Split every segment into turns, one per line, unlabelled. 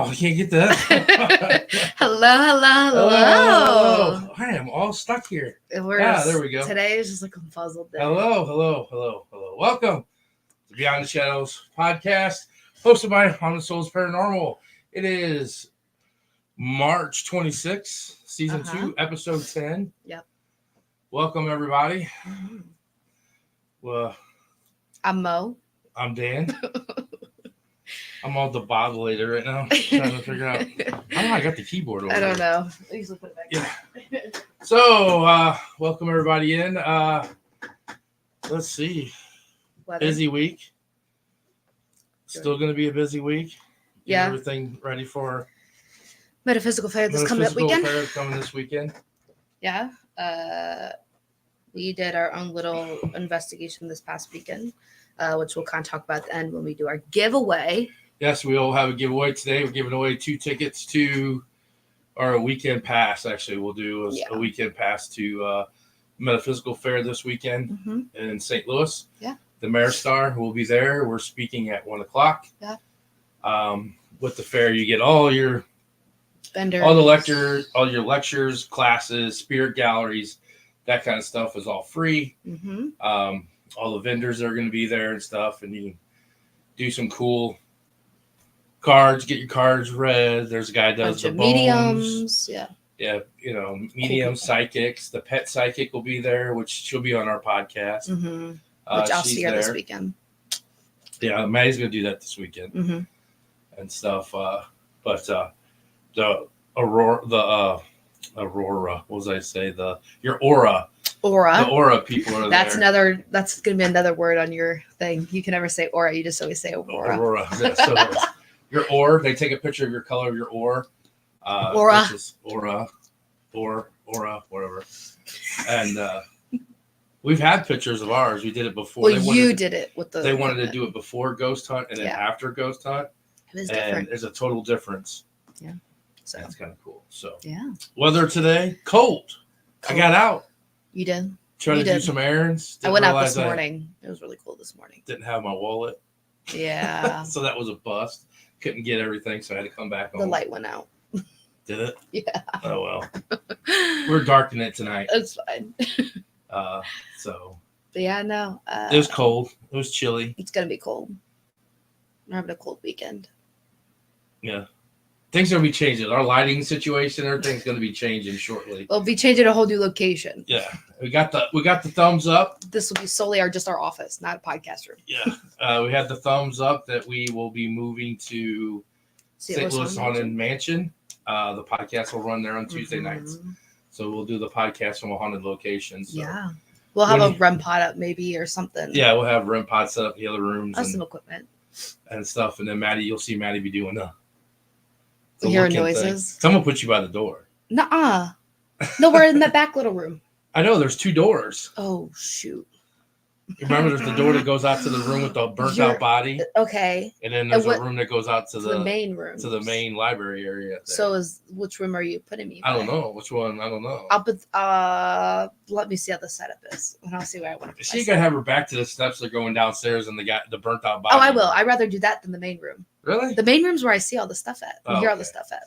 Wow, I can't get that.
Hello.
I am all stuck here.
There
we go.
Today is just like a puzzled day.
Hello. Welcome to Beyond the Shadows podcast, hosted by Haunted Souls Paranormal. It is March 26th, season 2, episode 10.
Yep.
Welcome, everybody.
Mm-hmm.
Well,
I'm Mo.
I'm Dan. I'm all debobulated right now, trying to figure out. I got the keyboard over
I don't
here.
know. I usually put it back.
Yeah. So, welcome everybody in. Let's see.
Weather.
Busy week. Still going to be a busy week.
Yeah.
Everything ready for
Metaphysical Fair this coming
this weekend.
Yeah. We did our own little investigation this past weekend, which we'll kind of talk about at the end when we do our giveaway.
Yes, we all have a giveaway today. We're giving away 2 tickets to our weekend pass. Actually, we'll do a weekend pass to Metaphysical Fair this weekend in St. Louis.
Yeah.
The Mayor Star will be there. We're speaking at 1:00.
Yeah.
With the fair, you get all your
vendors,
all your lectures, classes, spirit galleries, that kind of stuff is all free.
Mm-hmm.
All the vendors are going to be there and stuff, and you can do some cool cards, get your cards read. There's a guy that does the
mediums.
Yeah, medium psychics. The pet psychic will be there, which she'll be on our podcast.
Mm-hmm. Which I'll see her this weekend.
Yeah, Maddie's going to do that this weekend and stuff. But the Aurora, what was I say? Your aura. The aura people are there.
That's going to be another word on your thing. You can never say aura. You just always say aurora.
Aurora. Yeah, so your aura, they take a picture of your color of your aura.
Aura.
Which is aura, whatever. And we've had pictures of ours. We did it before.
Well, you did it with the.
They wanted to do it before Ghost Hunt and then after Ghost Hunt.
It is different.
And there's a total difference.
Yeah. So
that's kind of cool. So
yeah.
Weather today, cold. I got out.
You did.
Tried to do some errands.
I went out this morning. It was really cold this morning.
Didn't have my wallet.
Yeah.
So that was a bust. Couldn't get everything, so I had to come back home.
The light went out.
Did it?
Yeah.
Oh well. We're darkening it tonight.
It's fine.
So.
But yeah, no.
It was cold. It was chilly.
It's gonna be cold. We're having a cold weekend.
Yeah. Things are going to be changing. Our lighting situation, everything's going to be changing shortly.
We'll be changing a whole new location.
Yeah. We got the thumbs up.
This will be solely just our office, not a podcast room.
Yeah. We had the thumbs up that we will be moving to St. Louis Haunted Mansion. The podcast will run there on Tuesday nights. So we'll do the podcast from a haunted location. So
yeah. We'll have a REM pod up maybe or something.
Yeah, we'll have REM pod set up in the other rooms.
Have some equipment.
And stuff. And then you'll see Maddie be doing the
hear noises.
Someone put you by the door.
Nuh-uh. No, we're in the back little room.
I know, there's 2 doors.
Oh, shoot.
Remember, there's the door that goes out to the room with the burnt-out body.
Okay.
And then there's a room that goes out to the
main room.
To the main library area. There.
So which room are you putting me
I don't know. Which one? I don't know.
I'll put, let me see how the setup is. And I'll see where I want to put
She got to have her back to the steps that are going downstairs and the burnt-out body.
Oh, I will. I'd rather do that than the main room.
Really?
The main room's where I see all the stuff at. I hear all the stuff at.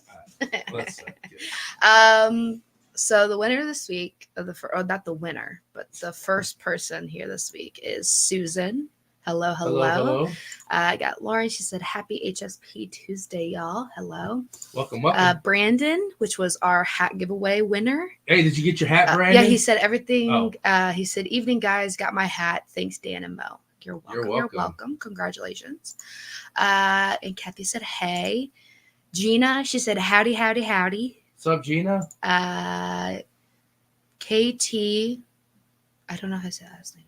So the winner this week, not the winner, but the first person here this week is Susan. Hello. I got Lauren. She said, "Happy HSP Tuesday, y'all." Hello.
Welcome.
Brandon, which was our hat giveaway winner.
Hey, did you get your hat, Brandon?
Yeah, he said everything. He said, "Evening, guys. Got my hat. Thanks, Dan and Mo." You're welcome. Congratulations. And Kathy said, "Hey." Gina, she said, "Howdy.
What's up, Gina?
KT, I don't know how to say that last name.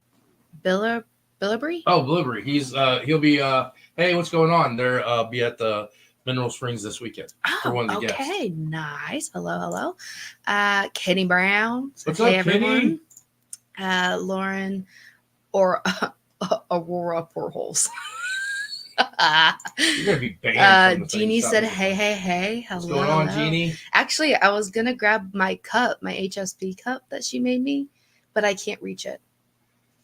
Billabry?
Oh, Billabry. He'll be hey, what's going on? They'll be at the Mineral Springs this weekend for one of the guests.
Okay, nice. Hello. Kenny Brown.
What's
up,
everyone?
Kenny? Lauren or Aurora Portholes.
You're gonna be banned.
Jeannie said, "Hey, hello."
What's going on, Jeannie?
Actually, I was gonna grab my cup, my HSP cup that she made me, but I can't reach it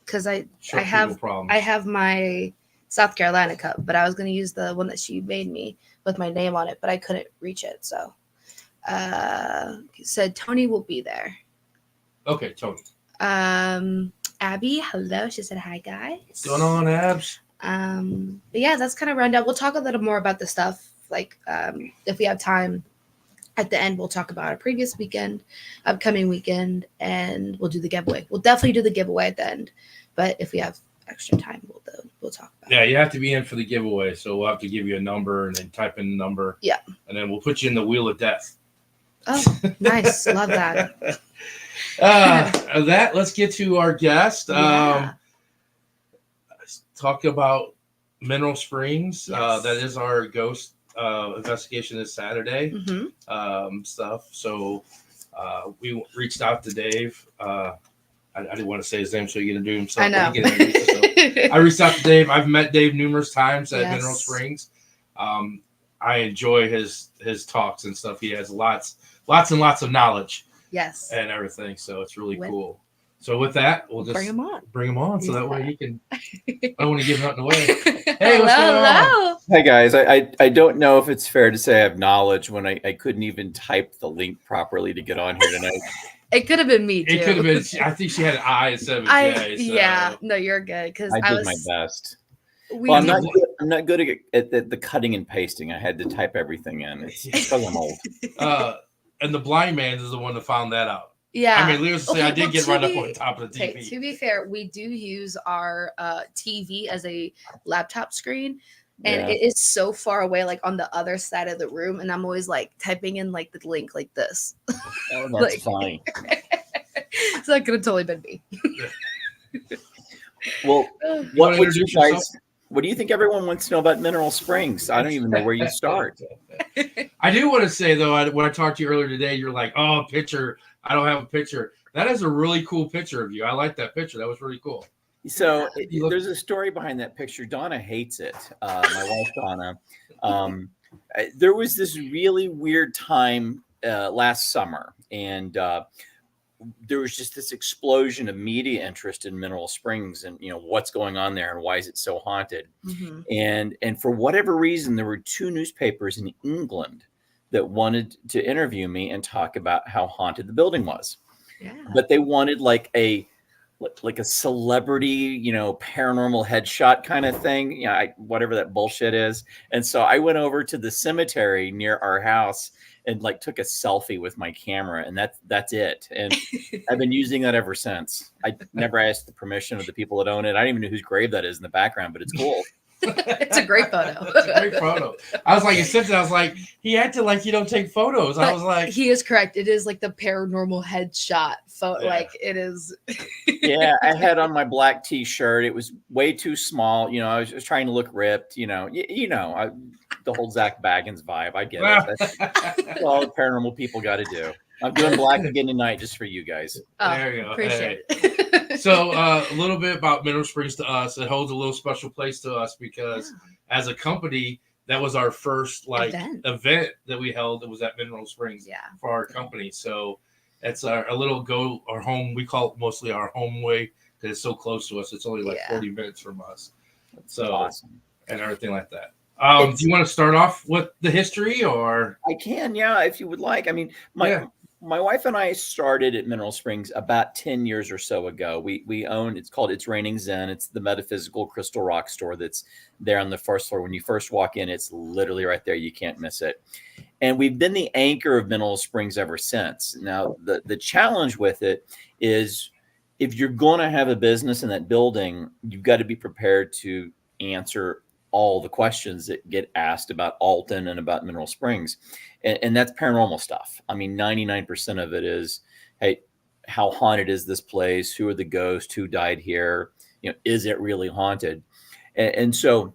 because I have my South Carolina cup, but I was going to use the one that she made me with my name on it, but I couldn't reach it. So said Tony will be there.
Okay, Tony.
Abby, hello. She said hi, guys.
What's going on, Abs?
But yeah, that's kind of rundown. We'll talk a little more about the stuff, like if we have time at the end. We'll talk about our previous weekend, upcoming weekend, and we'll do the giveaway. We'll definitely do the giveaway at the end, but if we have extra time, we'll talk about
it. You have to be in for the giveaway, so we'll have to give you a number and then type in the number.
Yeah,
and then we'll put you in the wheel of death.
Oh, nice. Love that.
Let's get to our guest.
Yeah.
Talk about Mineral Springs.
Yes.
That is our ghost investigation this Saturday. Stuff. So we reached out to Dave. I didn't want to say his name, so you're going to do himself.
I know.
I reached out to Dave. I've met Dave numerous times at Mineral Springs. I enjoy his talks and stuff. He has lots and lots of knowledge.
Yes.
And everything. So it's really cool. So with that, we'll just bring him on so that way he can. I don't want to give nothing away. Hey, what's going on?
Hey guys, I don't know if it's fair to say I have knowledge when I couldn't even type the link properly to get on here tonight.
It could have been me too.
It could have been. I think she had an I instead of a J. So.
Yeah, no, you're good because
I did my best. Well, I'm not good at the cutting and pasting. I had to type everything in. It's because I'm old.
And the blind man is the one that found that out.
Yeah.
I mean, needless to say, I did get right up on top of the TV.
Okay, to be fair, we do use our TV as a laptop screen. And it is so far away, like on the other side of the room. And I'm always like typing in like the link like this.
Oh, that's funny.
So that could have totally been me.
Well, what would you guys... What do you think everyone wants to know about Mineral Springs? I don't even know where you start.
I do want to say, though, when I talked to you earlier today, you're like, oh, picture. I don't have a picture. That is a really cool picture of you. I like that picture. That was really cool.
So there's a story behind that picture. Donna hates it. My wife, Donna. There was this really weird time last summer, and there was just this explosion of media interest in Mineral Springs and, what's going on there and why is it so haunted? And for whatever reason, there were two newspapers in England that wanted to interview me and talk about how haunted the building was. Yeah. But they wanted like a celebrity, paranormal headshot kind of thing, whatever that bullshit is. And so I went over to the cemetery near our house and took a selfie with my camera, and that's it. And I've been using that ever since. I never asked the permission of the people that own it. I don't even know whose grave that is in the background, but it's cool.
It's a great photo.
It's a great photo. I was like, he acted like you don't take photos. I was like,
he is correct. It is like the paranormal headshot photo. Yeah. Like it is.
Yeah, I had on my black T-shirt. It was way too small. I was just trying to look ripped. The whole Zach Baggins vibe. I get it. That's all the paranormal people got to do. I'm doing black again tonight just for you guys.
Oh, there you go. Appreciate it.
So a little bit about Mineral Springs to us. It holds a little special place to us because as a company, that was our first event that we held. It was at Mineral Springs for our company. So it's our home. We call it mostly our home way because it's so close to us. It's only 40 minutes from us. So awesome. And everything like that. Do you want to start off with the history, or
I can, if you would like. I mean, my wife and I started at Mineral Springs about 10 years or so ago. We own, it's called It's Raining Zen. It's the metaphysical crystal rock store that's there on the first floor. When you first walk in, it's literally right there. You can't miss it. And we've been the anchor of Mineral Springs ever since. Now, the challenge with it is if you're going to have a business in that building, you've got to be prepared to answer all the questions that get asked about Alton and about Mineral Springs. And that's paranormal stuff. I mean, 99% of it is, hey, how haunted is this place? Who are the ghosts? Who died here? Is it really haunted? And so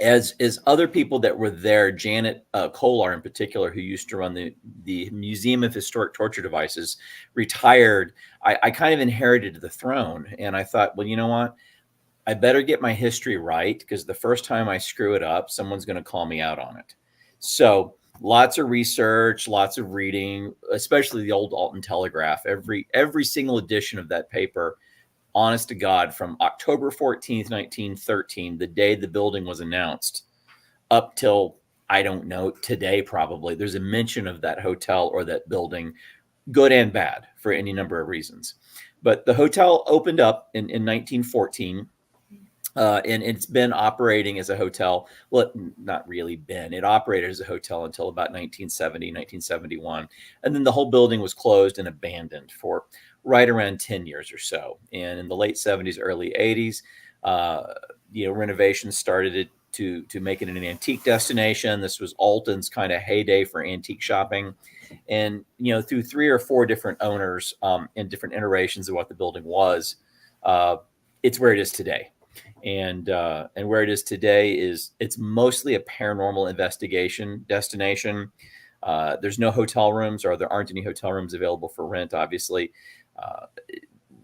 as other people that were there, Janet Kolar in particular, who used to run the Museum of Historic Torture Devices, retired, I kind of inherited the throne. And I thought, well, you know what? I better get my history right because the first time I screw it up, someone's going to call me out on it. So lots of research, lots of reading, especially the old Alton Telegraph. Every single edition of that paper honest to God, from October 14th, 1913, the day the building was announced, up till, I don't know, today probably, there's a mention of that hotel or that building, good and bad, for any number of reasons. But the hotel opened up in 1914. And it's been operating as a hotel. Well, not really been. It operated as a hotel until about 1970, 1971. And then the whole building was closed and abandoned for right around 10 years or so. And in the late 70s, early 80s, renovations started to make it an antique destination. This was Alton's kind of heyday for antique shopping. And, through 3 or 4 different owners and different iterations of what the building was, it's where it is today. And where it is today is it's mostly a paranormal investigation destination. There's no hotel rooms, or there aren't any hotel rooms available for rent, obviously.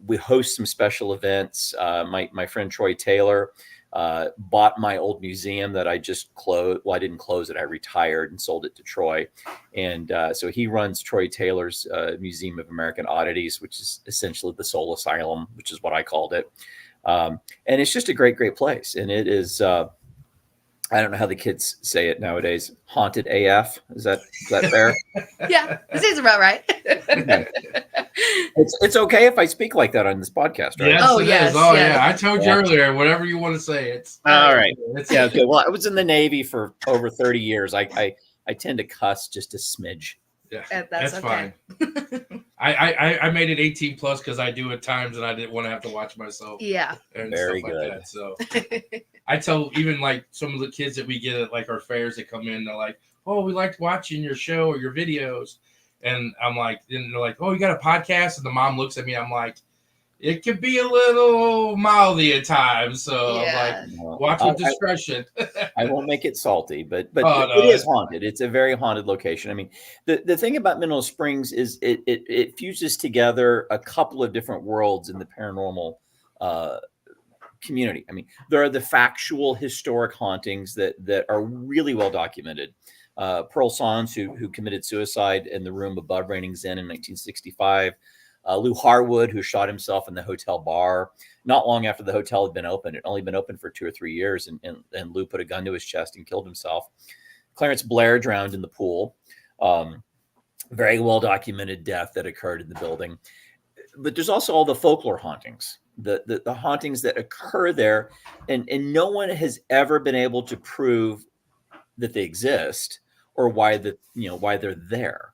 We host some special events. My friend Troy Taylor bought my old museum that I just closed. Well, I didn't close it. I retired and sold it to Troy. And so he runs Troy Taylor's Museum of American Oddities, which is essentially the Soul Asylum, which is what I called it. And it's just a great, great place. And it is, I don't know how the kids say it nowadays, haunted AF. Is that fair?
Yeah, this is about right.
It's okay if I speak like that on this podcast, right?
Yes,
Oh,
it
yes,
is. Oh,
yes.
yeah. I told you earlier, whatever you want to say. It's
all right.
It's,
Yeah, okay. Well, I was in the Navy for over 30 years. I tend to cuss just a smidge.
Yeah,
That's okay.
fine. I made it 18 plus because I do at times, and I didn't want to have to watch myself.
Yeah.
And
Very
stuff
good.
like that. So I tell even like some of the kids that we get at like our fairs that come in, they're like, "Oh, we liked watching your show or your videos," and I'm like, and they're like, "Oh, you got a podcast?" And the mom looks at me, I'm like, it could be a little mouthy at times, so
Yeah.
I'm like, watch with discretion.
I won't make it salty, but
Oh, no,
it is haunted. It's a very haunted location. I mean, the thing about Mineral Springs is it fuses together a couple of different worlds in the paranormal community. I mean, there are the factual historic hauntings that are really well documented. Pearl Sands, who committed suicide in the room above Reigning's Inn in 1965. Lou Harwood, who shot himself in the hotel bar not long after the hotel had been open. It had only been open for 2 or 3 years, and Lou put a gun to his chest and killed himself. Clarence Blair drowned in the pool. Very well documented death that occurred in the building. But there's also all the folklore hauntings, the hauntings that occur there, and no one has ever been able to prove that they exist or why they're there.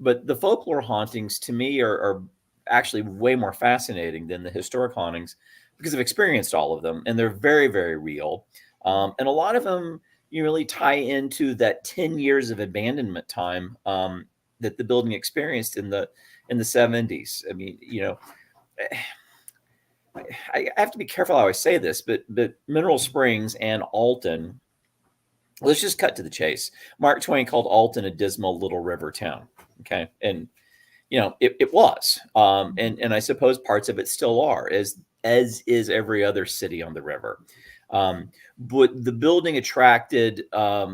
But the folklore hauntings to me are actually way more fascinating than the historic hauntings because I've experienced all of them, and they're very, very real. And a lot of them really tie into that 10 years of abandonment time that the building experienced in the 70s. I mean, I have to be careful how I say this, but Mineral Springs and Alton, let's just cut to the chase. Mark Twain called Alton a dismal little river town. Okay. And, it was, and I suppose parts of it still are, as is every other city on the river. But the building attracted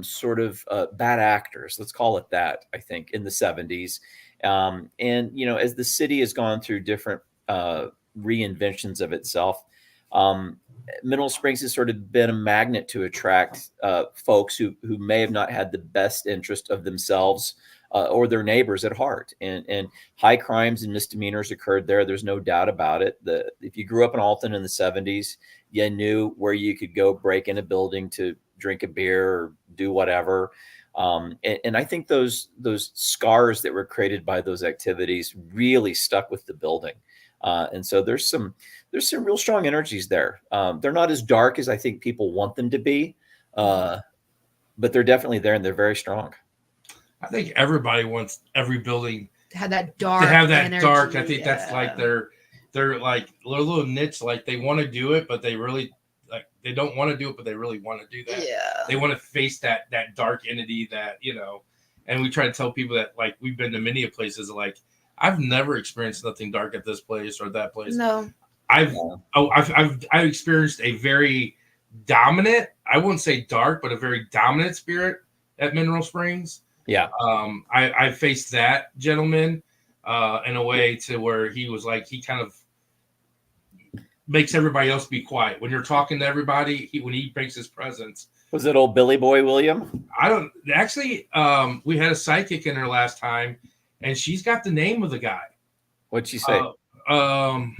sort of bad actors, let's call it that, I think, in the 70s. And, as the city has gone through different reinventions of itself, Mineral Springs has sort of been a magnet to attract folks who may have not had the best interest of themselves or their neighbors at heart. And high crimes and misdemeanors occurred there. There's no doubt about it. If you grew up in Alton in the 70s, you knew where you could go break in a building to drink a beer or do whatever. And I think those scars that were created by those activities really stuck with the building. And so there's some real strong energies there. They're not as dark as I think people want them to be, but they're definitely there, and they're very strong.
I think everybody wants every building
to have that dark.
To have that
energy.
dark. I think that's like they're like a little niche. Like they want to do it, but they really they don't want to do it, but they really want to do that.
Yeah.
They want to face that dark entity that And we try to tell people that like we've been to many places like I've never experienced nothing dark at this place or that place.
No.
I've experienced a very dominant, I wouldn't say dark, but a very dominant spirit at Mineral Springs.
Yeah.
I faced that gentleman in a way to where he was like, he kind of makes everybody else be quiet. When you're talking to everybody, when he makes his presence.
Was it old Billy Boy William?
I don't actually. We had a psychic in there last time, and she's got the name of the guy.
What'd she say? You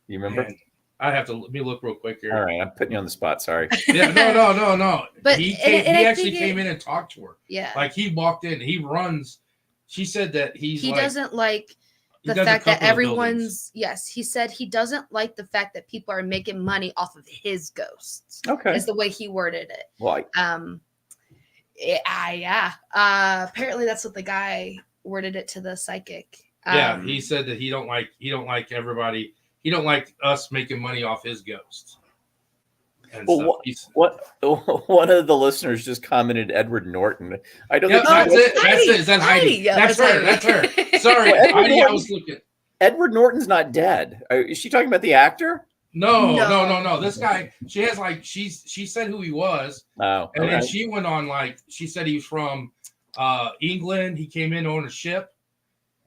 remember?
Man, I have to let me look real quick here.
All right, I'm putting you on the spot. Sorry.
Yeah, no.
But
he actually came in and talked to her.
Yeah,
like he walked in. He runs. She said that he
doesn't like the fact that everyone's he said he doesn't like the fact that people are making money off of his ghosts.
Okay,
is the way he worded it.
Well,
apparently that's what the guy worded it to the psychic.
He said that he don't like everybody. He don't like us making money off his ghosts.
Well, one of the listeners just commented Edward Norton. I don't think
that's it. That's it. Is that Heidi?
Yeah,
that's her. That's her. Sorry, Heidi. I was looking.
Edward Norton's not dead. Is she talking about the actor?
No. This guy. She has she said who he was.
Oh,
and then she went on she said he was from England. He came in on a ship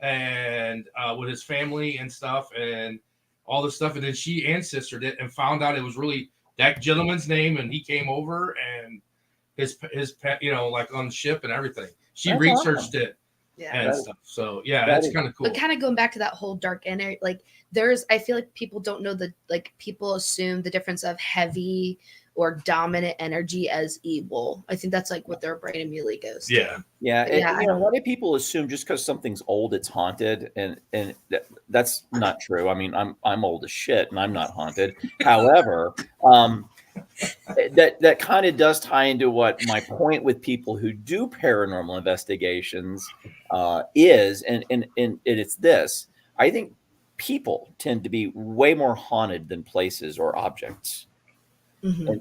and with his family and stuff and all this stuff. And then she ancested it and found out it was really that gentleman's name, and he came over and his like on the ship and everything. She researched it and stuff. So that's kind of cool.
But kind of going back to that whole dark energy, I feel like people don't know people assume the difference of heavy or dominant energy as evil. I think that's what their brain immediately goes to.
Yeah. A lot of people assume just because something's old, it's haunted, and that's not true. I mean, I'm old as shit, and I'm not haunted. However, that kind of does tie into what my point with people who do paranormal investigations is, and it's this. I think people tend to be way more haunted than places or objects. Mm-hmm.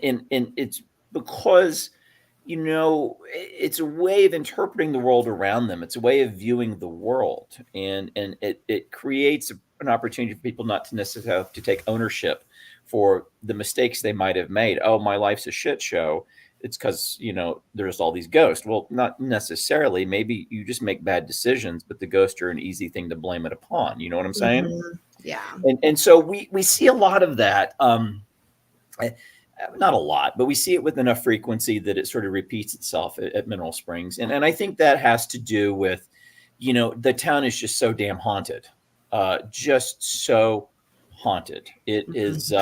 And it's because, it's a way of interpreting the world around them. It's a way of viewing the world. And it creates an opportunity for people not to necessarily have to take ownership for the mistakes they might have made. Oh, my life's a shit show. It's because, there's all these ghosts. Well, not necessarily. Maybe you just make bad decisions, but the ghosts are an easy thing to blame it upon. You know what I'm saying?
Mm-hmm. Yeah.
And so we see a lot of that. Not a lot, but we see it with enough frequency that it sort of repeats itself at Mineral Springs. And I think that has to do with, the town is just so damn haunted, just so haunted. It is,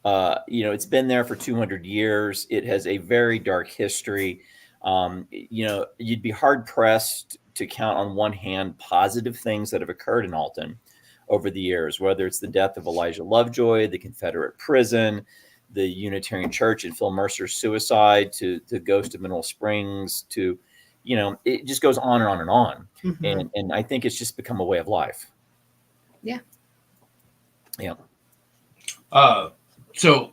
it's been there for 200 years. It has a very dark history. You'd be hard pressed to count on one hand positive things that have occurred in Alton over the years, whether it's the death of Elijah Lovejoy, the Confederate prison, the Unitarian Church and Phil Mercer's suicide, to the ghost of Mineral Springs, to, it just goes on and on and on. Mm-hmm. And I think it's just become a way of life.
Yeah.
Yeah.
So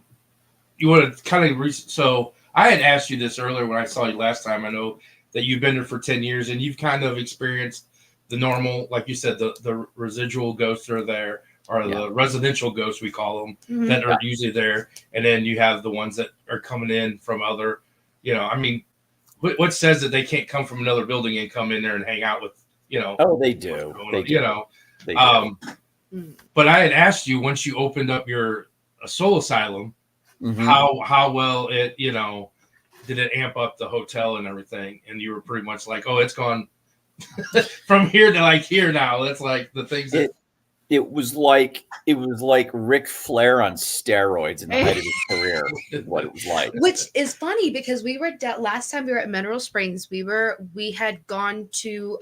you want to kind of so I had asked you this earlier when I saw you last time. I know that you've been there for 10 years and you've kind of experienced the normal, like you said, the residual ghosts are there, or the residential ghosts, we call them, mm-hmm. that are usually there. And then you have the ones that are coming in from other, what says that they can't come from another building and come in there and hang out with,
Oh, they do. They do.
They do. But I had asked you, once you opened up your soul asylum, mm-hmm. how well it, did it amp up the hotel and everything? And you were pretty much like, oh, it's gone from here to here now. That's like the things that
it was like Ric Flair on steroids in the height of his career. Is what it was like.
Which is funny because we were last time we were at Mineral Springs. We had gone to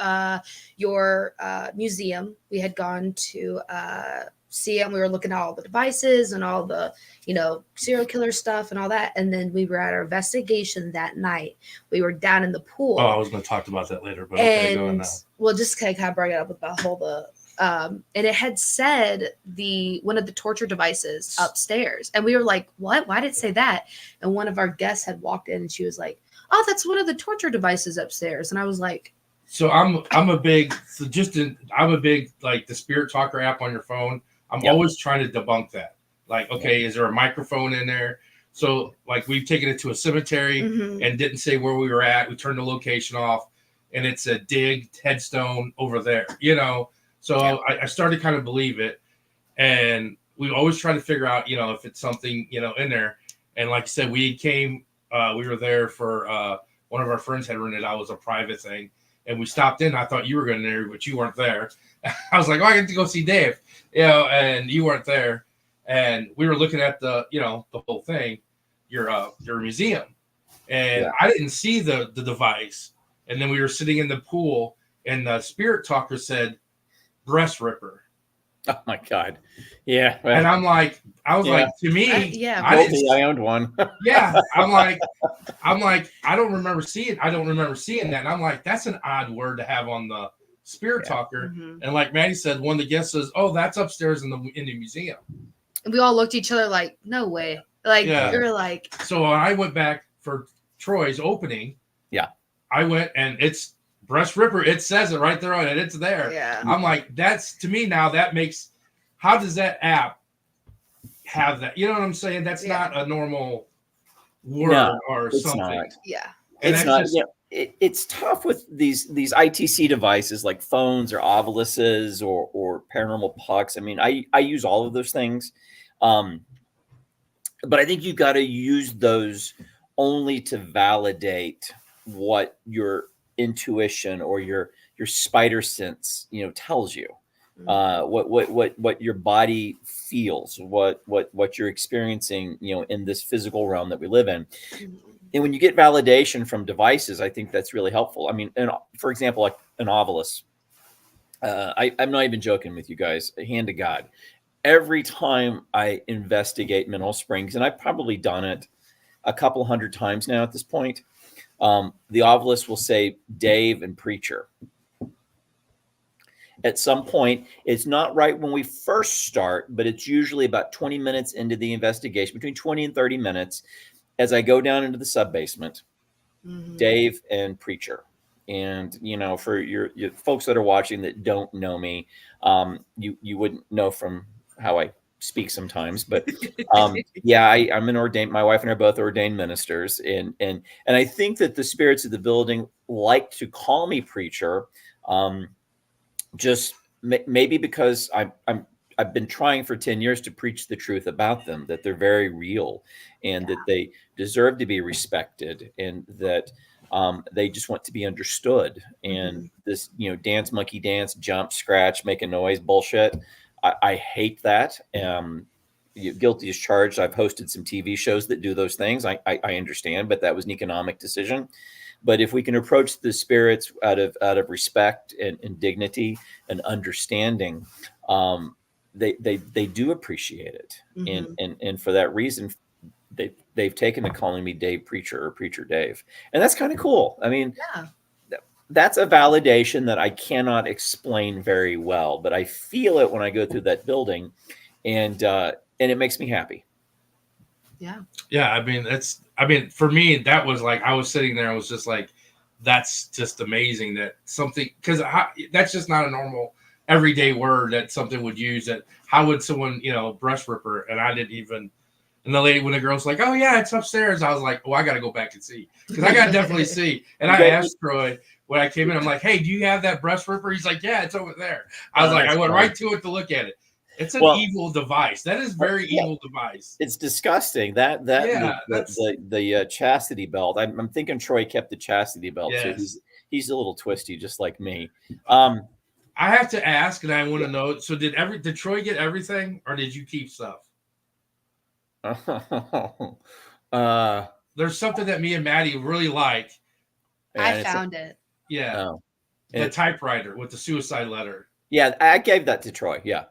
your museum. We had gone to see it. And we were looking at all the devices and all the serial killer stuff and all that. And then we were at our investigation that night. We were down in the pool.
Oh, I was going to talk about that later, but okay, go on now.
Well, just kind of bring it up with the whole and it had said one of the torture devices upstairs, and we were like, what? Why did it say that? And one of our guests had walked in and she was like, oh, that's one of the torture devices upstairs. And I was like,
so I'm a big like the Spirit Talker app on your phone. I'm always trying to debunk that. Like, okay, is there a microphone in there? So like we've taken it to a cemetery mm-hmm. and didn't say where we were at. We turned the location off and it's a digged headstone over there, So I started to kind of believe it. And we always try to figure out, if it's something, in there. And like I said, we were there for one of our friends had rented out, was a private thing. And we stopped in. I thought you were going there, but you weren't there. I was like, I get to go see Dave, and you weren't there. And we were looking at the whole thing, your museum. And I didn't see the device. And then we were sitting in the pool, and the spirit talker said, breast ripper.
Oh my God. Yeah.
Well, and I was like, to me,
I owned one.
Yeah. I'm like, I don't remember seeing that. And I'm like, that's an odd word to have on the spirit talker. Mm-hmm. And like Maddie said, one of the guests says, oh, that's upstairs in the museum.
And we all looked at each other like, no way. Like, we were like.
So when I went back for Troy's opening, I went, and it's breast ripper. It says it right there on it. It's there.
Yeah.
I'm like, that's, to me now, that makes, how does that app have that? You know what I'm saying? That's not a normal word or something.
Not.
Yeah.
And
it's not. It's tough with these ITC devices like phones or oviluses or paranormal pucks. I mean, I use all of those things. But I think you got to use those only to validate what your intuition or your spider sense, tells you, what your body feels, what you're experiencing, in this physical realm that we live in. And when you get validation from devices, I think that's really helpful. I mean, and for example, like an ovilus, I'm not even joking with you guys, hand to God. Every time I investigate Mineral Springs, and I've probably done it a couple hundred times now at this point, the ovilus will say Dave and preacher. At some point, it's not right when we first start, but it's usually about 20 minutes into the investigation, between 20 and 30 minutes, as I go down into the sub-basement, Dave and preacher. And, for your folks that are watching that don't know me, you wouldn't know from how I speak sometimes, but I'm an ordained, my wife and I are both ordained ministers. And I think that the spirits of the building like to call me preacher, just maybe because I've been trying for 10 years to preach the truth about them, that they're very real and that they deserve to be respected, and that they just want to be understood. And this, dance, monkey dance, jump, scratch, make a noise bullshit, I hate that. Guilty as charged. I've hosted some TV shows that do those things. I understand, but that was an economic decision. But if we can approach the spirits out of respect and dignity and understanding, they do appreciate it. And for that reason, they've taken to calling me Dave Preacher or Preacher Dave. And that's kind of cool. I mean, that's a validation that I cannot explain very well, but I feel it when I go through that building, and it makes me happy.
Yeah.
Yeah. I mean, for me, that was like, I was sitting there, I was just like, that's just amazing that something, because that's just not a normal everyday word that something would use. That how would someone, breast ripper? And I didn't even, and the lady, when the girl's like, oh yeah, it's upstairs, I was like, oh, I got to go back and see, because I got to definitely see. And I asked Troy when I came in, I'm like, hey, do you have that breast ripper? He's like, yeah, it's over there. I was like, I went right to it to look at it. It's an evil device. That is very evil device.
It's disgusting. The chastity belt. I'm thinking Troy kept the chastity belt.
Yes.
So he's a little twisty, just like me.
I have to ask, and I want to know. So did Troy get everything, or did you keep stuff? There's something that me and Maddie really like.
I found it.
Yeah. Oh. The typewriter with the suicide letter.
Yeah, I gave that to Troy. Yeah.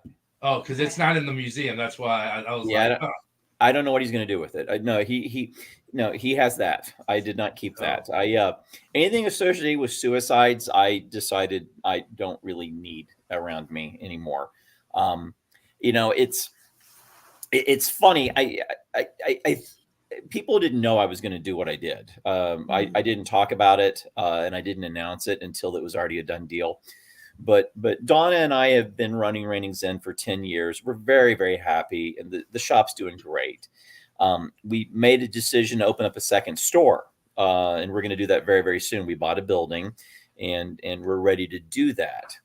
Oh, because it's not in the museum. That's why I was like,
I don't know what he's going to do with it. No, he has that. I did not keep that. Anything associated with suicides, I decided I don't really need around me anymore. It's funny. I people didn't know I was going to do what I did. I didn't talk about it, and I didn't announce it until it was already a done deal. But Donna and I have been running Reigning Zen for 10 years. We're very, very happy, and the shop's doing great. We made a decision to open up a second store, and we're going to do that very, very soon. We bought a building, and we're ready to do that.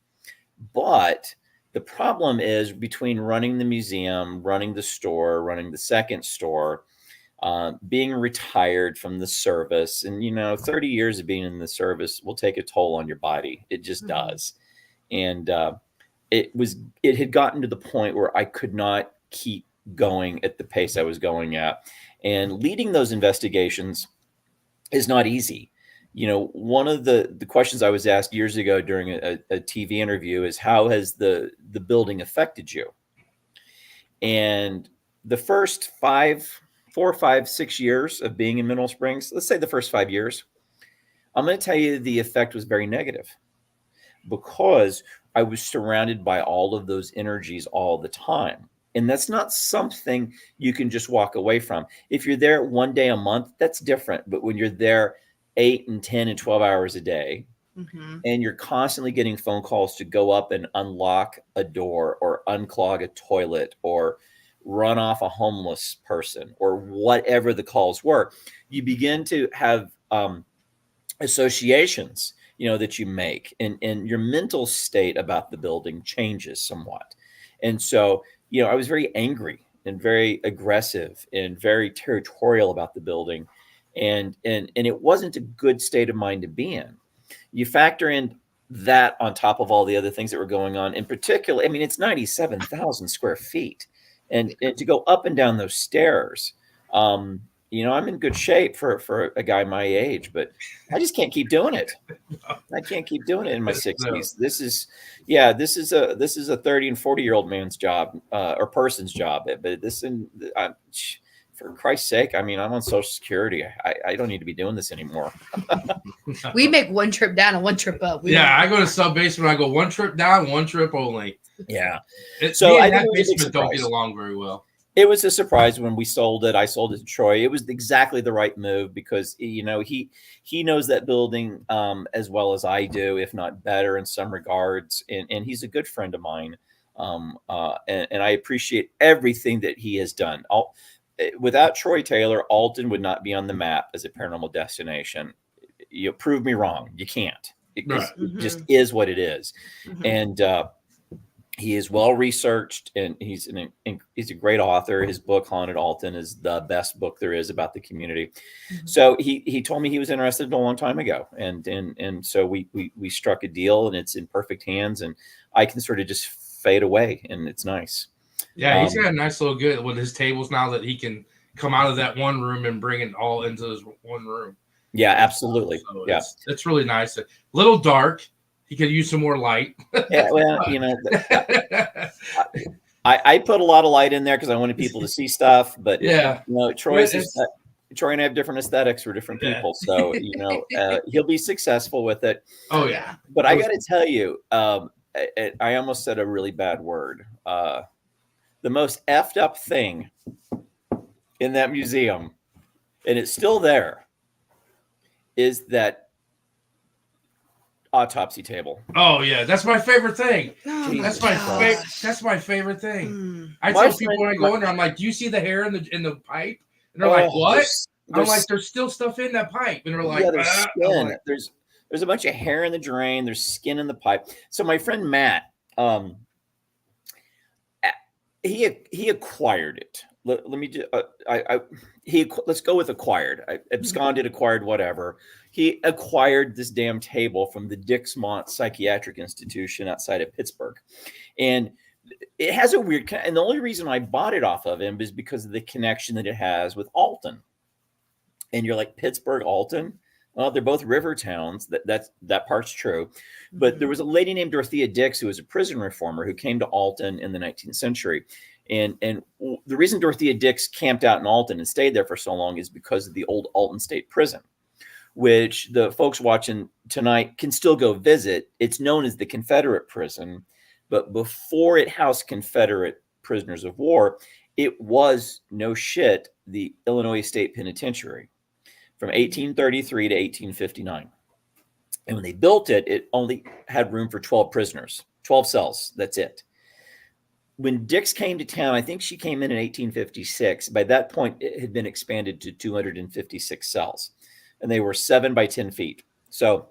But The problem is between running the museum, running the store, running the second store, being retired from the service, and 30 years of being in the service will take a toll on your body. It just does. And it had gotten to the point where I could not keep going at the pace I was going at, and leading those investigations is not easy. One of the questions I was asked years ago during a TV interview is, how has the building affected you? And the first 4, 5, 6 years of being in Mineral Springs, let's say the first 5 years, I'm going to tell you the effect was very negative, because I was surrounded by all of those energies all the time. And that's not something you can just walk away from. If you're there one day a month, that's different. But when you're there 8 and 10 and 12 hours a day, and you're constantly getting phone calls to go up and unlock a door or unclog a toilet or run off a homeless person or whatever the calls were, you begin to have associations, that you make, and your mental state about the building changes somewhat. And so, I was very angry and very aggressive and very territorial about the building. And it wasn't a good state of mind to be in. You factor in that on top of all the other things that were going on. In particular, I mean, it's 97,000 square feet. And to go up and down those stairs, I'm in good shape for a guy my age, but I just can't keep doing it. I can't keep doing it in my 60s. This is a 30 and 40-year-old man's job, or person's job. But for Christ's sake, I mean, I'm on Social Security. I don't need to be doing this anymore.
We make one trip down and one trip up.
I go to sub basement. I go one trip down, one trip only.
Yeah.
So I that basement don't get along very well.
It was a surprise when we sold it. I sold it to Troy. It was exactly the right move, because he knows that building as well as I do, if not better in some regards. And he's a good friend of mine. And I appreciate everything that he has done. Without Troy Taylor, Alton would not be on the map as a paranormal destination. You prove me wrong. You can't. It just is what it is. And he is well researched, and he's a great author. His book Haunted Alton is the best book there is about the community. So he told me he was interested a long time ago, and so we struck a deal, and it's in perfect hands, and I can sort of just fade away, and it's nice.
Yeah, he's got a nice little good with his tables now that he can come out of that one room and bring it all into his one room.
Yeah, absolutely.
So it's really nice. A little dark. He could use some more light.
Yeah, well, I put a lot of light in there because I wanted people to see stuff. But Troy and I have different aesthetics for different people, so he'll be successful with it.
Oh yeah.
But I got to tell you, I almost said a really bad word. The most effed up thing in that museum, and it's still there, is that autopsy table.
Oh yeah, that's my favorite thing. That's my favorite thing. I tell people when I go in there, I'm like, "Do you see the hair in the pipe?" And they're like, "What?" I'm like, "There's still stuff in that pipe," and they're like,
"There's skin. There's a bunch of hair in the drain. There's skin in the pipe." So my friend Matt, he acquired it. Let me just, let's go with acquired. Absconded, acquired, whatever. He acquired this damn table from the Dixmont Psychiatric Institution outside of Pittsburgh. And it has a weird, and the only reason I bought it off of him is because of the connection that it has with Alton. And you're like, Pittsburgh, Alton? Well, they're both river towns. That part's true. But there was a lady named Dorothea Dix who was a prison reformer who came to Alton in the 19th century. And the reason Dorothea Dix camped out in Alton and stayed there for so long is because of the old Alton State Prison, which the folks watching tonight can still go visit. It's known as the Confederate Prison, but before it housed Confederate prisoners of war, it was, no shit, the Illinois State Penitentiary from 1833 to 1859. And when they built it, it only had room for 12 prisoners, 12 cells. That's it. When Dix came to town, I think she came in 1856. By that point, it had been expanded to 256 cells, and they were 7 by 10 feet. So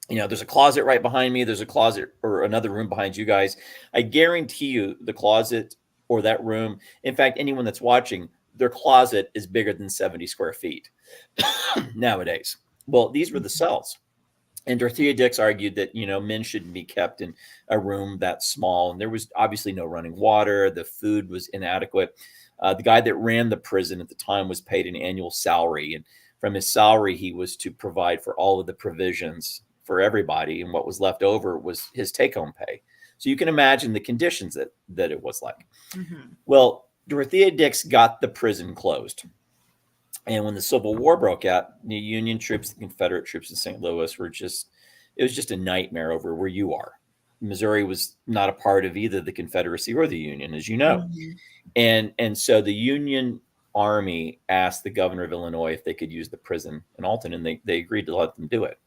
There's a closet right behind me. There's a closet or another room behind you guys. I guarantee you the closet or that room, in fact, anyone that's watching, their closet is bigger than 70 square feet nowadays. Well, these were the cells. And Dorothea Dix argued that, men shouldn't be kept in a room that small. And there was obviously no running water. The food was inadequate. The guy that ran the prison at the time was paid an annual salary. And from his salary, he was to provide for all of the provisions for everybody. And what was left over was his take-home pay. So you can imagine the conditions that it was like. Mm-hmm. Well, Dorothea Dix got the prison closed. And when the Civil War broke out, the Union troops, the Confederate troops in St. Louis it was just a nightmare over where you are. Missouri was not a part of either the Confederacy or the Union, as you know. Mm-hmm. And so the Union Army asked the governor of Illinois if they could use the prison in Alton, and they agreed to let them do it.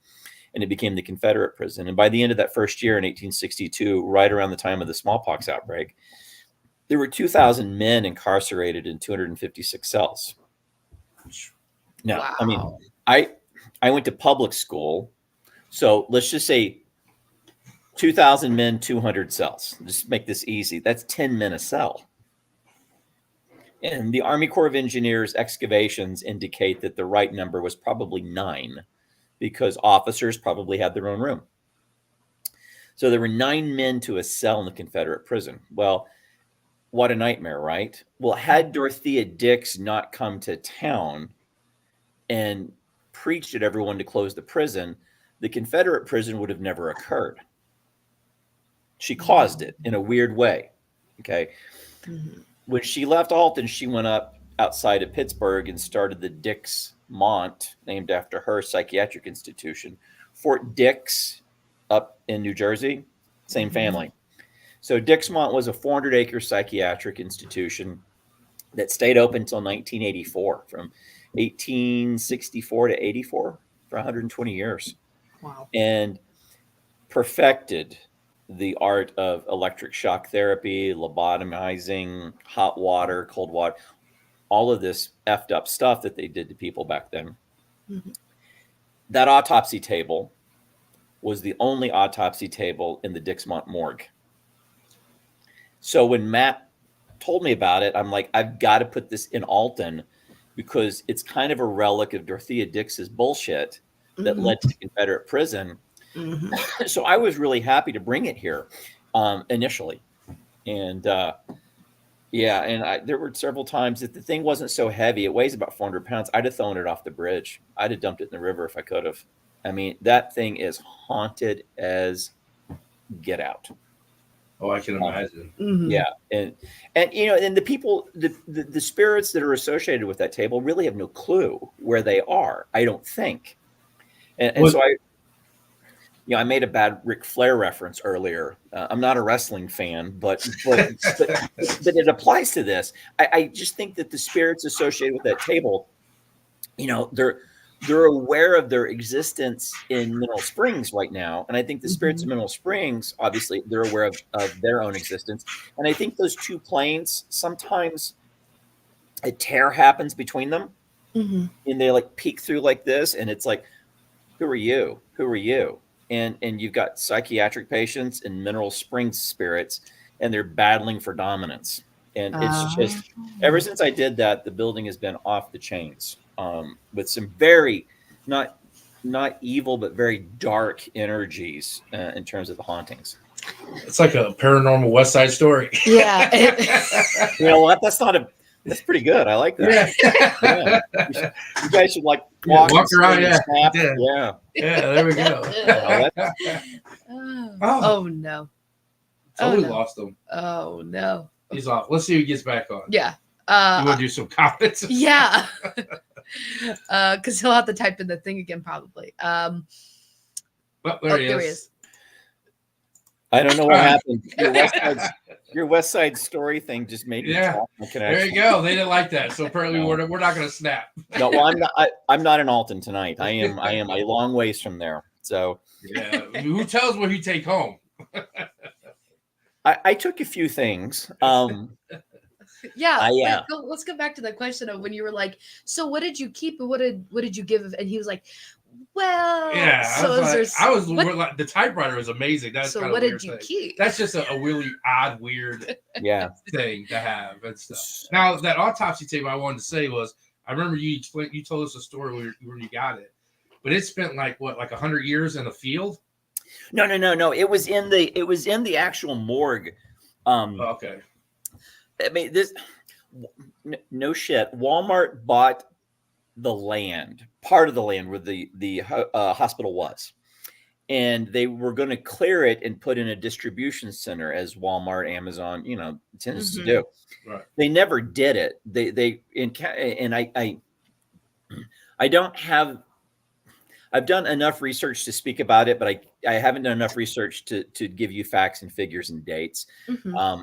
And it became the Confederate prison. And by the end of that first year in 1862, right around the time of the smallpox outbreak, there were 2,000 men incarcerated in 256 cells. Now, wow. I mean, I went to public school, so let's just say 2,000 men, 200 cells. Just make this easy. That's 10 men a cell. And the Army Corps of Engineers excavations indicate that the right number was probably 9 because officers probably had their own room. So there were 9 men to a cell in the Confederate prison. Well, what a nightmare, right? Well, had Dorothea Dix not come to town and preached at everyone to close the prison, the Confederate prison would have never occurred. She caused it in a weird way. Okay. Mm-hmm. When she left Alton, she went up outside of Pittsburgh and started the Dixmont, named after her, psychiatric institution. Fort Dix up in New Jersey, same family. So Dixmont was a 400-acre psychiatric institution that stayed open until 1984, from 1864 to 84, for 120 years. Wow. And perfected the art of electric shock therapy, lobotomizing, hot water, cold water, all of this effed up stuff that they did to people back then. Mm-hmm. That autopsy table was the only autopsy table in the Dixmont morgue. So when Matt told me about it, I'm like, I've got to put this in Alton because it's kind of a relic of Dorothea Dix's bullshit that mm-hmm. led to the Confederate prison. Mm-hmm. So I was really happy to bring it here initially. And there were several times that the thing wasn't so heavy. It weighs about 400 pounds. I'd have thrown it off the bridge. I'd have dumped it in the river if I could have. I mean, that thing is haunted as get out.
Oh, I can imagine.
Mm-hmm. Yeah. And the people, the spirits that are associated with that table really have no clue where they are, I don't think. And so I made a bad Ric Flair reference earlier. I'm not a wrestling fan, but it applies to this. I just think that the spirits associated with that table, they're aware of their existence in Mineral Springs right now. And I think the spirits of Mineral Springs, obviously, they're aware of their own existence. And I think those two planes, sometimes a tear happens between them. Mm-hmm. And they like peek through like this. And it's like, who are you? Who are you? And you've got psychiatric patients and Mineral Springs spirits, and they're battling for dominance. And it's just, ever since I did that, the building has been off the chains. With some very not evil but very dark energies in terms of the hauntings.
It's like a paranormal West Side Story.
Yeah.
You know what? That's pretty good. I like that. Yeah. You guys should like walk
around.
Yeah.
There we go.
Oh no.
Totally lost him.
Oh no.
He's off. Let's see who gets back on.
Yeah.
You want to do some comments?
Yeah. Because he'll have to type in the thing again, probably.
Well, there he is.
I don't know what happened. Your West Side Story thing just made me talk.
There you go. They didn't like that, so apparently we're not going to snap.
No, well, I'm not in Alton tonight. I am a long ways from there. So
yeah, who tells what you take home?
I took a few things.
Yeah. Let's go back to the question of when you were like, so what did you keep and what did you give? And he was like, Well,
Yeah,
so
I was like, the typewriter was amazing. That's
so
kind
what
of weird
did you
thing.
keep?
That's just a really odd, weird thing to have and stuff. Now, that autopsy table I wanted to say was, I remember you told us a story where you got it, but it spent like 100 years in the field.
No. It was in the actual morgue.
Okay.
I mean, no shit. Walmart bought the land, part of the land where the hospital was, and they were going to clear it and put in a distribution center, as Walmart, Amazon, tends to do.
Right.
They never did it. I don't have. I've done enough research to speak about it, but I haven't done enough research to give you facts and figures and dates.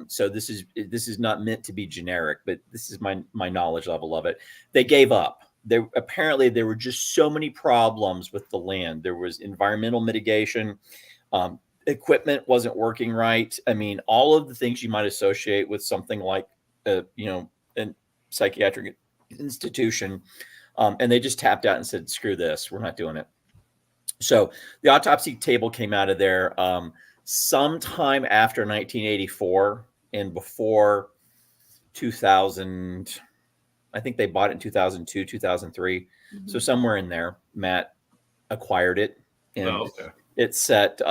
So this is not meant to be generic, but this is my knowledge level of it. They gave up. Apparently there were just so many problems with the land. There was environmental mitigation, equipment wasn't working right. I mean, all of the things you might associate with something like a psychiatric institution. And they just tapped out and said, screw this, we're not doing it. So the autopsy table came out of there sometime after 1984 and before 2000. I think they bought it in 2002, 2003. So somewhere in there, Matt acquired it. And it's set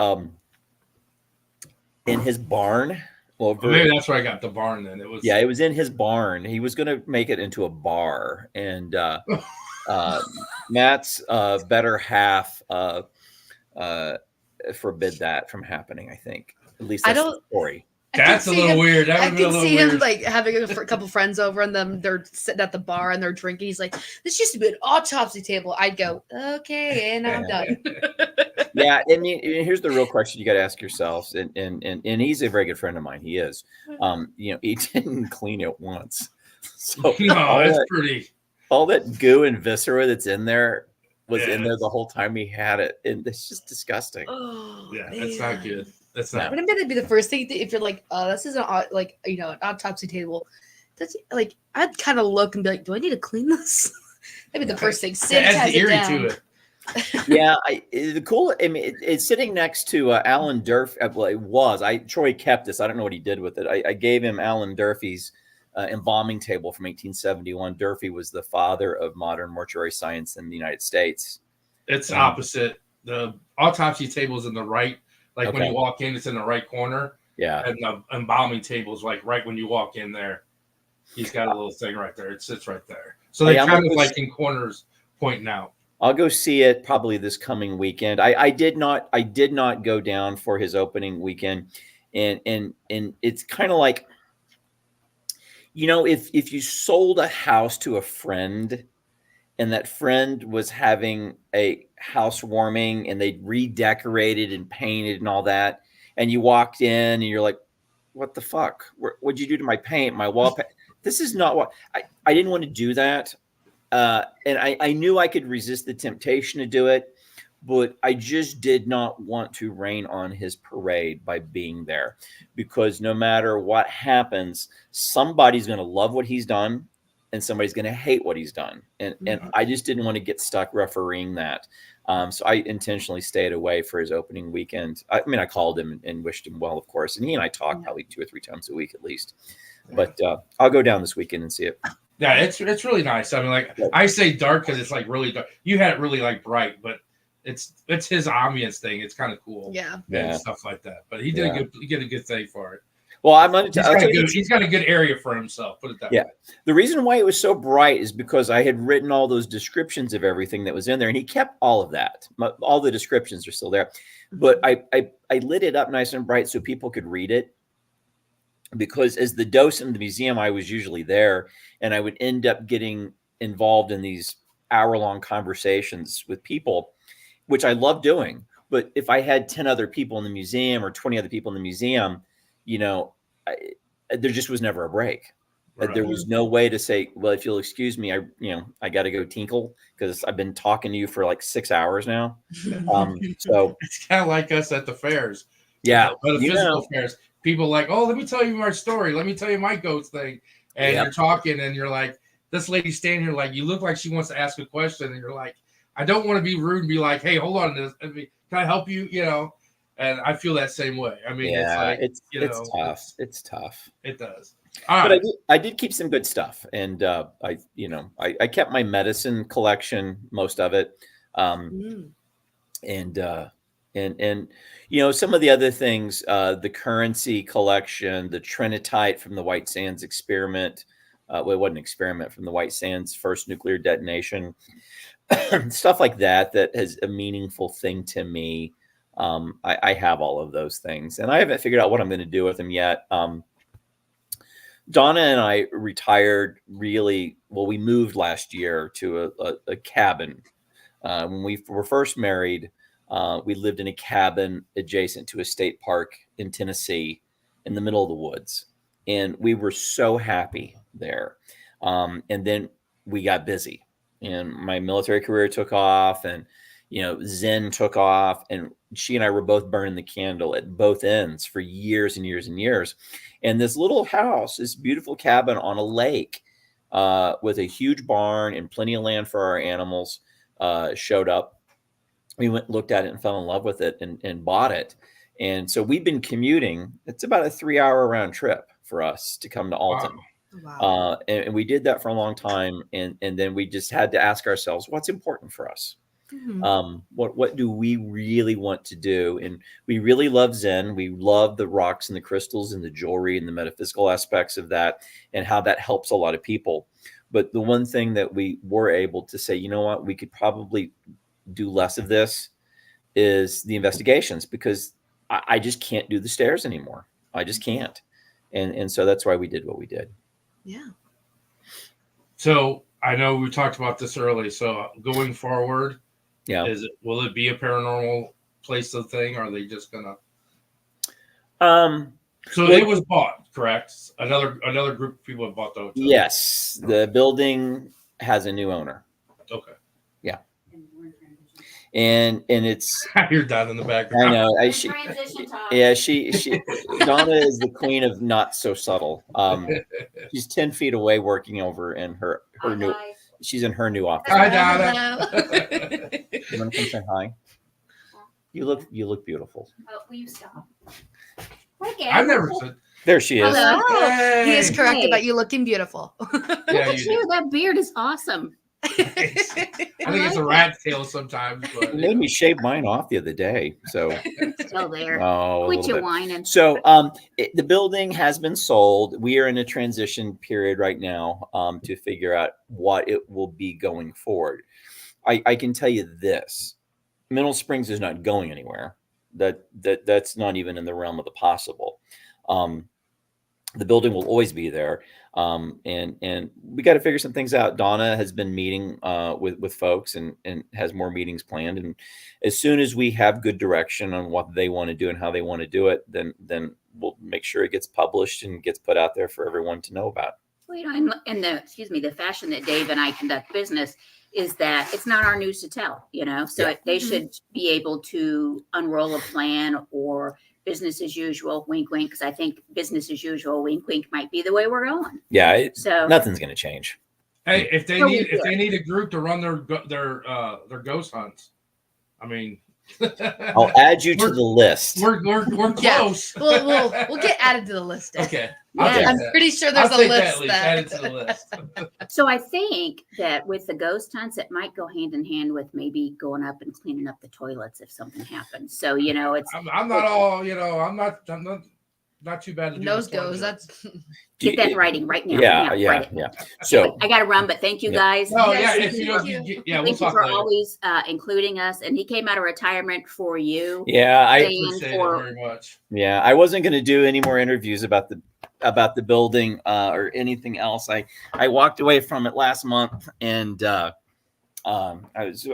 in his barn.
Well, maybe that's where I got the barn then. It
was in his barn. He was going to make it into a bar. And Matt's better half forbid that from happening, I think. At least that's the story.
That's a little weird.
I can see him like having a couple friends over and they're sitting at the bar and they're drinking. He's like, this used to be an autopsy table. I'd go, okay, and I'm done.
Yeah, I mean, here's the real question you got to ask yourselves, and he's a very good friend of mine. He is. He didn't clean it once. So
no, it's pretty.
All that goo and viscera that's in there was in there the whole time he had it, and it's just disgusting.
Oh,
yeah, it's not good. That's not.
Wouldn't it be the first thing if you're like, oh, this is an autopsy table? That's like, I'd kind of look and be like, do I need to clean this? Maybe the first thing. Sid has it down.
To it.
Yeah, it's sitting next to Alan Durfee. Well, it was. Troy kept this. I don't know what he did with it. I gave him Alan Durfee's embalming table from 1871. Durfee was the father of modern mortuary science in the United States.
It's opposite. The autopsy table is in the right. Like when you walk in, it's in the right corner.
Yeah.
And the embalming table is like right when you walk in there. He's got a little thing right there. It sits right there. So they kind of like in corners pointing out.
I'll go see it probably this coming weekend. I did not go down for his opening weekend. And it's kind of like, if you sold a house to a friend and that friend was having a housewarming and they redecorated and painted and all that, and you walked in and you're like, what the fuck? What'd you do to my paint, my wall paint? This is not what I didn't want to do that. And I knew I could resist the temptation to do it, but I just did not want to rain on his parade by being there, because no matter what happens, somebody's going to love what he's done and somebody's going to hate what he's done. And I just didn't want to get stuck refereeing that. So I intentionally stayed away for his opening weekend. I called him and wished him well, of course. And he and I talk probably 2 or 3 times a week at least. But I'll go down this weekend and see it.
Yeah, it's really nice. I mean, like I say dark because it's like really dark. You had it really like bright, but it's his ambience thing. It's kind of cool.
Yeah.
And stuff like that. But he did a good thing for it.
Well, he's
got a good area for himself. Put it that way.
The reason why it was so bright is because I had written all those descriptions of everything that was in there, and he kept all of that. All the descriptions are still there, but I lit it up nice and bright so people could read it. Because as the docent in the museum, I was usually there, and I would end up getting involved in these hour-long conversations with people, which I love doing. But if I had 10 other people in the museum or 20 other people in the museum, there just was never a break. Right. There was no way to say, well, if you'll excuse me, I got to go tinkle because I've been talking to you for like 6 hours now. So
it's kind of like us at the fairs.
Yeah.
Metaphysical fairs. People like, oh, let me tell you my story. Let me tell you my goats thing. And you're talking and you're like, this lady standing here like, you look like she wants to ask a question. And you're like, I don't want to be rude and be like, hey, hold on, can I help you? And I feel that same way. I mean, it's like,
it's tough. It's tough.
It does.
But I did keep some good stuff, and I kept my medicine collection, most of it, and some of the other things, the currency collection, the Trinitite from the White Sands experiment. Well, it wasn't an experiment, from the White Sands first nuclear detonation, stuff like that has a meaningful thing to me. I have all of those things, and I haven't figured out what I'm going to do with them yet. Donna and I retired we moved last year to a cabin. When we were first married, we lived in a cabin adjacent to a state park in Tennessee in the middle of the woods. And we were so happy there. And then we got busy, and my military career took off, and Zen took off, and she and I were both burning the candle at both ends for years and years and years. And this little house, this beautiful cabin on a lake, with a huge barn and plenty of land for our animals, showed up. We went, looked at it, and fell in love with it, and bought it. And so we've been commuting. It's about a 3-hour round trip for us to come to Alton.
Wow.
And we did that for a long time. And then we just had to ask ourselves, what's important for us?
Mm-hmm.
What do we really want to do? And we really love Zen. We love the rocks and the crystals and the jewelry and the metaphysical aspects of that, and how that helps a lot of people. But the one thing that we were able to say, you know what, we could probably do less of this, is the investigations, because I just can't do the stairs anymore. I just can't. And so that's why we did what we did.
Yeah.
So I know we talked about this early. So going forward, will it be a paranormal place of thing? Or are they just gonna? So it was bought, correct? Another group of people have bought the hotel.
Yes, the building has a new owner.
Okay.
Yeah. And it's
you're down in the background.
I know. She Donna is the queen of not so subtle. She's 10 feet away working over in her new. She's in her new office.
Hi, Donna.
You want to come say hi? You look beautiful.
Oh, will you stop?
I've never said.
There she is.
Hello.
Hey.
He is correct about you looking beautiful.
Look at you. That beard is awesome.
I think it's a rat's tail sometimes. But,
You made me shave mine off the other day. So
Still there.
oh,
Quit your whining.
So the building has been sold. We are in a transition period right now to figure out what it will be going forward. I can tell you this: Mineral Springs is not going anywhere. That's not even in the realm of the possible. The building will always be there. And we got to figure some things out. Donna has been meeting with folks and has more meetings planned. And as soon as we have good direction on what they want to do and how they want to do it, then we'll make sure it gets published and gets put out there for everyone to know about.
Well, in the fashion that Dave and I conduct business is that it's not our news to tell, so they should be able to unroll a plan or business as usual, wink, wink, because I think business as usual, wink, wink, might be the way we're going.
Yeah,
so
nothing's going to change.
Hey, if they need a group to run their ghost hunts, I mean,
I'll add you to the list.
We're close.
Yeah. We'll get added to the list.
Okay.
I'm pretty sure there's a list
added to the list.
So I think that with the ghost hunts, it might go hand in hand with maybe going up and cleaning up the toilets if something happens. So it's.
I'm not all. I'm not too bad to do.
Nose goes. That's
get that in writing right now.
Yeah. So
I got to run, but thank you guys.
Oh
Yes,
yeah,
thank you.
we'll
Thank you
talk
for
later.
always including us. And he came out of retirement for you.
yeah, I
Appreciate it very much.
Yeah, I wasn't going to do any more interviews about the building or anything else. I walked away from it last month, and it's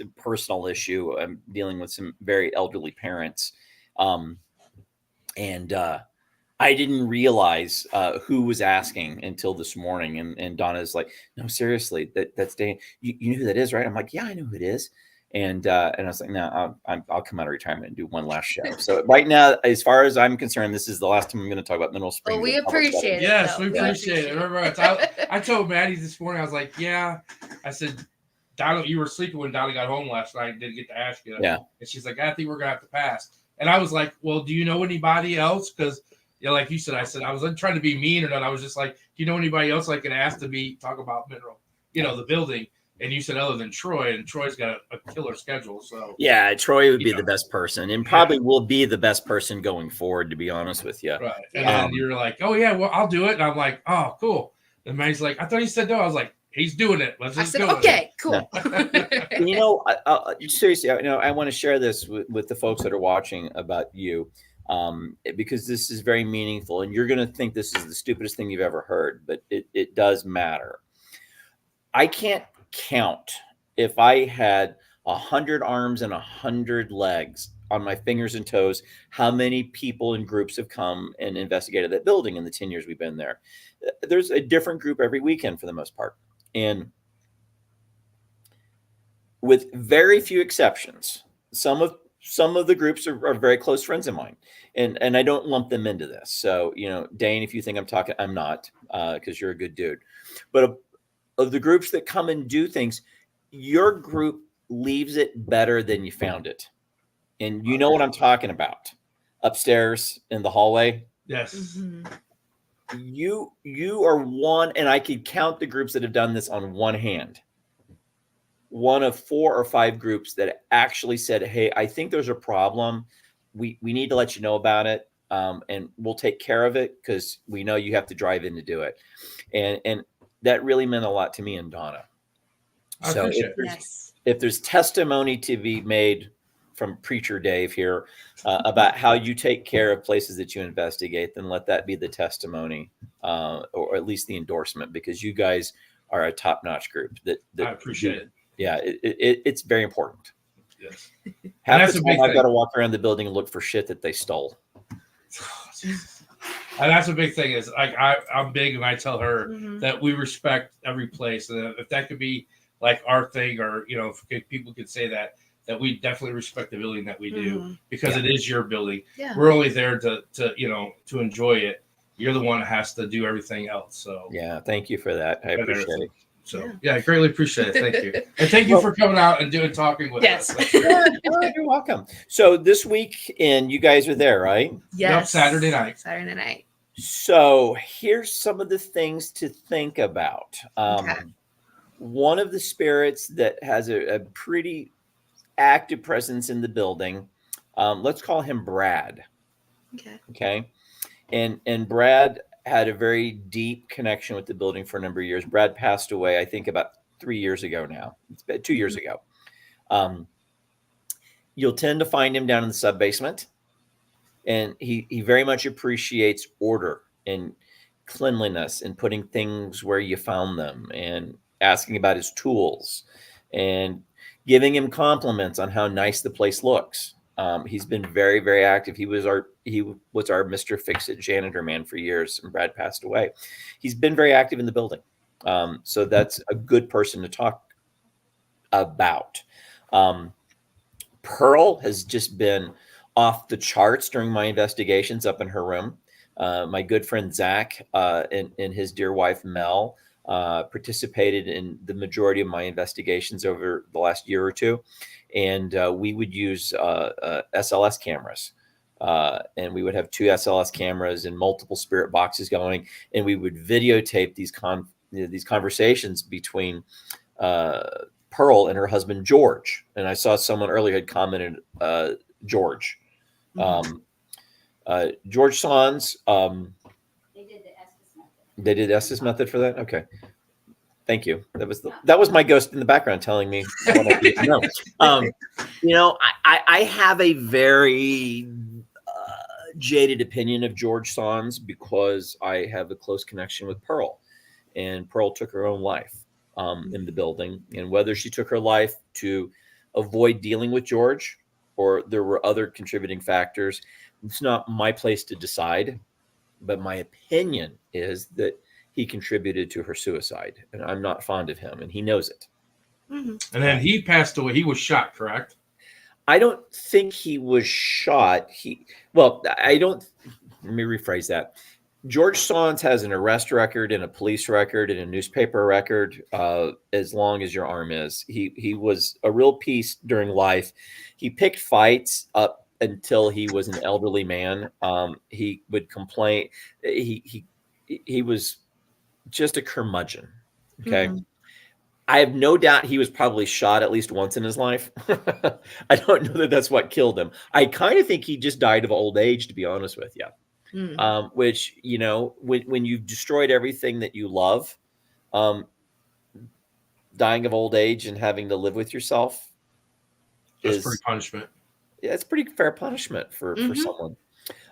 a personal issue. I'm dealing with some very elderly parents, and I didn't realize who was asking until this morning. And Donna's like, "No, seriously, that's Dan. You know who that is, right?" I'm like, "Yeah, I know who it is." And I was like, "No, I'll come out of retirement and do one last show." So right now, as far as I'm concerned, this is the last time I'm going to talk about Mineral Springs.
well, we appreciate it.
Yes,
though.
we appreciate it. Remember, I told Maddie this morning. I was like, "Yeah," I said, Donna, you were sleeping when Donna got home last night. Didn't get to ask you.
Yeah.
And she's like, I think we're gonna have to pass. And I was like, well, do you know anybody else? Because like you said, I wasn't trying to be mean or not. I was just like, do you know anybody else I can ask to talk about mineral? The building. And you said other than Troy, and Troy's got a killer schedule. So
yeah, Troy would be the best person, and probably will be the best person going forward, to be honest with you.
Right. And then you're like, oh yeah, well I'll do it. And I'm like, oh cool. And Manny's like, I thought he said no. I was like, he's doing it. Let's just go.
Okay, cool.
Seriously, I want to share this with the folks that are watching about you, because this is very meaningful, and you're going to think this is the stupidest thing you've ever heard, but it does matter. I can't count if I had 100 arms and 100 legs on my fingers and toes how many people and groups have come and investigated that building in the 10 years we've been there. There's a different group every weekend for the most part, and with very few exceptions, some of the groups are very close friends of mine, and I don't lump them into this. So Dane, if you think I'm talking, I'm not, because you're a good dude. But of the groups that come and do things, your group leaves it better than you found it. And you know what I'm talking about. Upstairs in the hallway.
Yes.
Mm-hmm.
You are one, and I could count the groups that have done this on one hand. One of 4 or 5 groups that actually said, hey, I think there's a problem. We need to let you know about it. And we'll take care of it because we know you have to drive in to do it. And that really meant a lot to me and Donna. So if there's testimony to be made from Preacher Dave here about how you take care of places that you investigate, then let that be the testimony, or at least the endorsement, because you guys are a top-notch group. That
I appreciate it.
Yeah, it's very important.
Yes.
Half the time I've got to walk around the building and look for shit that they stole.
And that's a big thing is like I'm big, and I tell her that we respect every place. And if that could be like our thing, or if people could say that we definitely respect the building that we do, because it is your building. Yeah. We're only there to enjoy it. You're the one that has to do everything else. So yeah,
thank you for that. I appreciate it.
So I greatly appreciate it. Thank you. And thank you for coming out and talking with us.
You're welcome. So this weekend, you guys are there, right?
Yes.
Yep, Saturday night.
So here's some of the things to think about. One of the spirits that has a pretty active presence in the building, let's call him Brad. Okay. And Brad had a very deep connection with the building for a number of years. Brad passed away, I think, about 3 years ago now. It's been 2 years ago. You'll tend to find him down in the sub-basement. And he very much appreciates order and cleanliness and putting things where you found them, and asking about his tools and giving him compliments on how nice the place looks. He's been very, very active. He was our Mr. Fix-It janitor man for years, and Brad passed away. He's been very active in the building. So that's a good person to talk about. Pearl has just been off the charts during my investigations up in her room. My good friend Zach and his dear wife Mel participated in the majority of my investigations over the last year or two. And we would use SLS cameras. And we would have 2 SLS cameras and multiple spirit boxes going. And we would videotape these conversations between Pearl and her husband, George. And I saw someone earlier had commented, George. George Sans. They did Estes method for that. Okay, thank you. That was my ghost in the background telling me what I need to know. I have a very jaded opinion of George Sans because I have a close connection with Pearl, and Pearl took her own life in the building, and whether she took her life to avoid dealing with George or there were other contributing factors, it's not my place to decide, but my opinion is that he contributed to her suicide, and I'm not fond of him, and he knows it.
And then he passed away. He was shot, correct?
I don't think he was shot. Let me rephrase that. George Sands has an arrest record and a police record and a newspaper record as long as your arm is. He was a real piece during life. He picked fights up until he was an elderly man. He would complain. He was just a curmudgeon. Okay.
Mm-hmm.
I have no doubt he was probably shot at least once in his life. I don't know that that's what killed him. I kind of think he just died of old age, to be honest with you. Which, you know, when you've destroyed everything that you love, dying of old age and having to live with yourself
That's pretty punishment.
Yeah, it's pretty fair punishment for someone.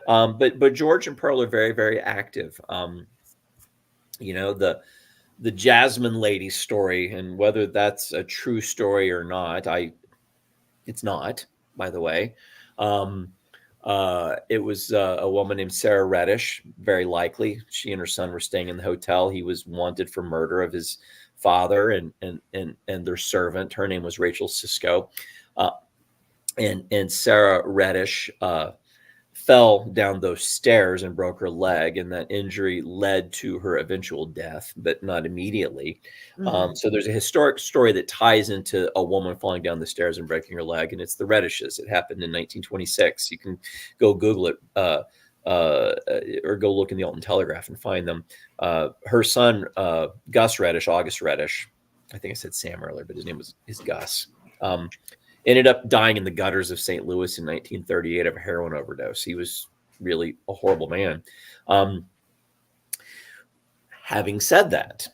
But George and Pearl are very, very active. You know, the Jasmine lady story, and whether that's a true story or not, it's not, by the way. It was a woman named Sarah Reddish, very likely. She and her son were staying in the hotel. He was wanted for murder of his father and their servant. Her name was Rachel Sisko. And Sarah Reddish fell down those stairs and broke her leg, and that injury led to her eventual death, but not immediately. So there's a historic story that ties into a woman falling down the stairs and breaking her leg, and it's the Reddishes. It happened in 1926. You can go Google it or go look in the Alton Telegraph and find them. Her son, Gus Reddish, August Reddish, I think I said Sam earlier, but his name is Gus. Ended up dying in the gutters of St. Louis in 1938 of a heroin overdose. He was really a horrible man. Having said that,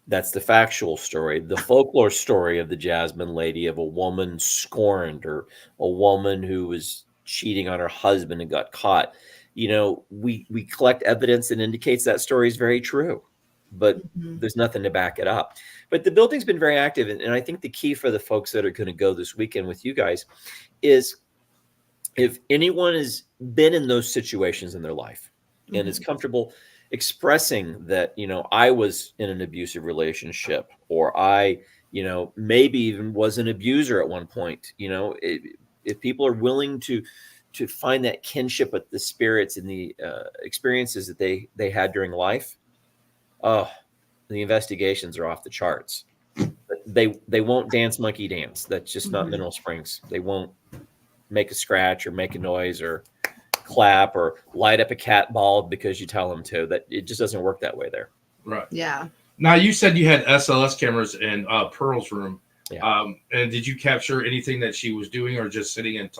that's the factual story. The folklore story of the Jasmine lady, of a woman scorned, or a woman who was cheating on her husband and got caught. You know, we collect evidence that indicates that story is very true, but there's nothing to back it up. But the building's been very active. And I think the key for the folks that are going to go this weekend with you guys is, if anyone has been in those situations in their life and is comfortable expressing that, you know, I was in an abusive relationship, or I, you know, maybe even was an abuser at one point, you know, if people are willing to find that kinship with the spirits and the experiences that they had during life, the investigations are off the charts. They won't dance monkey dance. That's just not Mineral Springs. They won't make a scratch or make a noise or clap or light up a cat ball because you tell them to. That it just doesn't work that way there.
Right.
Yeah.
Now, you said you had SLS cameras in Pearl's room.
Yeah.
And did you capture anything that she was doing, or just sitting and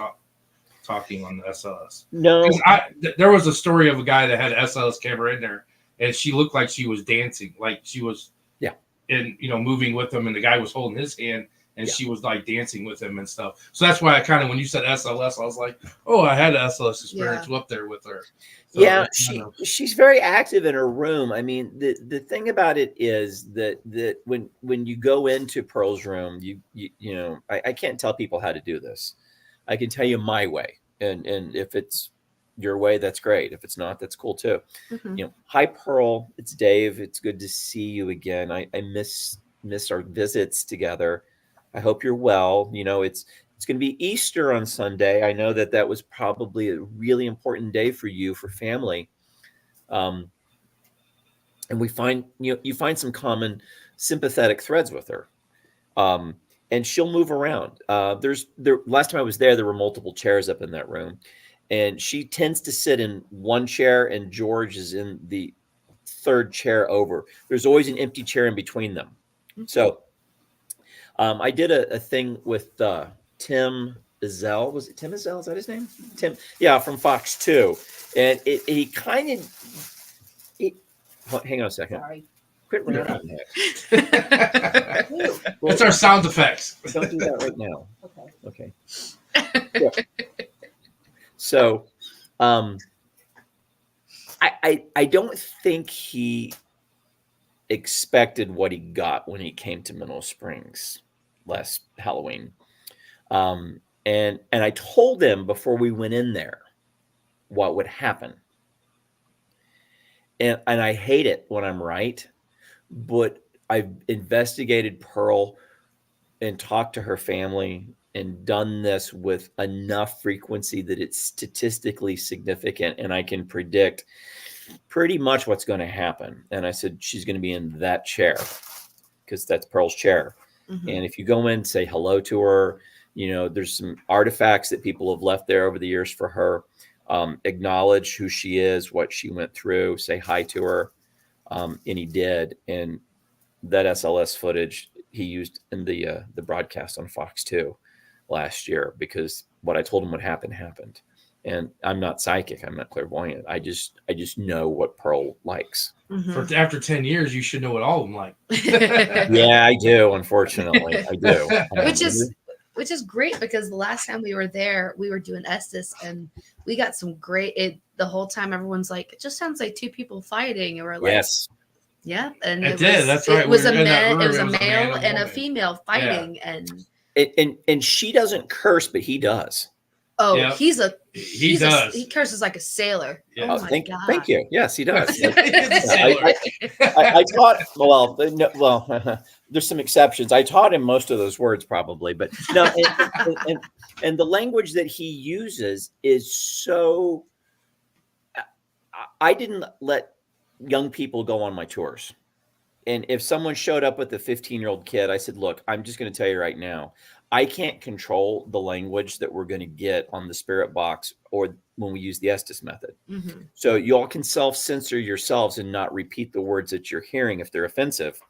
talking on the SLS?
No.
There was a story of a guy that had an SLS camera in there, and she looked like she was dancing, like she was, and you know, moving with him, and the guy was holding his hand, and she was like dancing with him and stuff. So that's why I kind of, when you said SLS, I was like, oh, I had an SLS experience up there with her. So,
she's very active in her room. I mean, the thing about it is that when you go into Pearl's room, you know, I can't tell people how to do this. I can tell you my way, and if it's your way, that's great. If it's not, that's cool too. You know, hi Pearl, it's Dave. It's good to see you again. I miss our visits together. I hope you're well. You know, it's going to be Easter on Sunday. I know that was probably a really important day for you, for family. And we find, you find some common sympathetic threads with her. And she'll move around. Last time I was there were multiple chairs up in that room, and she tends to sit in one chair, and George is in the third chair over. There's always an empty chair in between them. So I did a thing with Tim Ezell. Was it Tim Ezell? Is that his name? Tim. Yeah, from Fox 2. And he kind of... hang on a second.
Sorry.
Quit running that.
That's our sound effects.
Don't do that right now.
Okay.
Yeah. So, I don't think he expected what he got when he came to Mineral Springs last Halloween. And I told him before we went in there what would happen. And I hate it when I'm right, but I've investigated Pearl and talked to her family and done this with enough frequency that it's statistically significant. And I can predict pretty much what's going to happen. And I said, she's going to be in that chair because that's Pearl's chair.
Mhm.
And if you go in, say hello to her, there's some artifacts that people have left there over the years for her. Acknowledge who she is, what she went through, say hi to her. And he did. And that SLS footage he used in the broadcast on Fox 2 last year, because what I told him would happen happened. And I'm not psychic. I'm not clairvoyant. I just know what Pearl likes.
Mhm.
After 10 years, you should know what all of them like.
Yeah, I do. Unfortunately, I do.
Which is great, because the last time we were there, we were doing Estes, and we got some great. The whole time, everyone's like, "It just sounds like two people fighting," and we're like,
yes.
"Yeah." And
It did. That's right.
It was
We
a
were in that
man.
room.
It was a
It was a man
male
and
and a
woman.
female fighting,
And she doesn't curse, but he does.
oh,
Yeah.
he does. He curses like a sailor.
Yeah.
Oh my
thank
god!
you. Yes, he does.
He's a sailor.
I taught. Well, there's some exceptions. I taught him most of those words, probably, but no. And the language that he uses is so. I didn't let young people go on my tours, and if someone showed up with a 15-year-old kid, I said, "Look, I'm just going to tell you right now, I can't control the language that we're going to get on the spirit box or when we use the Estes method.
Mm-hmm.
So you all can self-censor yourselves and not repeat the words that you're hearing if they're offensive.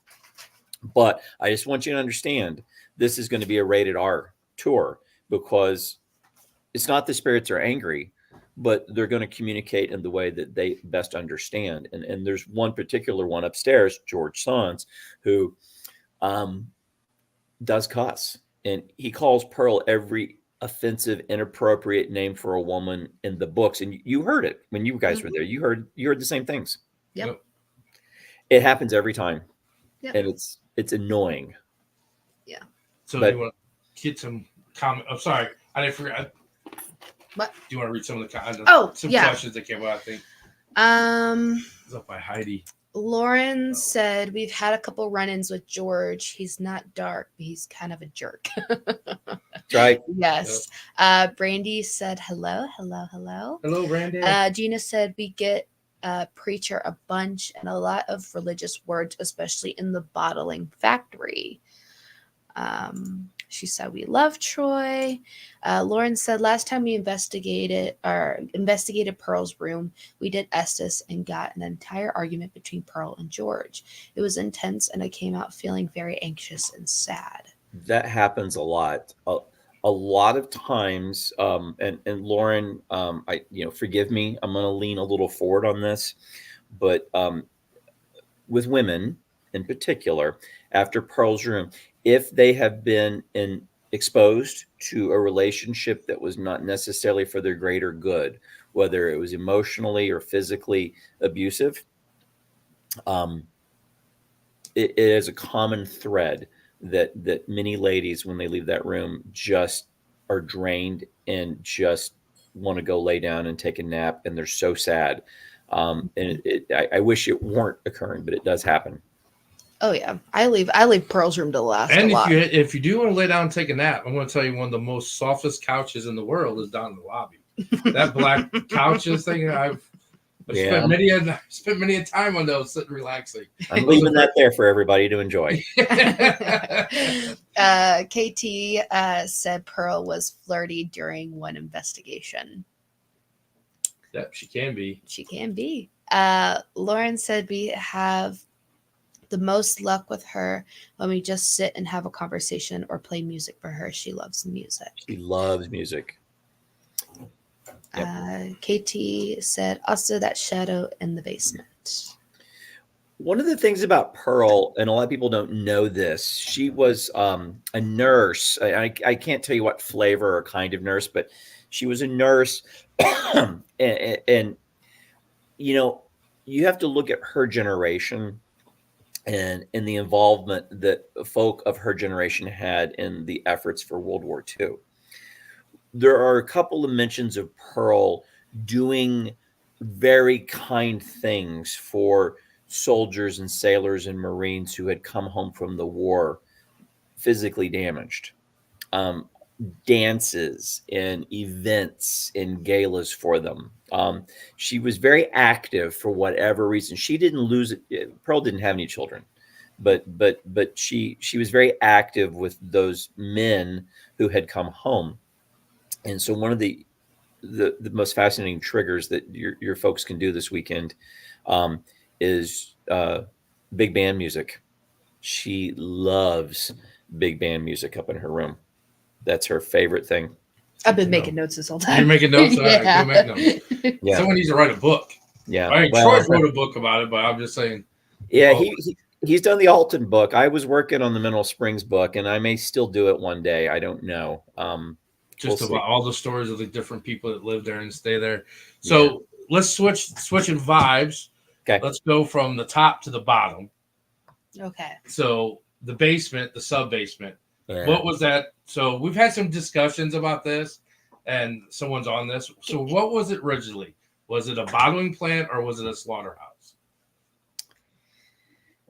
But I just want you to understand, this is going to be a rated R tour, because it's not the spirits are angry, but they're going to communicate in the way that they best understand. And there's one particular one upstairs, George Sons, who does cuss. And he calls Pearl every offensive, inappropriate name for a woman in the books. And you heard it when you guys were there. You heard the same things.
Yep.
It happens every time.
Yep.
And it's annoying.
Yeah.
So do you want to get some comment? I'm sorry, I didn't forget.
What?
Do you want to read some of the comments? Some
yeah.
questions that came out, I think. It's up by Heidi.
Lauren said, we've had a couple run-ins with George. He's not dark, but he's kind of a jerk.
That's right.
Yes. Brandy said, hello.
Hello, Brandy.
Gina said, we get preacher a bunch and a lot of religious words, especially in the bottling factory. She said, we love Troy. Lauren said, last time we investigated Pearl's room, we did Estes and got an entire argument between Pearl and George. It was intense, and I came out feeling very anxious and sad.
That happens a lot. A lot of times, and Lauren, forgive me, I'm going to lean a little forward on this, but with women in particular, after Pearl's room, if they have been exposed to a relationship that was not necessarily for their greater good, whether it was emotionally or physically abusive, it is a common thread that many ladies, when they leave that room, just are drained and just want to go lay down and take a nap, and they're so sad. I wish it weren't occurring, but it does happen.
Oh yeah, I leave Pearl's room to last.
And
a lot.
if you do want to lay down and take a nap, I'm going to tell you one of the most softest couches in the world is down in the lobby. That black couches thing, I've spent many a time on those, sitting relaxing.
I'm leaving that there for everybody to enjoy.
KT said Pearl was flirty during one investigation.
Yep, she can be.
She can be. Lauren said we have the most luck with her when we just sit and have a conversation or play music for her. She loves music.
She loves music.
Yep. KT said also that shadow in the basement.
One of the things about Pearl, and a lot of people don't know this, she was a nurse. I can't tell you what flavor or kind of nurse, but she was a nurse. and you have to look at her generation and in the involvement that folk of her generation had in the efforts for World War II. There are a couple of mentions of Pearl doing very kind things for soldiers and sailors and Marines who had come home from the war physically damaged. dances and events and galas for them. She was very active for whatever reason. She didn't lose it. Pearl didn't have any children, but she was very active with those men who had come home. And so one of the most fascinating triggers that your folks can do this weekend is big band music. She loves big band music up in her room. That's her favorite thing.
I've been making notes this whole time.
You're making notes?
Yeah.
Go make notes.
Yeah.
Someone needs to write a book.
Yeah.
I mean, Troy wrote a book about it, but I'm just saying.
Yeah, he's done the Alton book. I was working on the Mineral Springs book, and I may still do it one day. I don't know.
Just
We'll
about
see.
all the stories of the different people that live there and stay there. So let's switching vibes.
Okay.
Let's go from the top to the bottom.
Okay.
So the basement, the sub basement.
Yeah.
What was that? So we've had some discussions about this, and someone's on this. So what was it originally? Was it a bottling plant or was it a slaughterhouse?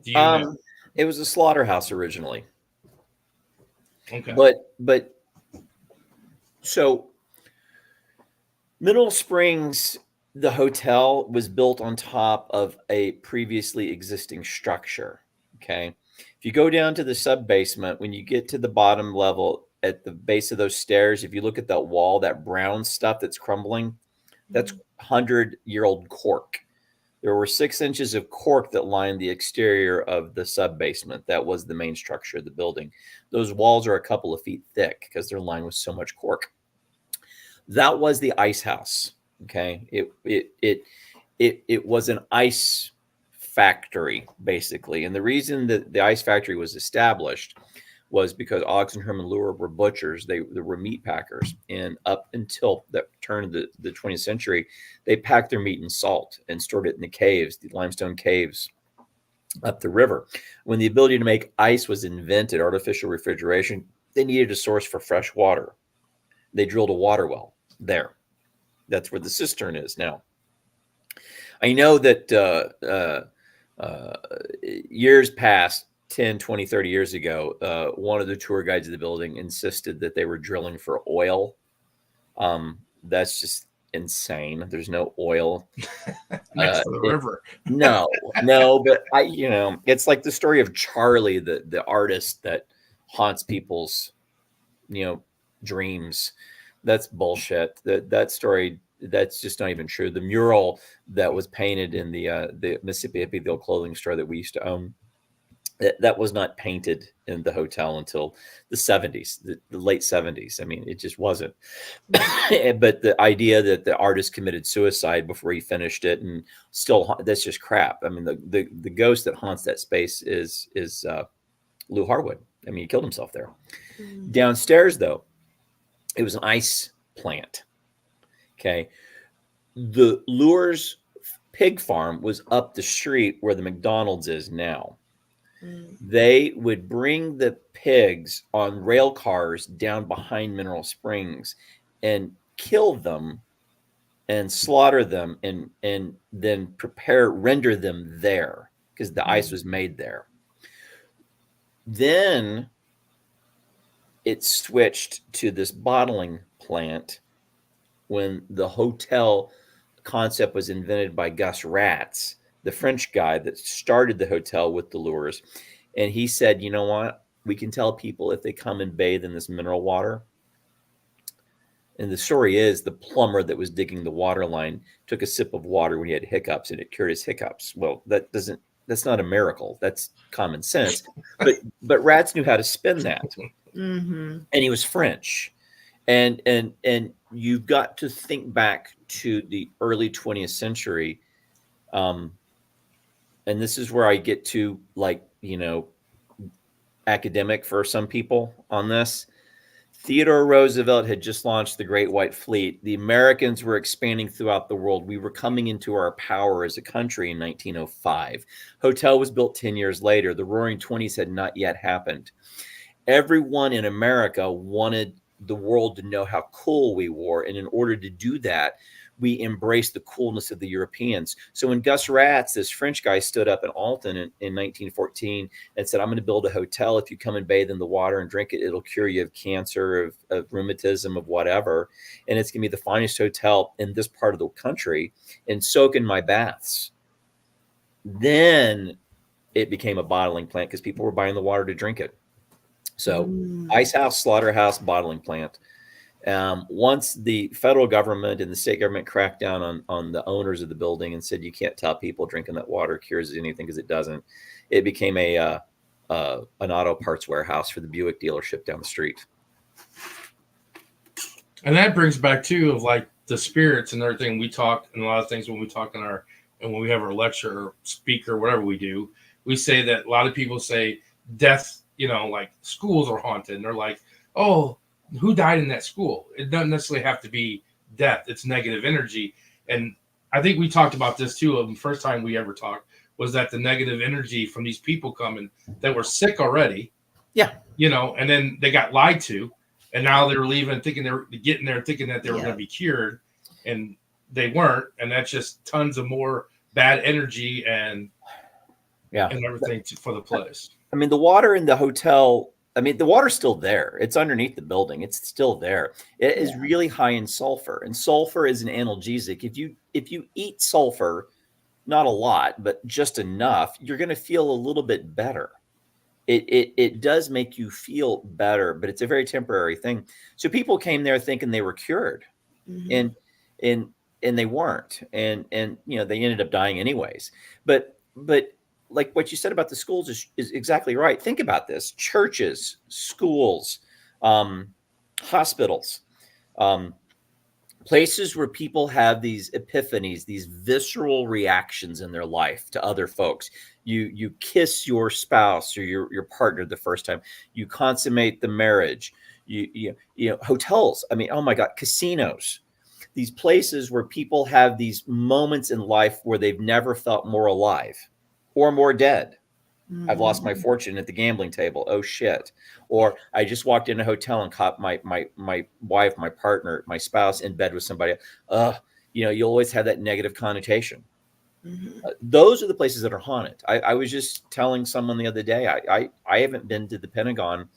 Do you know?
It was a slaughterhouse originally.
Okay.
But so Mineral Springs, the hotel was built on top of a previously existing structure. Okay. If you go down to the sub basement, when you get to the bottom level at the base of those stairs, if you look at that wall, that brown stuff that's crumbling, that's 100-year-old cork. There were 6 inches of cork that lined the exterior of the sub basement. That was the main structure of the building. Those walls are a couple of feet thick because they're lined with so much cork. That was the ice house. Okay. It was an ice factory, basically. And the reason that the ice factory was established was because Oggs and Herman Lure were butchers. They were meat packers. And up until the turn of the 20th century, they packed their meat in salt and stored it in the caves, the limestone caves up the river. When the ability to make ice was invented, artificial refrigeration, they needed a source for fresh water. They drilled a water well there. That's where the cistern is now. I know that years past, 10, 20, 30 years ago, one of the tour guides of the building insisted that they were drilling for oil. That's just insane. There's no oil
Next to the river.
No, but it's like the story of Charlie, the artist that haunts people's, dreams. That's bullshit. That story, that's just not even true. The mural that was painted in the Mississippi Hippie clothing store that we used to own, that was not painted in the hotel until the 70s, the late 70s. I mean, it just wasn't. But the idea that the artist committed suicide before he finished it, and still, that's just crap. I mean, the ghost that haunts that space is Lou Harwood. I mean, he killed himself there. Mm-hmm. Downstairs, though, it was an ice plant. Okay. The Lure's pig farm was up the street where the McDonald's is now. They would bring the pigs on rail cars down behind Mineral Springs and kill them and slaughter them and then render them there because the ice was made there. Then it switched to this bottling plant when the hotel concept was invented by Gus Ratz, the French guy that started the hotel with the Lures. And he said, you know what? We can tell people if they come and bathe in this mineral water. And the story is the plumber that was digging the water line took a sip of water when he had hiccups and it cured his hiccups. Well, that's not a miracle. That's common sense. But Ratz knew how to spin that. Mm-hmm. And he was French. And you've got to think back to the early 20th century. And this is where I get to academic for some people on this. Theodore Roosevelt had just launched the Great White Fleet. The Americans were expanding throughout the world. We were coming into our power as a country in 1905. Hotel was built 10 years later. The Roaring Twenties had not yet happened. Everyone in America wanted the world to know how cool we were. And in order to do that, we embraced the coolness of the Europeans. So when Gus Ratz, this French guy, stood up in Alton in 1914 and said, I'm going to build a hotel. If you come and bathe in the water and drink it, it'll cure you of cancer, of rheumatism, of whatever. And it's going to be the finest hotel in this part of the country, and soak in my baths. Then it became a bottling plant because people were buying the water to drink it. So ice house, slaughterhouse, bottling plant. Once the federal government and the state government cracked down on the owners of the building and said, you can't tell people drinking that water cures anything, because it doesn't, it became an auto parts warehouse for the Buick dealership down the street.
And that brings back too of like the spirits and everything. We talk, and a lot of things when we talk and when we have our lecture or speak or whatever we do, we say that a lot of people say death, like schools are haunted, and they're like, oh, who died in that school? It doesn't necessarily have to be death. It's negative energy. And I think we talked about this too. The first time we ever talked was that the negative energy from these people coming that were sick already.
Yeah.
And then they got lied to, and now they're leaving thinking they're getting there, thinking that they were going to be cured, and they weren't. And that's just tons of more bad energy and everything for the place.
I mean, the water in the hotel, the water's still there. It's underneath the building. It's still there. It is really high in sulfur, and sulfur is an analgesic. If you eat sulfur, not a lot, but just enough, you're going to feel a little bit better. It does make you feel better, but it's a very temporary thing. So people came there thinking they were cured, and they weren't, and they ended up dying anyways. But like what you said about the schools is exactly right. Think about this: churches, schools, hospitals, places where people have these epiphanies, these visceral reactions in their life to other folks. You kiss your spouse or your partner the first time. You consummate the marriage. You hotels. Oh my God, casinos. These places where people have these moments in life where they've never felt more alive or more dead. I've lost my fortune at the gambling table. Oh shit. Or I just walked in a hotel and caught my wife, my partner, my spouse in bed with somebody. You always have that negative connotation. Those are the places that are haunted. I was just telling someone the other day, I haven't been to the Pentagon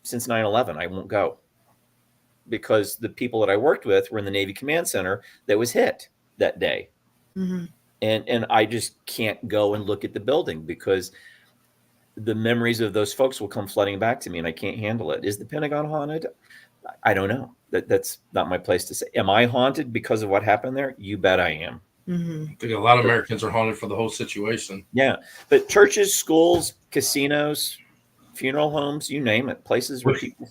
since 9/11. I won't go, because the people that I worked with were in the Navy Command Center that was hit that day. And I just can't go and look at the building, because the memories of those folks will come flooding back to me, and I can't handle it. Is the Pentagon haunted? I don't know. That's not my place to say. Am I haunted because of what happened there? You bet I am.
I think a lot of Americans are haunted for the whole situation.
Yeah. But churches, schools, casinos, funeral homes, you name it, places where people...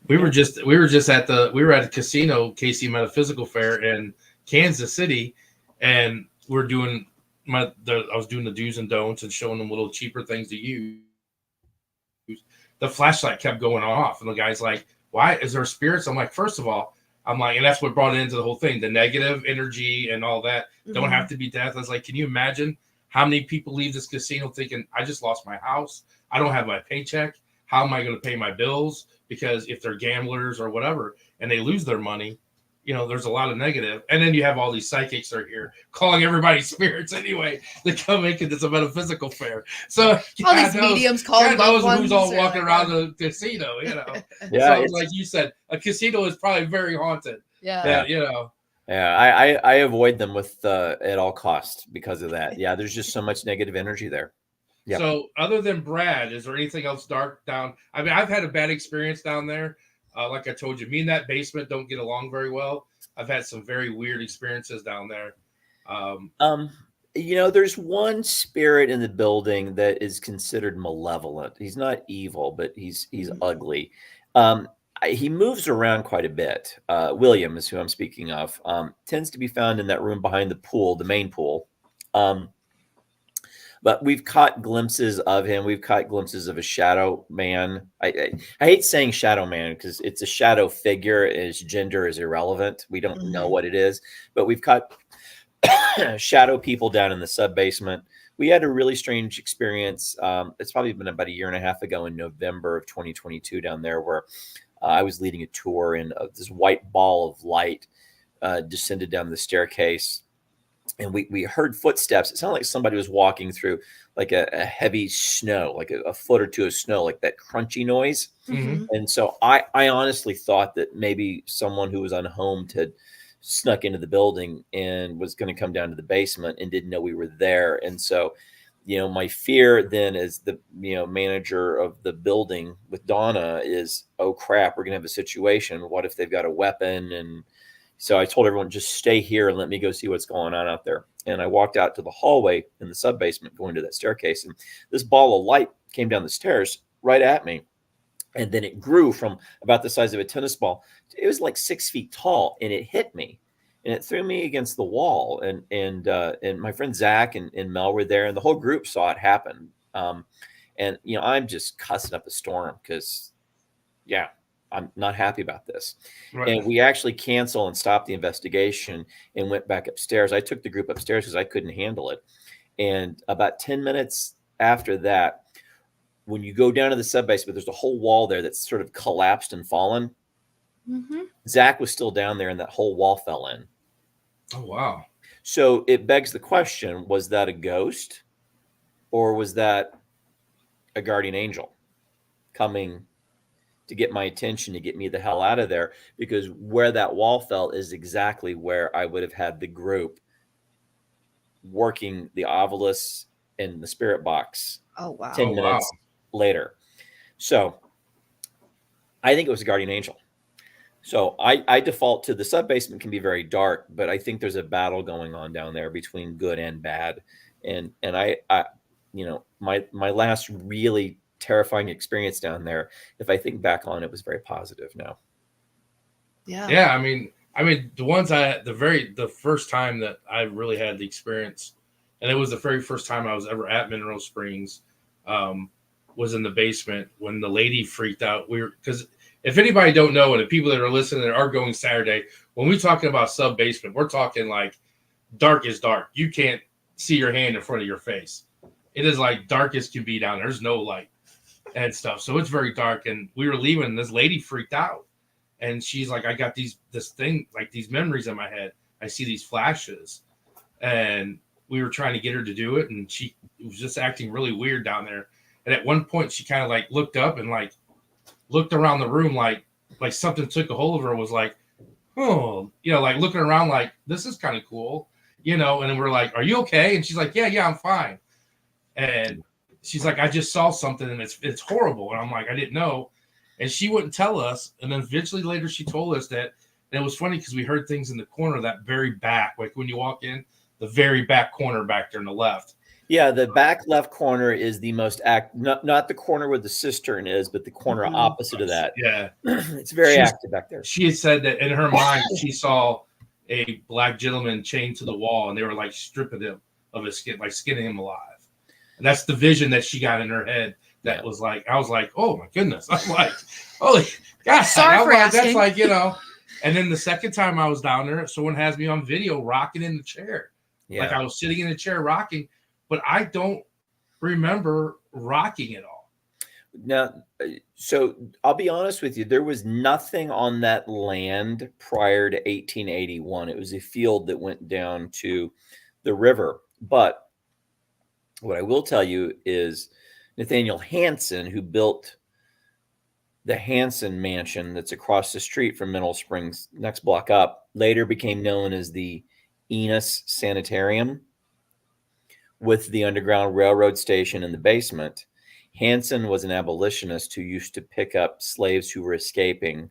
We were at a casino, KC Metaphysical Fair in Kansas City, and we're doing I was doing the do's and don'ts and showing them little cheaper things to use. The flashlight kept going off, and the guy's like, "Why is there spirits?" I'm like, first of all, and that's what brought it into the whole thing, the negative energy and all that. Don't have to be death. I was like, can you imagine how many people leave this casino thinking, I just lost my house, I don't have my paycheck, how am I going to pay my bills? Because if they're gamblers or whatever, and they lose their money, there's a lot of negative. And then you have all these psychics that are here calling everybody spirits anyway. They come in because it's a metaphysical fair. So
all these mediums calling loved ones.
Who's all walking around the casino,
Yeah,
so like you said, a casino is probably very haunted.
Yeah.
Yeah, I avoid them with at all costs because of that. Yeah, there's just so much negative energy there. Yeah.
So other than Brad, is there anything else dark down? I've had a bad experience down there. Like I told you, me and that basement don't get along very well. I've had some very weird experiences down there.
There's one spirit in the building that is considered malevolent. He's not evil, but he's ugly. He moves around quite a bit. William is who I'm speaking of. Tends to be found in that room behind the pool, the main pool. But we've caught glimpses of him. We've caught glimpses of a shadow man. I hate saying shadow man because it's a shadow figure. His gender is irrelevant. We don't know what it is. But we've caught shadow people down in the sub-basement. We had a really strange experience. It's probably been about a year and a half ago in November of 2022 down there, where I was leading a tour, and this white ball of light descended down the staircase, and we heard footsteps. It sounded like somebody was walking through like a heavy snow, like a foot or two of snow, like that crunchy noise.
Mhm.
And so I honestly thought that maybe someone who was unhomed had snuck into the building and was going to come down to the basement and didn't know we were there. And so, my fear then as the, manager of the building with Donna is, oh crap, we're going to have a situation. What if they've got a weapon? And so I told everyone, just stay here and let me go see what's going on out there. And I walked out to the hallway in the sub basement going to that staircase. And this ball of light came down the stairs right at me. And then it grew from about the size of a tennis ball. It was like 6 feet tall, and it hit me, and it threw me against the wall. And my friend Zach and Mel were there, and the whole group saw it happen. And I'm just cussing up a storm because, I'm not happy about this.
Right.
And we actually canceled and stopped the investigation and went back upstairs. I took the group upstairs because I couldn't handle it. And about 10 minutes after that, when you go down to the sub basement, there's a whole wall there that's sort of collapsed and fallen.
Mhm.
Zach was still down there, and that whole wall fell in.
Oh, wow.
So it begs the question, was that a ghost, or was that a guardian angel coming to get my attention, to get me the hell out of there? Because where that wall fell is exactly where I would have had the group working the Ovilus and the spirit box
Oh wow.
10
Oh,
minutes later. So I think it was a guardian angel. So I default to the sub basement can be very dark, but I think there's a battle going on down there between good and bad. And I my last really terrifying experience down there, if I think back on it, was very positive now.
Yeah.
Yeah, I mean, the ones the first time that I really had the experience, and it was the very first time I was ever at Mineral Springs, was in the basement when the lady freaked out. Because if anybody don't know, and the people that are listening that are going Saturday, when we're talking about sub basement, we're talking like dark as dark. You can't see your hand in front of your face. It is like dark as can be down there. There's no light and stuff. So it's very dark. And we were leaving, and this lady freaked out. And she's like, I got these memories in my head. I see these flashes. And we were trying to get her to do it, and she was just acting really weird down there. And at one point, she kind of like looked up and like looked around the room like something took a hold of her. Was like, oh, like looking around like, this is kind of cool, And then we're like, are you okay? And she's like, yeah, I'm fine. And she's like, I just saw something, and it's horrible. And I'm like, I didn't know. And she wouldn't tell us. And then eventually later she told us that. And it was funny because we heard things in the corner, that very back, like when you walk in, the very back corner back there on the left.
Yeah, the back left corner is the most not the corner where the cistern is, but the corner opposite of that.
Yeah.
It's very active back there.
She had said that in her mind, she saw a black gentleman chained to the wall, and they were like stripping him of his skin, like skinning him alive. And that's the vision that she got in her head. That was like, I was like, oh my goodness. I'm like, holy God.
Sorry for asking.
That's like, And then the second time I was down there, someone has me on video rocking in the chair.
Yeah.
Like I was sitting in the chair rocking, but I don't remember rocking at all.
Now, so I'll be honest with you. There was nothing on that land prior to 1881. It was a field that went down to the river. But what I will tell you is Nathaniel Hansen, who built the Hansen Mansion that's across the street from Mineral Springs, next block up, later became known as the Enos Sanitarium, with the Underground Railroad station in the basement. Hansen was an abolitionist who used to pick up slaves who were escaping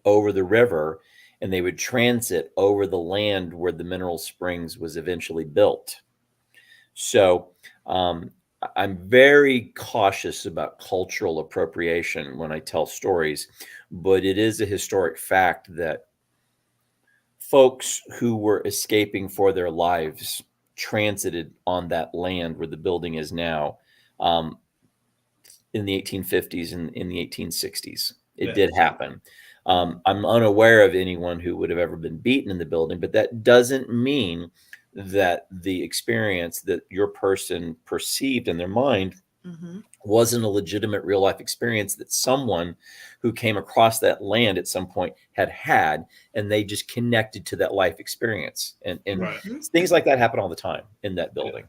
over the river, and they would transit over the land where the Mineral Springs was eventually built. So I'm very cautious about cultural appropriation when I tell stories, but it is a historic fact that folks who were escaping for their lives transited on that land where the building is now in the 1850s and in the 1860s. It did happen. I'm unaware of anyone who would have ever been beaten in the building, but that doesn't mean that the experience that your person perceived in their mind wasn't a legitimate real life experience that someone who came across that land at some point had, and they just connected to that life experience. And
Right.
things like that happen all the time in that building.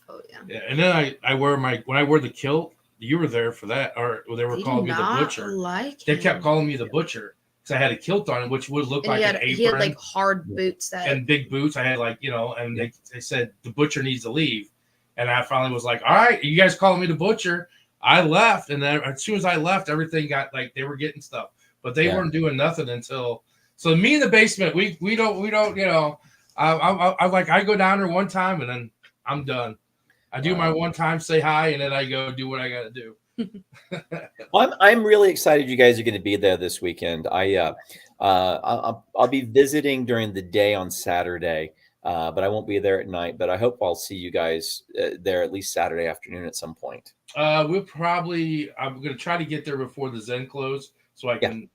Oh yeah.
Yeah, and then I wear when I wear the kilt. You were there for that, or they were calling me the butcher. They kept calling me the butcher because I had a kilt on, which would look like an apron.
He had like hard boots
and big boots. I had like, and they said the butcher needs to leave, and I finally was like, all right, you guys calling me the butcher. I left, and then as soon as I left, everything got like they were getting stuff, but they weren't doing nothing until. So me in the basement, we don't I like I go down there one time and then I'm done. I do my one time, say hi, and then I go do what I got to do.
Well, I'm really excited you guys are going to be there this weekend. I'll be visiting during the day on Saturday, but I won't be there at night. But I hope I'll see you guys there at least Saturday afternoon at some point.
I'm going to try to get there before the Zen close so I can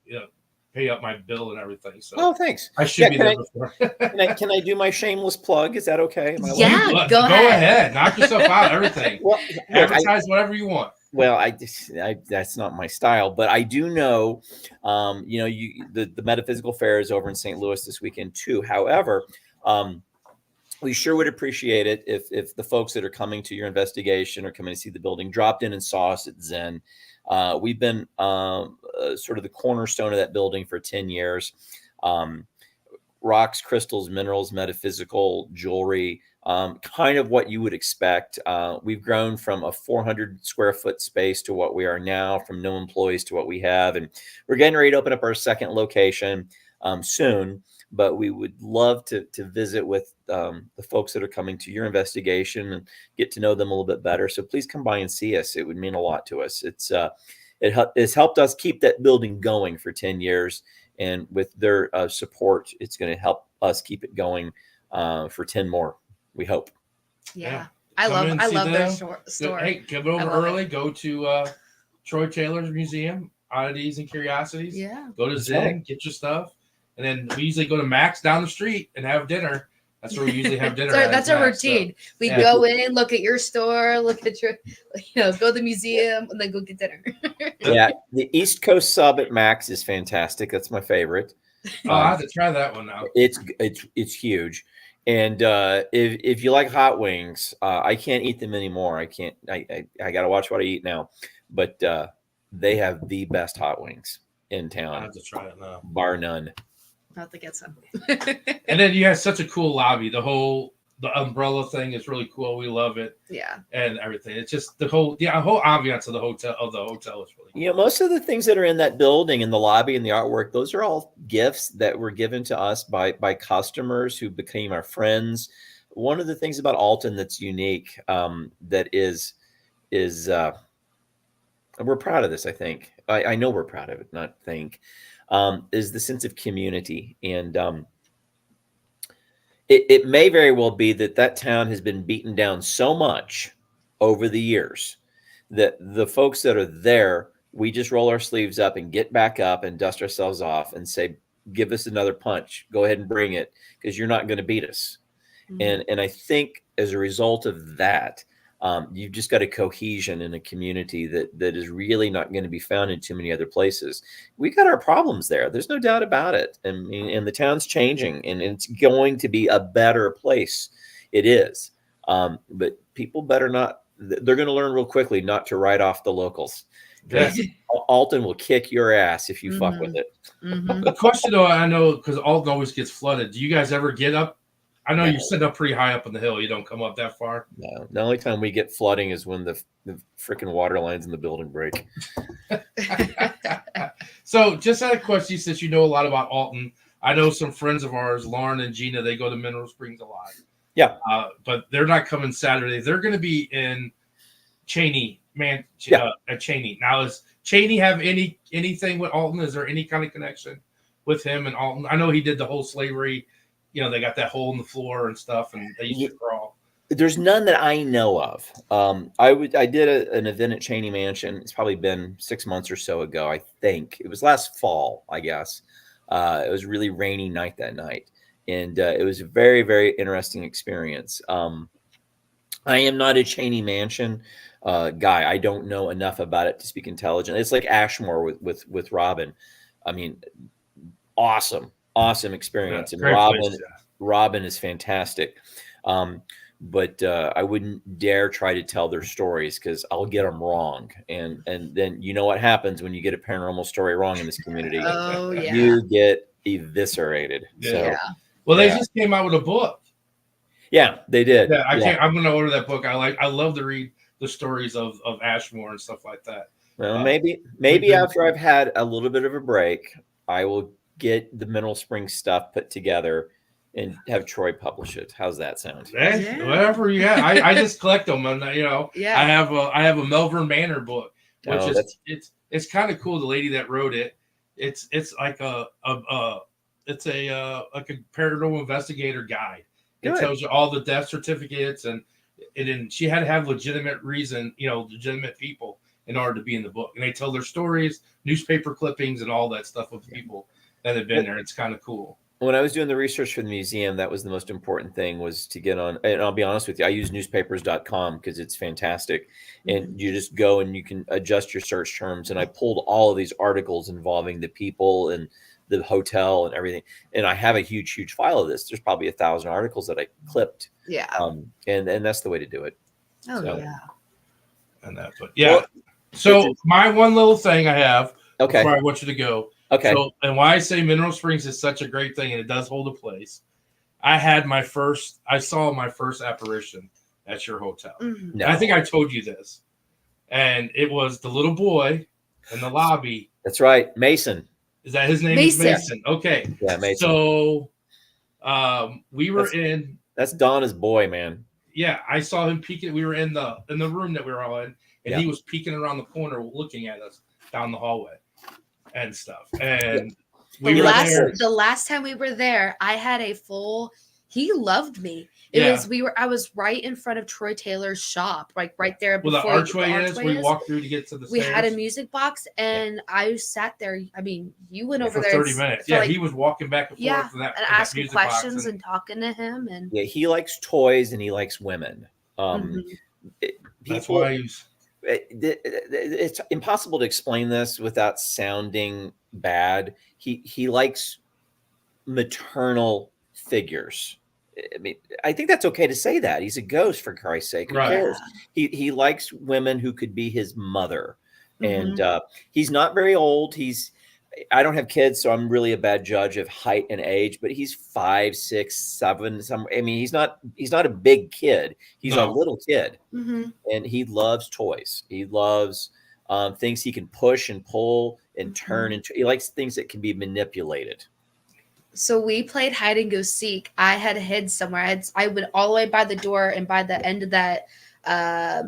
pay up my bill and everything. So
thanks.
I should be there before.
Can I do my shameless plug? Is that okay?
Go ahead.
Knock yourself out. Everything.
Well,
advertise whatever you want.
Well, that's not my style, but I do know, the Metaphysical Fair is over in St. Louis this weekend too. However, we sure would appreciate it if the folks that are coming to your investigation or coming to see the building dropped in and saw us at Zen. We've been sort of the cornerstone of that building for 10 years. Rocks, crystals, minerals, metaphysical, jewelry, kind of what you would expect. We've grown from a 400 square foot space to what we are now, from no employees to what we have. And we're getting ready to open up our second location soon. But we would love to visit with the folks that are coming to your investigation and get to know them a little bit better. So please come by and see us. It would mean a lot to us. It has helped us keep that building going for 10 years. And with their support, it's going to help us keep it going for 10 more, we hope.
Yeah. I love their store.
Hey, come over early. Go to Troy Taylor's Museum, Oddities and Curiosities.
Yeah.
Go to Zen, get your stuff. And then we usually go to Max down the street and have dinner. That's where we usually have dinner.
That's our routine. So, we go in, look at your store, look at your, go to the museum, and then go get dinner.
Yeah, the East Coast sub at Max is fantastic. That's my favorite.
I have to try that one now.
It's huge. And if you like hot wings, I can't eat them anymore. I can't. I got to watch what I eat now. But they have the best hot wings in town.
I have to try it now,
bar none.
I'll have to get some.
And then you have such a cool lobby. The umbrella thing is really cool. We love it.
Yeah. And
everything. It's just the whole ambiance of the hotel is really cool.
Most of the things that are in that building and the lobby and the artwork, those are all gifts that were given to us by customers who became our friends. One of the things about Alton that's unique, that is we're proud of this, I think. I know we're proud of it, not think. Is the sense of community. And it may very well be that town has been beaten down so much over the years that the folks that are there, we just roll our sleeves up and get back up and dust ourselves off and say, give us another punch. Go ahead and bring it, because you're not going to beat us. Mm-hmm. And I think as a result of that, you've just got a cohesion in a community that is really not going to be found in too many other places. We got our problems there. There's no doubt about it. And the town's changing, and it's going to be a better place. It is. But people better not, they're going to learn real quickly not to write off the locals. Yes. Alton will kick your ass if you fuck with it.
Mm-hmm.
The question, though, I know, because Alton always gets flooded. Do you guys ever get up? I know you sit up pretty high up on the hill. You don't come up that far.
No, the only time we get flooding is when the freaking water lines in the building break.
So just had a question, since you know a lot about Alton. I know some friends of ours, Lauren and Gina, they go to Mineral Springs a lot.
Yeah.
But they're not coming Saturday. They're going to be in Cheney, at Cheney. Now, does Cheney have anything with Alton? Is there any kind of connection with him and Alton? I know he did the whole slavery. They got that hole in the floor and stuff, and they used to crawl.
There's none that I know of. I did an event at Cheney Mansion. It's probably been 6 months or so ago, I think. It was last fall, I guess. It was a really rainy night that night, and it was a very, very interesting experience. I am not at Cheney Mansion. guy. I don't know enough about it to speak intelligent. It's like Ashmore with Robin. I mean, awesome experience. And
great place,
Robin is fantastic. But I wouldn't dare try to tell their stories because I'll get them wrong. And then you know what happens when you get a paranormal story wrong in this community.
Oh yeah.
You get eviscerated.
Yeah.
So
Well, they just came out with a book.
yeah, they did.
Yeah, I'm gonna order that book. I love to read the stories of Ashmore and stuff like that.
Well, maybe after I've had a little bit of a break, I will get the Mineral Springs stuff put together and have Troy publish it. How's that sound?
Whatever. Yeah, I just collect them, and
Yeah.
I have a Melbourne Manor book, which it's kind of cool. The lady that wrote it, it's like a paranormal investigator guide. It tells you all the death certificates, and she had to have legitimate reason, legitimate people in order to be in the book, and they tell their stories, newspaper clippings, and all that stuff of people that have been there. It's kind of cool.
When I was doing the research for the museum, that was the most important thing, was to get on. And I'll be honest with you, I use newspapers.com because it's fantastic. And you just go and you can adjust your search terms. And I pulled all of these articles involving the people and the hotel and everything. And I have a huge file of this. There's probably 1,000 articles that I clipped.
Yeah.
And that's the way to do it.
Oh, yeah.
And that, but yeah. Well, so my one little thing I have before I want you to go.
Okay.
So, and why I say Mineral Springs is such a great thing, and it does hold a place. I saw my first apparition at your hotel.
Mm-hmm.
No.
I think I told you this. And it was the little boy in the lobby.
That's right. Mason.
Is that his name? Mason. Okay.
Yeah, Mason.
So
that's Donna's boy, man.
Yeah, I saw him peeking. We were in the room that we were all in, and he was peeking around the corner looking at us down the hallway and stuff. And
the last time we were there, I had he loved me. I was right in front of Troy Taylor's shop, like right there.
Well, the archway is. We walked through to get to the stairs.
We had a music box, and I sat there. I mean, you went over there
for 30 minutes. Yeah, he was walking back and forth
and asking questions and talking to him. And
he likes toys and he likes women.
That's why
it's impossible to explain this without sounding bad. He likes maternal figures. I mean, I think that's okay to say that. He's a ghost, for Christ's sake. Who cares? He likes women who could be his mother. And he's not very old. I don't have kids, so I'm really a bad judge of height and age, but he's 5, 6, 7. I mean, he's not a big kid. He's a little kid. And he loves toys. He loves things he can push and pull and turn into. He likes things that can be manipulated.
So we played hide and go seek. I had hid somewhere. I went all the way by the door, and by the end of that, at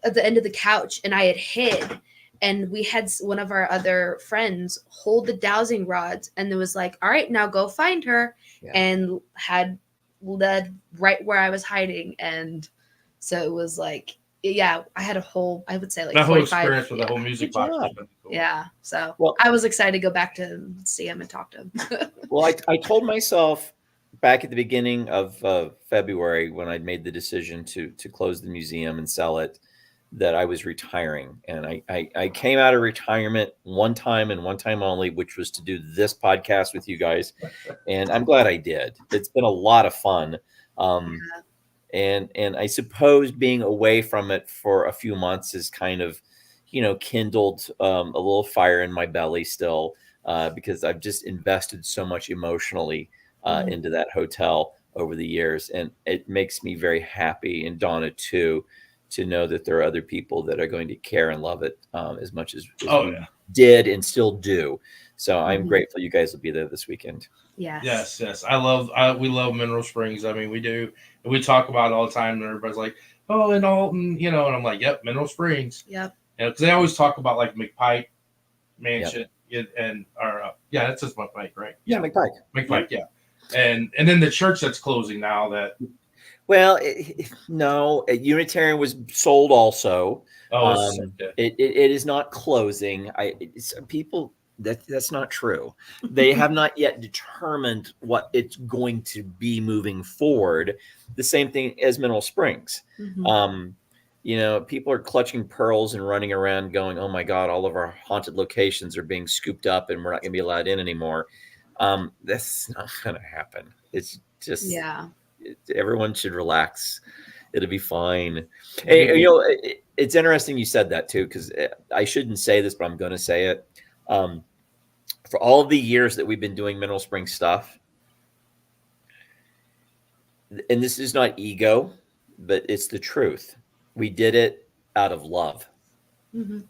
the end of the couch, and I had hid. And we had one of our other friends hold the dowsing rods, and it was like, all right, now go find her, and had led right where I was hiding. And so it was like, I had I would say like
that whole experience with the whole music box.
Cool. Yeah. So I was excited to go back to see him and talk to him.
Well, I told myself back at the beginning of February, when I'd made the decision to close the museum and sell it, that I was retiring. And I came out of retirement one time and one time only, which was to do this podcast with you guys. And I'm glad I did. It's been a lot of fun. And I suppose being away from it for a few months has kind of, kindled a little fire in my belly still, because I've just invested so much emotionally into that hotel over the years. And it makes me very happy, and Donna too, to know that there are other people that are going to care and love it as much as we did and still do. So I'm grateful you guys will be there this weekend.
Yes.
We love Mineral Springs. I mean, we do. And we talk about it all the time, and everybody's like, oh, in Alton, and I'm like, yep, Mineral Springs.
Yep.
Because they always talk about like McPike Mansion that's just McPike, right?
Yeah, McPike,
yeah. And then the church that's closing now that.
Well, no, Unitarian was sold also. It is not closing. People, that's not true. They have not yet determined what it's going to be moving forward. The same thing as Mineral Springs. people are clutching pearls and running around going, oh my God, all of our haunted locations are being scooped up and we're not going to be allowed in anymore. That's not going to happen. It's just, everyone should relax. It'll be fine. Hey, it's interesting you said that too, because I shouldn't say this, but I'm going to say it. For all of the years that we've been doing Mineral Springs stuff, and this is not ego, but it's the truth. We did it out of love.
Mm-hmm.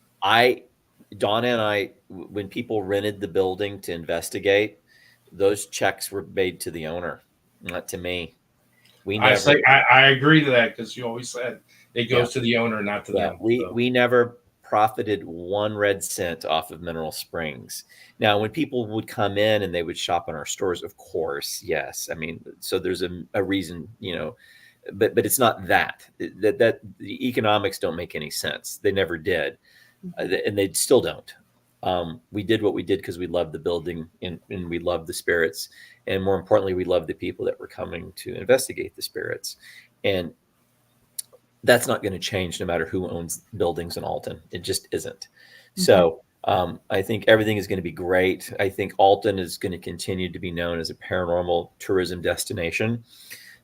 Donna and I, when people rented the building to investigate, those checks were made to the owner, not to me.
I agree to that, because you always said it goes to the owner, not to them.
We never profited 1 red cent off of Mineral Springs. Now, when people would come in and they would shop in our stores, of course, yes. I mean, so there's a reason, but it's not that the economics don't make any sense. They never did, and they still don't. We did what we did because we loved the building and we loved the spirits, and more importantly, we loved the people that were coming to investigate the spirits. And that's not going to change no matter who owns buildings in Alton. It just isn't. Mm-hmm. So I think everything is going to be great. I think Alton is going to continue to be known as a paranormal tourism destination.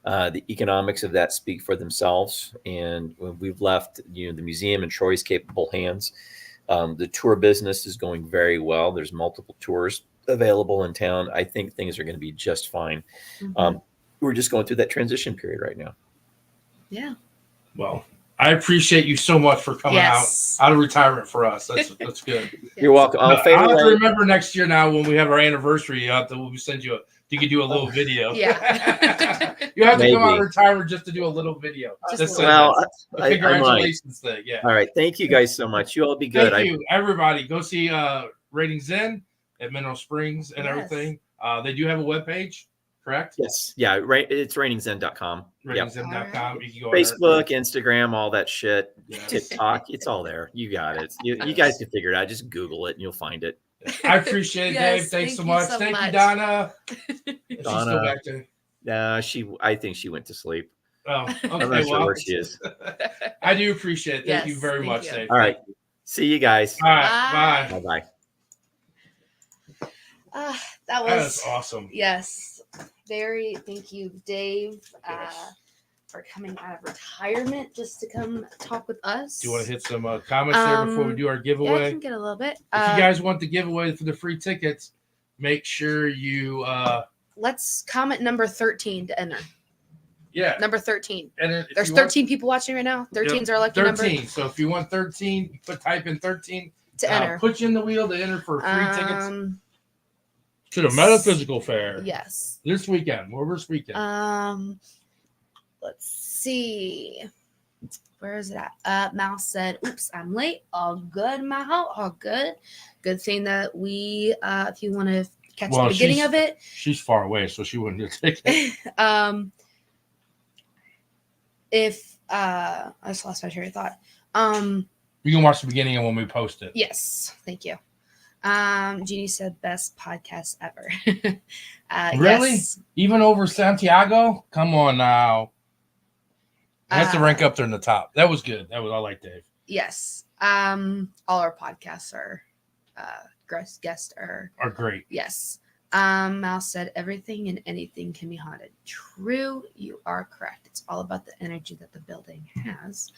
The economics of that speak for themselves. And we've left, the museum in Troy's capable hands. The tour business is going very well. There's multiple tours available in town. I think things are going to be just fine. Mm-hmm. We're just going through that transition period right now.
Yeah.
Well, I appreciate you so much for coming out of retirement for us. That's good.
You're welcome.
I'll have to remember next year now when we have our anniversary. We'll send you you could do a little video.
Yeah.
You have to come out of retirement just to do a little video. Congratulations thing. Yeah.
All right. Thank you guys so much. You all be good.
Thank you, everybody. Go see Ratings In at Mineral Springs and everything. They do have a webpage, correct?
Yes. Yeah. Right. It's rainingsin.com.
Rainingsin.com.
Right. You can go Facebook, Instagram, all that shit. Yes. TikTok. It's all there. You got it. You guys can figure it out. Just Google it and you'll find it.
I appreciate it, Dave. Thanks so much. Thank you, Donna. She's still back there.
I think she went to sleep.
Oh, okay.
I'm not sure where she is.
I do appreciate it. Thank you very much, Dave.
All right. See you guys.
All right. Bye.
Bye. That was
awesome.
Yes. Thank you, Dave, for coming out of retirement just to come talk with us.
Do you want to hit some comments there before we do our giveaway?
Yeah, I can get a little bit.
If you guys want the giveaway for the free tickets, make sure you
let's comment number 13 to enter.
Yeah.
Number 13.
And
there's 13 people watching right now. 13's our lucky
13.
number.
So if you want 13, type in 13
to enter.
Put you in the wheel to enter for free tickets to the Metaphysical Fair.
Yes.
This weekend. This weekend.
Let's see. Where is it at? Mouse said, oops, I'm late. All good, Mal. All good. Good thing that we, if you want to catch the beginning of it.
She's far away, so she wouldn't get a ticket.
I just lost my train of thought.
You can watch the beginning and when we post it.
Yes. Thank you. Jeannie said best podcast ever.
Really?
Yes.
Even over Santiago? Come on now. It has to rank up there in the top. That was good. I like Dave.
Yes. All our podcasts are guests are
great.
Yes. Mouse said everything and anything can be haunted. True, you are correct. It's all about the energy that the building has.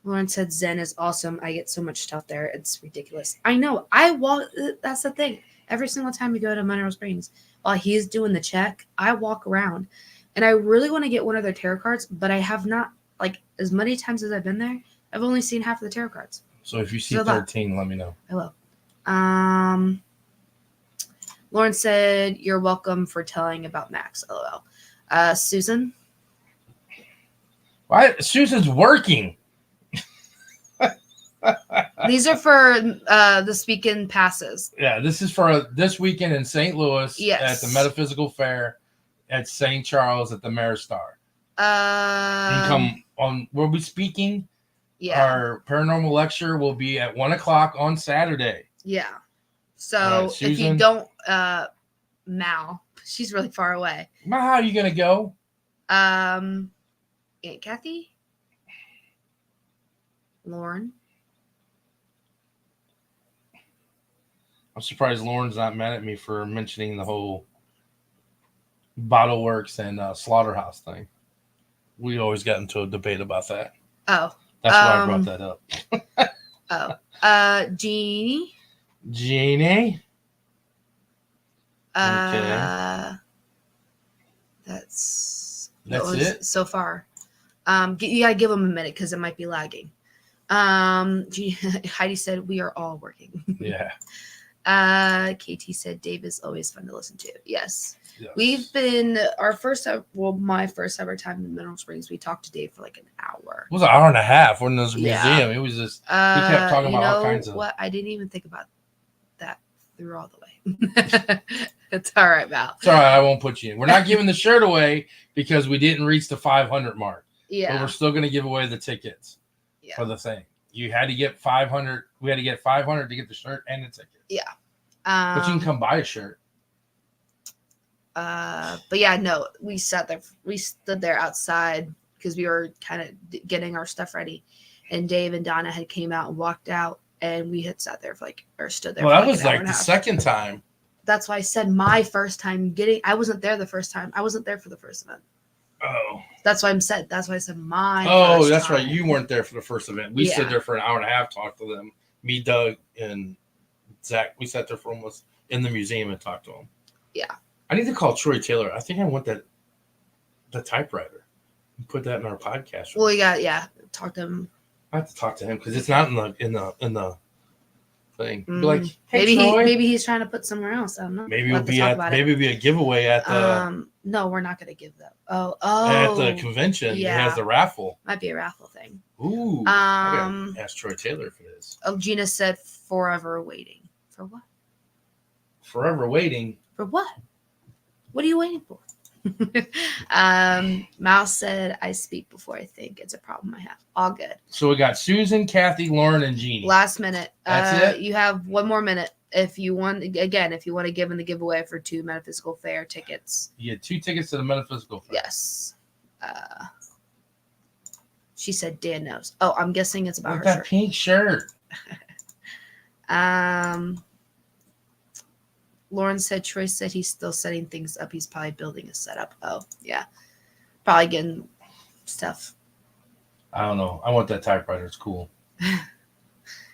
Lauren said Zen is awesome. I get so much stuff there. It's ridiculous. I know. That's the thing. Every single time we go to Mineral Springs, while he's doing the check, I walk around. And I really want to get one of their tarot cards, but I have not, as many times as I've been there, I've only seen half of the tarot cards.
So if you see 13, let me know.
I will. Lauren said, you're welcome for telling about Max, LOL. Susan?
Why? Susan's working.
These are for this weekend passes.
Yeah, this is for this weekend in St. Louis
at
the Metaphysical Fair at St. Charles at the Maristar. We'll be speaking.
Yeah.
Our paranormal lecture will be at 1:00 on Saturday.
Yeah. So if you don't, Mal, she's really far away.
Mal, how are you gonna go?
Aunt Kathy. Lauren.
I'm surprised Lauren's not mad at me for mentioning the whole Bottle Works and Slaughterhouse thing. We always got into a debate about that.
Oh.
That's why I brought that up.
Jeannie.
Jeannie.
Okay. That's
it
so far. You gotta give them a minute because it might be lagging. Heidi said we are all working.
Yeah.
KT said Dave is always fun to listen to. Yes.
Yes.
We've been my first ever time in Mineral Springs. We talked to Dave for like an hour.
It was an hour and a half when there was a
Yeah.
museum. It was just we kept talking about all kinds of.
What I didn't even think about that through all the way. It's all right, Val.
It's all right. I won't put you in. We're not giving the shirt away because we didn't reach the 500 mark.
Yeah.
But we're still going to give away the tickets for the thing. You had to get 500. We had to get 500 to get the shirt and the tickets.
Yeah.
But you can come buy a shirt.
But yeah, no, we sat there. We stood there outside because we were kind of getting our stuff ready, and Dave and Donna had came out and walked out, and we had sat there stood there.
Well,
for
that was
an hour
like
and
the
a half.
second time.
That's why I said my first time getting. I wasn't there the first time. I wasn't there for the first event.
Oh.
That's why I said my.
Oh,
first
that's
time.
right. You weren't there for the first event. We stood there for an hour and a half, talked to them. Me, Doug, and Zach. We sat there for almost in the museum and talked to them.
Yeah.
I need to call Troy Taylor. I think I want the typewriter. Put that in our podcast.
Well, talk to him.
I have to talk to him because it's not in the thing. Be like, hey,
maybe
Troy.
maybe he's trying to put somewhere else. I don't know.
Maybe it'll be a giveaway at the.
No, we're not going to give that.
At the convention.
Yeah.
It has the raffle.
Might be a raffle thing.
Ooh. I gotta ask Troy Taylor for this.
Oh, Gina said forever waiting. For what?
Forever waiting.
For what? What are you waiting for? Mouse said, I speak before I think. It's a problem I have. All good.
So we got Susan, Kathy, Lauren, and Jeannie.
Last minute.
That's it?
You have one more minute. If you want to give in the giveaway for 2 Metaphysical Fair tickets.
You get 2 tickets to the Metaphysical Fair.
Yes. She said Dan knows. Oh, I'm guessing it's about her
that
shirt.
pink shirt.
Lauren said Troy said he's still setting things up. He's probably building a setup. Oh, yeah. Probably getting stuff.
I don't know. I want that typewriter. It's cool.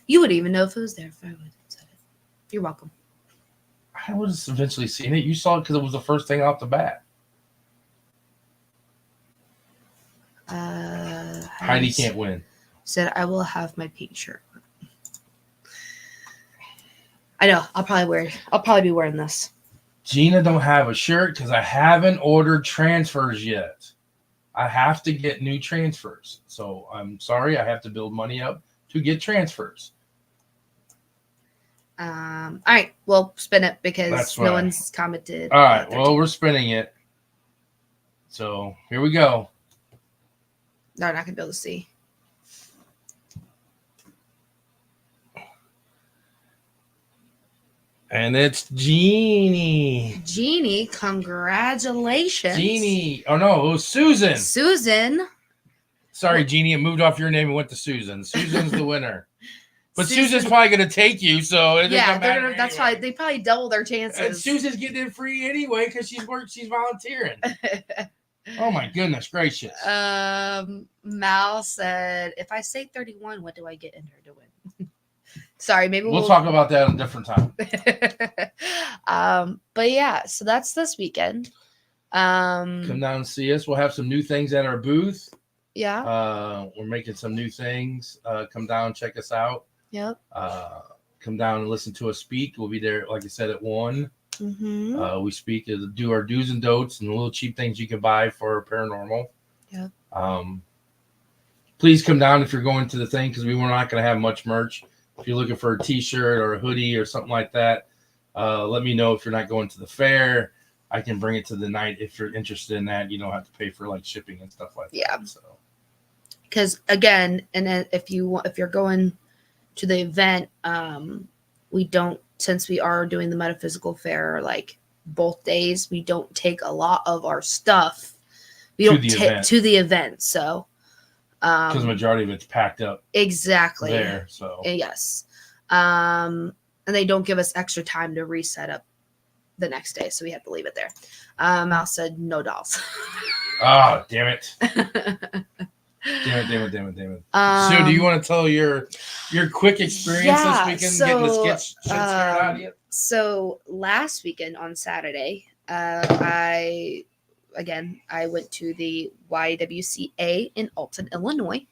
You wouldn't even know if it was there if I would have said it. You're welcome.
I would have eventually seen it. You saw it because it was the first thing off the bat. Heidi can't win.
Said I will have my pink shirt. I know. I'll probably be wearing this.
Gina don't have a shirt because I haven't ordered transfers yet. I have to get new transfers. So I'm sorry. I have to build money up to get transfers.
All right. Well, spin it because no one's commented.
All right. Well, we're spinning it. So here we go.
No, I'm not going to be able to see.
And it's Jeannie.
Jeannie, congratulations.
Jeannie. Oh, no. It was Susan.
Susan.
Sorry, Jeannie. It moved off your name and went to Susan. Susan's the winner. But Susan's probably going to take you. So
that's why they probably double their chances.
And Susan's getting it free anyway because she's volunteering. Oh, my goodness gracious.
Mal said, if I say 31, what do I get in her to win? Sorry, maybe
we'll talk about that at a different time.
But yeah, so that's this weekend.
Come down and see us. We'll have some new things at our booth.
Yeah.
We're making some new things. Come down, check us out.
Yep.
Come down and listen to us speak. We'll be there, like I said, at 1.
Mm-hmm.
We speak to do our do's and don'ts and the little cheap things you can buy for paranormal.
Yep.
Please come down if you're going to the thing because we were not going to have much merch. If you're looking for a t-shirt or a hoodie or something like that, let me know if you're not going to the fair. I can bring it to the night if you're interested in that. You don't have to pay for like shipping and stuff like that. So,
because again, and if you're going to the event, we don't, since we are doing the Metaphysical Fair like both days, we don't take a lot of our stuff. We don't take to the event. So
Because the majority of it's packed up
Exactly.
there. So
yes. And they don't give us extra time to reset up the next day, so we have to leave it there. Mal said no dolls.
Oh, damn it. Damn it. So do you want to tell your quick experience this weekend getting the shit started out yet?
So last weekend on Saturday, I went to the YWCA in Alton, Illinois.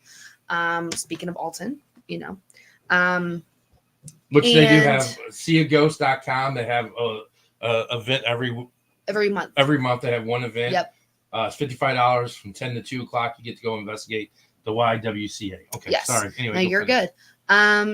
Speaking of Alton, you know.
Which they do have seeaghost.com. They have a event every month. Every month they have one event.
Yep.
It's $55 from 10 to 2 o'clock. You get to go investigate the YWCA. Okay,
yes.
Sorry. Anyway,
no, you're good.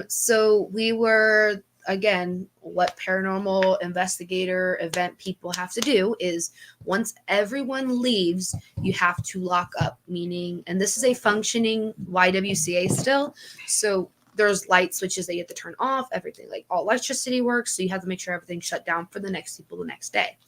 So we were, again, what paranormal investigator event people have to do is once everyone leaves, you have to lock up, meaning, and this is a functioning YWCA still. So there's light switches that you have to turn off, everything, like all electricity works. So you have to make sure everything's shut down for the next people the next day.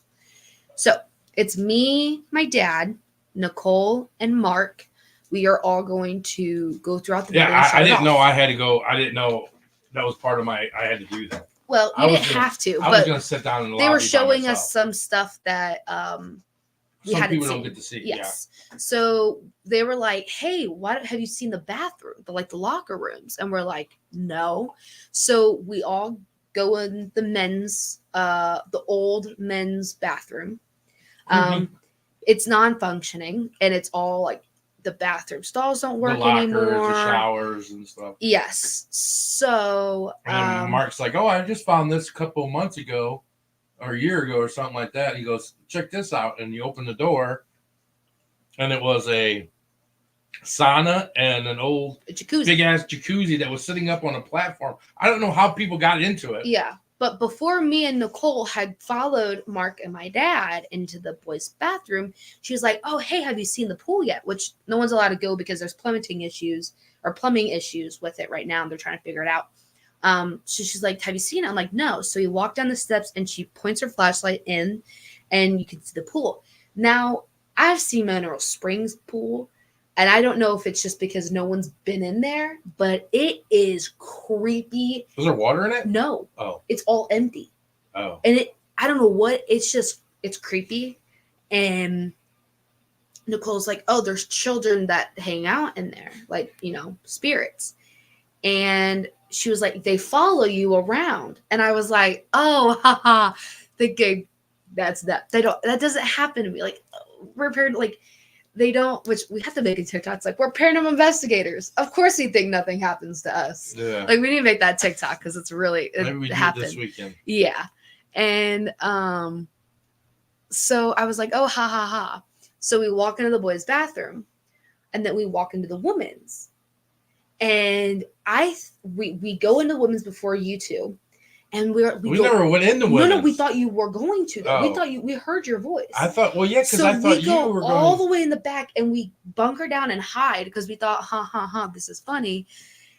So it's me, my dad, Nicole, and Mark. We are all going to go throughout the building.
Yeah, I didn't know I had to go. I didn't know that was part of I had to do that.
Well, you didn't have to.
I was going to sit down in the lobby.
They were showing us some stuff that we hadn't
people
seen.
don't get to see.
Yes. Yeah. So they were like, "Hey, what have you seen the bathroom, the locker rooms?" And we're like, "No." So we all go in the men's, the old men's bathroom. It's non-functioning, and it's all like the bathroom stalls don't work anymore.
The showers and stuff.
Yes. So
and Mark's like, "Oh, I just found this a couple of months ago, or a year ago, or something like that." He goes, "Check this out," and you open the door, and it was a sauna and an old big ass jacuzzi that was sitting up on a platform. I don't know how people got into it.
Yeah. But before me and Nicole had followed Mark and my dad into the boys' bathroom, she was like, "Oh, hey, have you seen the pool yet?" Which no one's allowed to go because there's plumbing issues with it right now. And they're trying to figure it out. So she's like, "Have you seen it?" I'm like, "No." So we walk down the steps and she points her flashlight in and you can see the pool. Now, I've seen Mineral Springs pool. And I don't know if it's just because no one's been in there, but it is creepy.
Was there water in it?
No.
Oh.
It's all empty.
Oh.
And I don't know what, it's creepy. And Nicole's like, "Oh, there's children that hang out in there, like, spirits." And she was like, "They follow you around." And I was like, "Oh, haha," thinking that doesn't happen to me. Like, we're paired, like, they don't, which we have to make a TikTok. It's like, we're paranormal investigators. Of course we think nothing happens to us.
Yeah.
Like, we need to make that TikTok because it's really,
maybe we do it this weekend.
Yeah. And so I was like, "Oh, ha, ha, ha." So we walk into the boys' bathroom and then we walk into the women's. And we go into women's before you two. And we
never went into women's.
No, we thought you were going to.
Oh.
We thought we heard your voice.
I thought, well, yeah, because I thought you were going.
all the way in the back and we bunker down and hide because we thought, this is funny.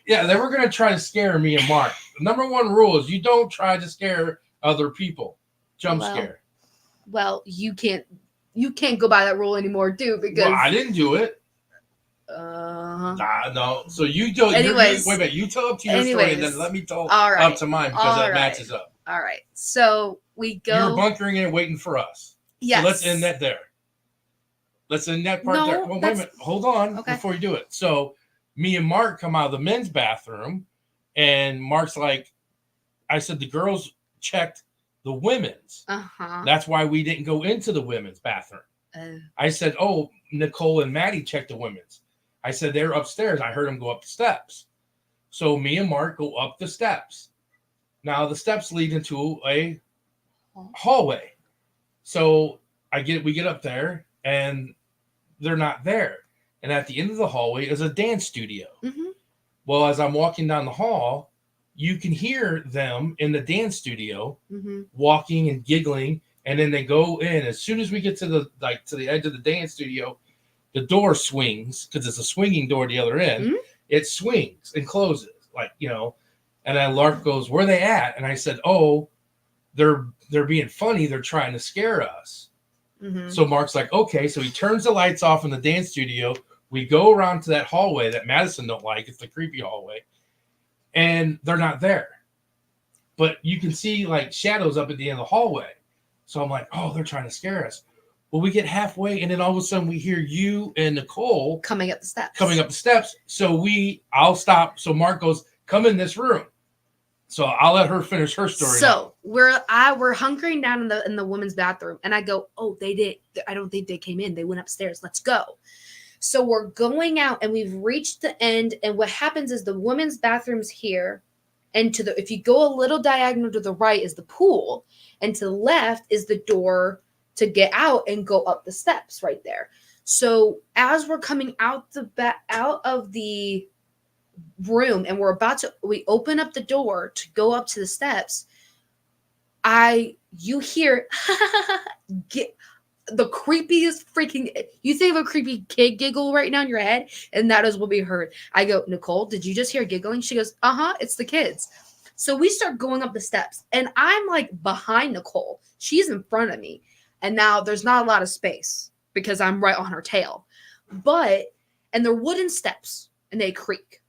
Yeah, they were going to try to scare me and Mark. The number one rule is you don't try to scare other people. Scare.
Well, you can't go by that rule anymore, too, because
I didn't do it. No. So you do.
Anyways,
wait a minute. You tell up to your story, and then let me tell up to mine because that matches up.
All right. So we go.
You're bunkering in, waiting for us.
Yes.
So let's end that there. Let's end that part there. Well, wait a minute. Hold on before you do it. So me and Mark come out of the men's bathroom, and Mark's like, I said the girls checked the women's. That's why we didn't go into the women's bathroom. I said, "Oh, Nicole and Maddie checked the women's." I said, "They're upstairs." I heard them go up the steps. So me and Mark go up the steps. Now the steps lead into a hallway. So we get up there and they're not there. And at the end of the hallway is a dance studio. Mm-hmm. Well, as I'm walking down the hall, you can hear them in the dance studio walking and giggling. And then they go in. As soon as we get to the edge of the dance studio, the door swings because it's a swinging door at the other end. Mm-hmm. It swings and closes, And then Lark goes, "Where are they at?" And I said, "Oh, they're being funny. They're trying to scare us." Mm-hmm. So Mark's like, "Okay." So he turns the lights off in the dance studio. We go around to that hallway that Madison don't like. It's the creepy hallway. And they're not there. But you can see like shadows up at the end of the hallway. So I'm like, oh, they're trying to scare us. Well, we get halfway, and then all of a sudden we hear you and Nicole
coming up the steps.
So I'll stop. So Mark goes, come in this room. So I'll let her finish her story.
So we're hunkering down in the women's bathroom, and I go, oh, they did. I don't think they came in. They went upstairs. Let's go. So we're going out, and we've reached the end. And what happens is the women's bathroom's here, and if you go a little diagonal to the right is the pool, and to the left is the door to get out and go up the steps right there. So as we're coming out of the room and we open up the door to go up to the steps, you hear get the creepiest freaking, you think of a creepy kid giggle right now in your head, and that is what we heard. I go, Nicole, did you just hear giggling? She goes, it's the kids. So we start going up the steps, and I'm like behind Nicole. She's in front of me. And now there's not a lot of space because I'm right on her tail. And they're wooden steps, and they creak.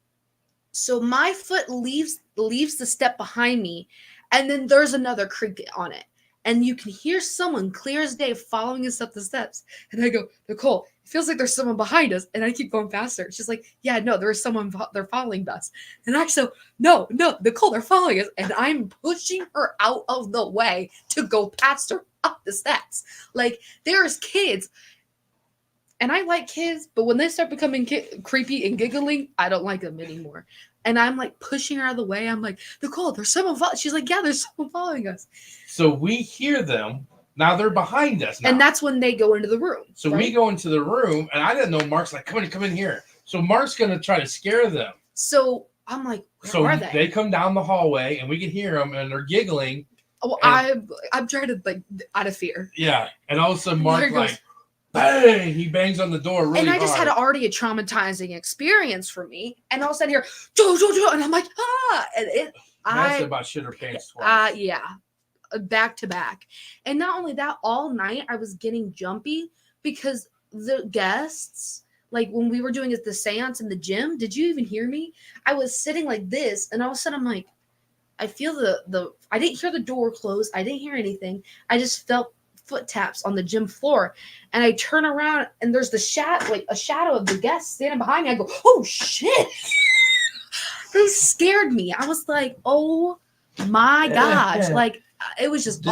So my foot leaves the step behind me, and then there's another creak on it. And you can hear someone clear as day following us up the steps. And I go, Nicole, it feels like there's someone behind us. And I keep going faster. She's like, yeah, no, there's someone, they're following us. And I go, no, Nicole, they're following us. And I'm pushing her out of the way to go past her up the steps. Like, there's kids. And I like kids, but when they start becoming creepy and giggling, I don't like them anymore. And I'm like pushing her out of the way. I'm like, Nicole, there's someone following. She's like, yeah, there's someone following us.
So we hear them. Now they're behind us now.
And that's when they go into the room.
So we go into the room, and I didn't know Mark's like, come in here. So Mark's going to try to scare them.
So I'm like, where are they?
They come down the hallway, and we can hear them, and they're giggling.
Well, I'm trying to, like, out of fear.
Yeah. And all of a sudden, Mark, like, bang, he bangs on the door really hard.
And I just had already a traumatizing experience for me. And all of a sudden here, and I'm like, And
that's about shit her pants twice.
Yeah. Back to back. And not only that, all night I was getting jumpy because the guests, like when we were doing the seance in the gym, did you even hear me? I was sitting like this, and all of a sudden I'm like, I feel I didn't hear the door close. I didn't hear anything. I just felt foot taps on the gym floor, and I turn around, and there's a shadow of the guest standing behind me. I go, oh shit. They scared me. I was like, oh my gosh. Like, it was just
the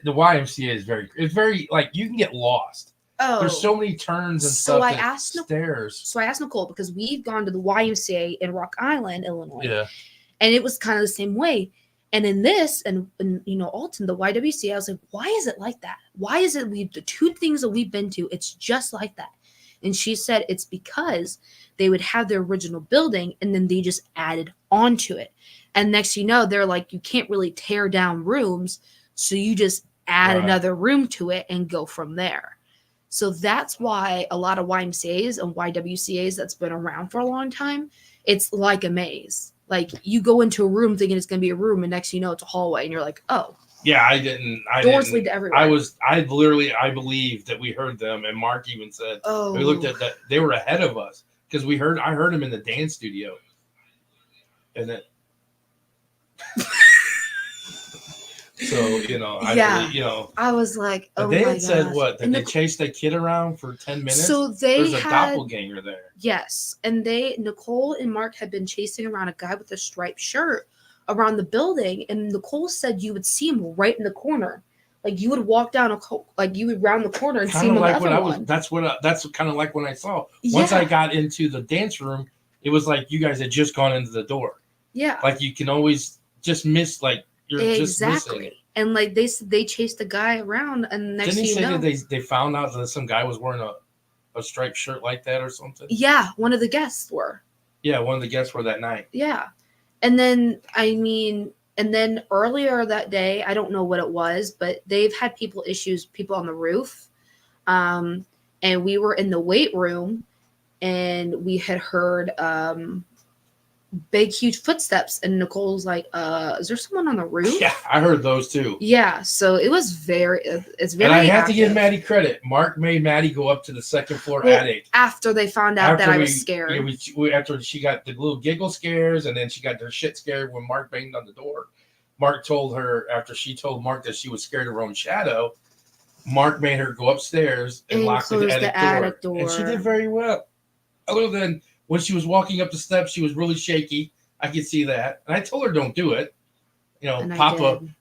YMCA is very like, you can get lost. Oh, there's so many turns and stuff.
So I asked Nicole, because we've gone to the YMCA in Rock Island, Illinois.
Yeah.
And it was kind of the same way. And in this, and Alton, the YWCA, I was like, why is it like that? Why is it the two things that we've been to, it's just like that? And she said it's because they would have their original building, and then they just added onto it. And next you know, they're like, you can't really tear down rooms, so you just add another room to it and go from there. So that's why a lot of YMCAs and YWCAs that's been around for a long time, it's like a maze. Like, you go into a room thinking it's going to be a room, and next you know it's a hallway, and you're like, oh.
Yeah, I didn't.
Doors lead to everywhere.
I believed that we heard them, and Mark even said, we looked at that, they were ahead of us, because I heard them in the dance studio. And then. So,
I was like, oh,
they
my
had said
gosh.
what? That they chased that kid around for 10 minutes?
So
there's a doppelganger there.
Yes. And Nicole and Mark had been chasing around a guy with a striped shirt around the building. And Nicole said you would see him right in the corner. Like, you would walk down you would round the corner and see him on the other one.
That's kind of like when I saw. Once I got into the dance room, it was like you guys had just gone into the door. Yeah. Like, you can always just miss, like, you're just missing.
And like they chased the guy around, and next thing you know,
didn't he say that they found out that some guy was wearing a striped shirt like that or something?
Yeah, one of the guests were.
Yeah, one of the guests were that night.
Yeah. And then earlier that day, I don't know what it was, but they've had people on the roof. And we were in the weight room, and we had heard big, huge footsteps. And Nicole's like, is there someone on the roof?
Yeah, I heard those too.
Yeah. So it was it's very
And I have
active.
to give Maddie credit. Mark made Maddie go up to the second floor attic.
After they found out that I was scared.
Yeah, after she got the little giggle scares, and then she got her shit scared when Mark banged on the door. Mark told her, after she told Mark that she was scared of her own shadow, Mark made her go upstairs and lock the attic door. And she did very well. Other than when she was walking up the steps, she was really shaky. I could see that. And I told her, don't do it. You know,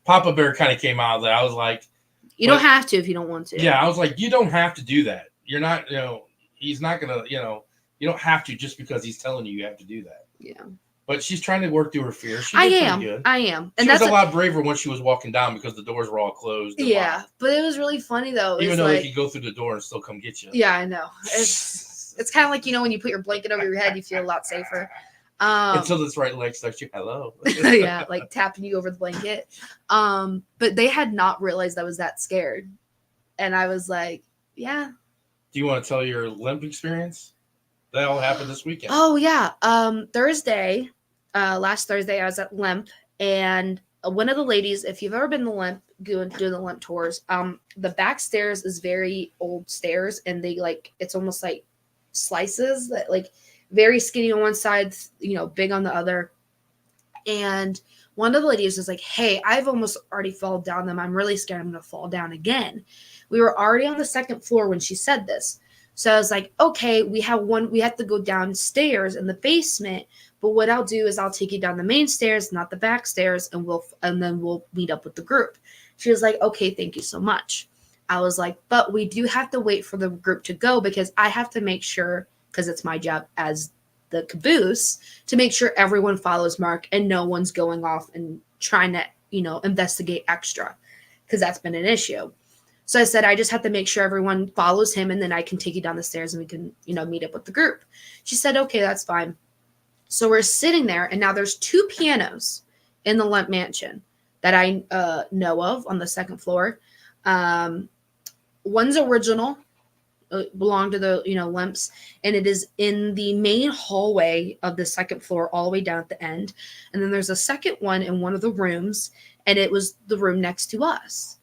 Papa Bear kind of came out of that. I was like,
you don't have to if you don't want to.
Yeah, I was like, you don't have to do that. You're not, he's not going to, you don't have to just because he's telling you have to do that.
Yeah.
But she's trying to work through her fear.
I am. And
she was a lot braver when she was walking down because the doors were all closed.
Yeah, but it was really funny though.
Even though they could go through the door and still come get you.
Yeah, I know. It's kind of like, when you put your blanket over your head, you feel a lot safer.
Until this right leg starts you, hello.
Yeah, like tapping you over the blanket. But they had not realized I was that scared. And I was like, yeah.
Do you want to tell your limp experience? That all happened this weekend.
Oh, yeah. Last Thursday, I was at Limp, and one of the ladies, if you've ever been to Limp, doing the Limp tours, the back stairs is very old stairs, and they it's almost like slices that very skinny on one side, big on the other. And one of the ladies was like, hey, I've almost already fallen down them. I'm really scared I'm going to fall down again. We were already on the second floor when she said this. So I was like, okay, we have to go downstairs in the basement, but what I'll do is I'll take you down the main stairs, not the back stairs, and then we'll meet up with the group. She was like, okay, thank you so much. I was like, but we do have to wait for the group to go because I have to make sure, because it's my job as the caboose, to make sure everyone follows Mark and no one's going off and trying to, investigate extra, because that's been an issue. So I said, I just have to make sure everyone follows him, and then I can take you down the stairs and we can, meet up with the group. She said, okay, that's fine. So we're sitting there, and now there's 2 pianos in the Limp Mansion that I know of on the second floor. One's original, belonged to the, Limps, and it is in the main hallway of the second floor all the way down at the end. And then there's a second one in one of the rooms, and it was the room next to us.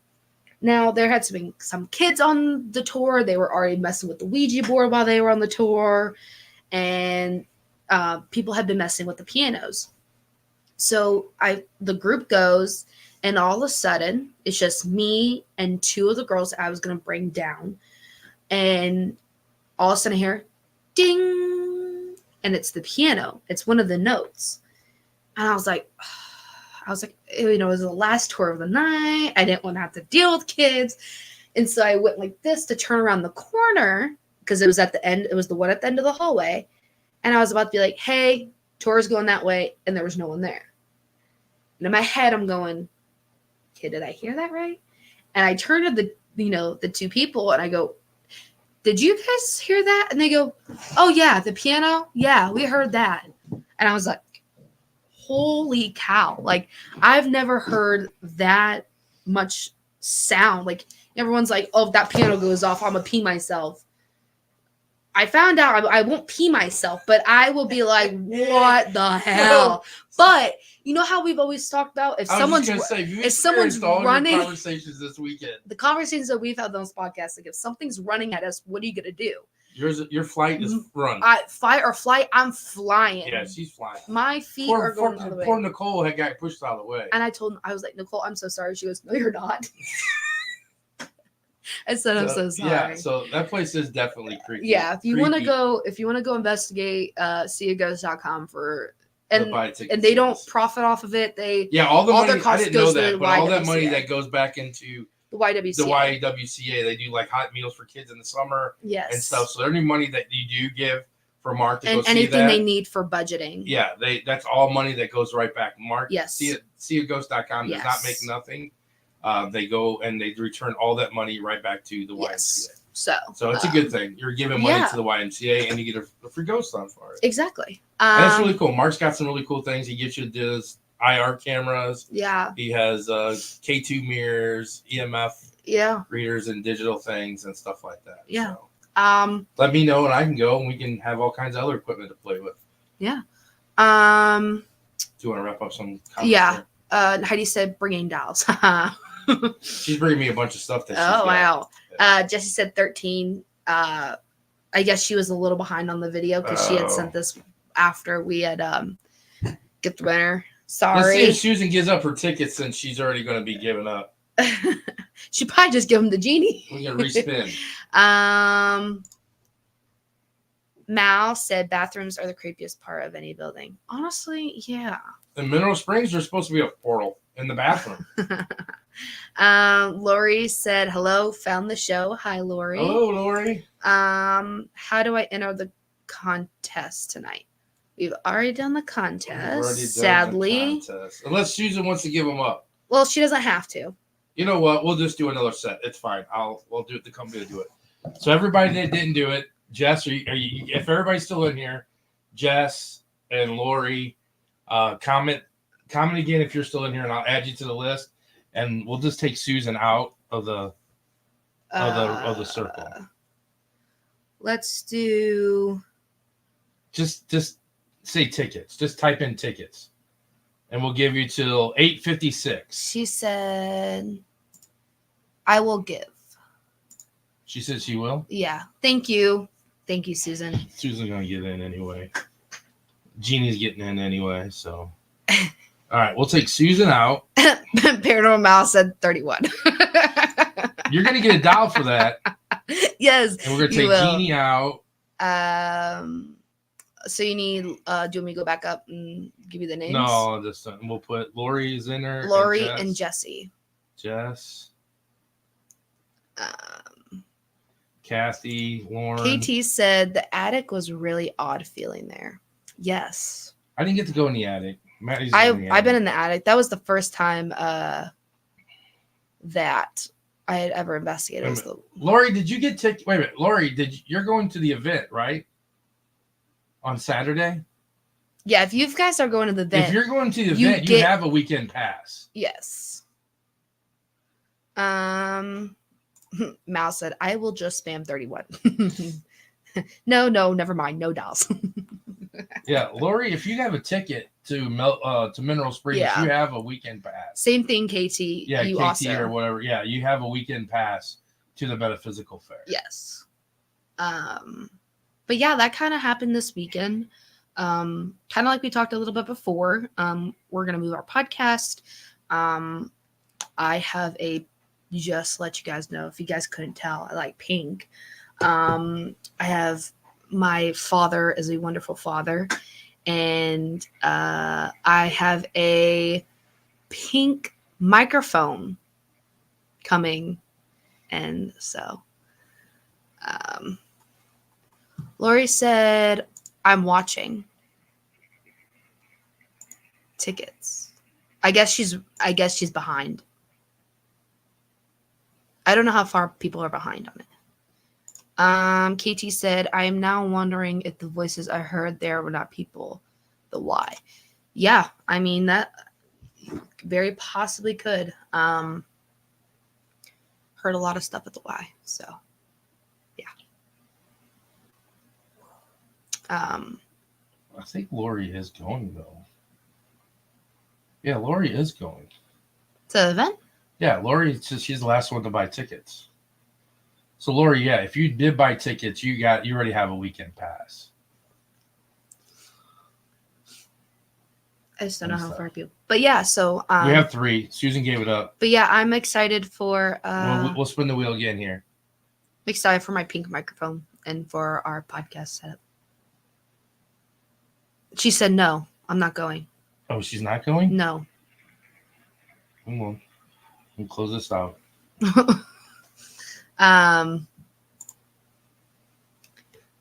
Now, there had been some kids on the tour. They were already messing with the Ouija board while they were on the tour. And people had been messing with the pianos. So the group goes, and all of a sudden, it's just me and 2 of the girls I was going to bring down. And all of a sudden I hear, ding. And it's the piano. It's one of the notes. And I was like, it was the last tour of the night. I didn't want to have to deal with kids. And so I went like this to turn around the corner because it was at the end. It was the one at the end of the hallway. And I was about to be like, hey, tour's going that way. And there was no one there. And in my head, I'm going, okay, did I hear that right? And I turned to the 2 people and I go, did you guys hear that? And they go, oh yeah, the piano. Yeah, we heard that. And I was like, holy cow. I've never heard that much sound. Everyone's like, oh, if that piano goes off, I'm going to pee myself. I found out I won't pee myself, but I will be like, what the hell? But you know how we've always talked about if someone's running,
conversations this weekend,
the conversations that we've had on this podcast, if something's running at us, what are you going to do?
Your flight is run.
Fight or flight, I'm flying.
Yeah, she's flying.
My feet are going out of the way.
Poor Nicole had got pushed out of the way.
And I was like, Nicole, I'm so sorry. She goes, no, you're not. I said, I'm so sorry.
Yeah, so that place is definitely creepy.
Yeah, if you want to go investigate, seeaghost.com for and they don't profit off of it.
All their costs I didn't know that, but all that money that goes back into
the YWCA.
The YWCA, they do hot meals for kids in the summer, and stuff. So any money that you do give for Mark to go see that,
anything they need for budgeting,
that's all money that goes right back. Mark,
yes,
seeaghost.com does not make nothing. They go and they return all that money right back to the YMCA. So it's a good thing. You're giving money to the YMCA and you get a free ghost on for it.
Exactly.
And that's really cool. Mark's got some really cool things. He gives you his IR cameras.
Yeah.
He has K2 mirrors, EMF readers, and digital things and stuff like that.
Yeah.
So, let me know and I can go and we can have all kinds of other equipment to play with.
Yeah. Um.
Do you want to wrap up some comments?
Yeah.
There?
Heidi said bringing dolls.
She's bringing me a bunch of stuff that she's
Oh
got.
wow. Jessie said 13. I guess she was a little behind on the video because she had sent this after we had get the winner. Sorry.
Let's see if Susan gives up her tickets since she's already going to be giving up.
She probably just give him the genie.
We can respin.
Mal said bathrooms are the creepiest part of any building. Honestly, yeah.
In Mineral Springs, there's supposed to be a portal in the bathroom.
Lori said, hello, found the show. Hi, Lori.
Hello, Lori.
How do I enter the contest tonight? We've already done the contest, sadly.
Unless Susan wants to give them up.
Well, she doesn't have to.
You know what? We'll just do another set. It's fine. We'll do it. The company will do it. So everybody that didn't do it, Jess, are you, if everybody's still in here, Jess and Lori, comment again if you're still in here, and I'll add you to the list, and we'll just take Susan out of the circle.
Let's do.
Just say tickets. Just type in tickets, and we'll give you till 8:56.
She said, "I will give."
She said she will.
Yeah. Thank you, Susan.
Susan's gonna get in anyway. Jeannie's getting in anyway, so. All right, we'll take Susan out.
Paranormal Mouse said 31.
You're gonna get a doll for that.
Yes.
And we're gonna take Jeannie out.
So you need do you want me to go back up and give you the names?
No, just we'll put Lori's in there.
Lori and Jessie.
Jess. Kathy, Lauren.
KT said the attic was really odd feeling there. Yes.
I didn't get to go in the attic.
I've been in the attic. That was the first time that I had ever investigated.
Lori, did you get tickets? Wait a minute, Lori, you're going to the event, right? On Saturday?
Yeah, if you guys are going to the event.
If you're going to the event, you have a weekend pass.
Yes. Mal said, I will just spam 31. No, never mind. No dolls.
Yeah, Lori, if you have a ticket to Mineral Springs, you have a weekend pass.
Same thing, KT.
Yeah,
you
KT
also.
or whatever. Yeah, you have a weekend pass to the Metaphysical Fair.
Yes. But yeah, that kind of happened this weekend. Kind of like we talked a little bit before. We're gonna move our podcast. I have just let you guys know, if you guys couldn't tell, I like pink. I have my father is a wonderful father, and I have a pink microphone coming, and so Lori said, I'm watching tickets. I guess she's behind. I don't know how far people are behind on it. KT said, I am now wondering if the voices I heard there were not people. The why. Yeah, I mean, that very possibly could. Heard a lot of stuff at the Y, so yeah.
I think Lori is going though. Yeah, Lori is going.
To the event?
Yeah, Lori, she's the last one to buy tickets. So Lori, yeah, if you did buy tickets, you already have a weekend pass.
I just don't know how far people. But yeah, so
we have 3. Susan gave it up.
But yeah, I'm excited for
we'll spin the wheel again here.
I'm excited for my pink microphone and for our podcast setup. She said no, I'm not going.
Oh, she's not going?
No.
Come on. We'll close this out.
But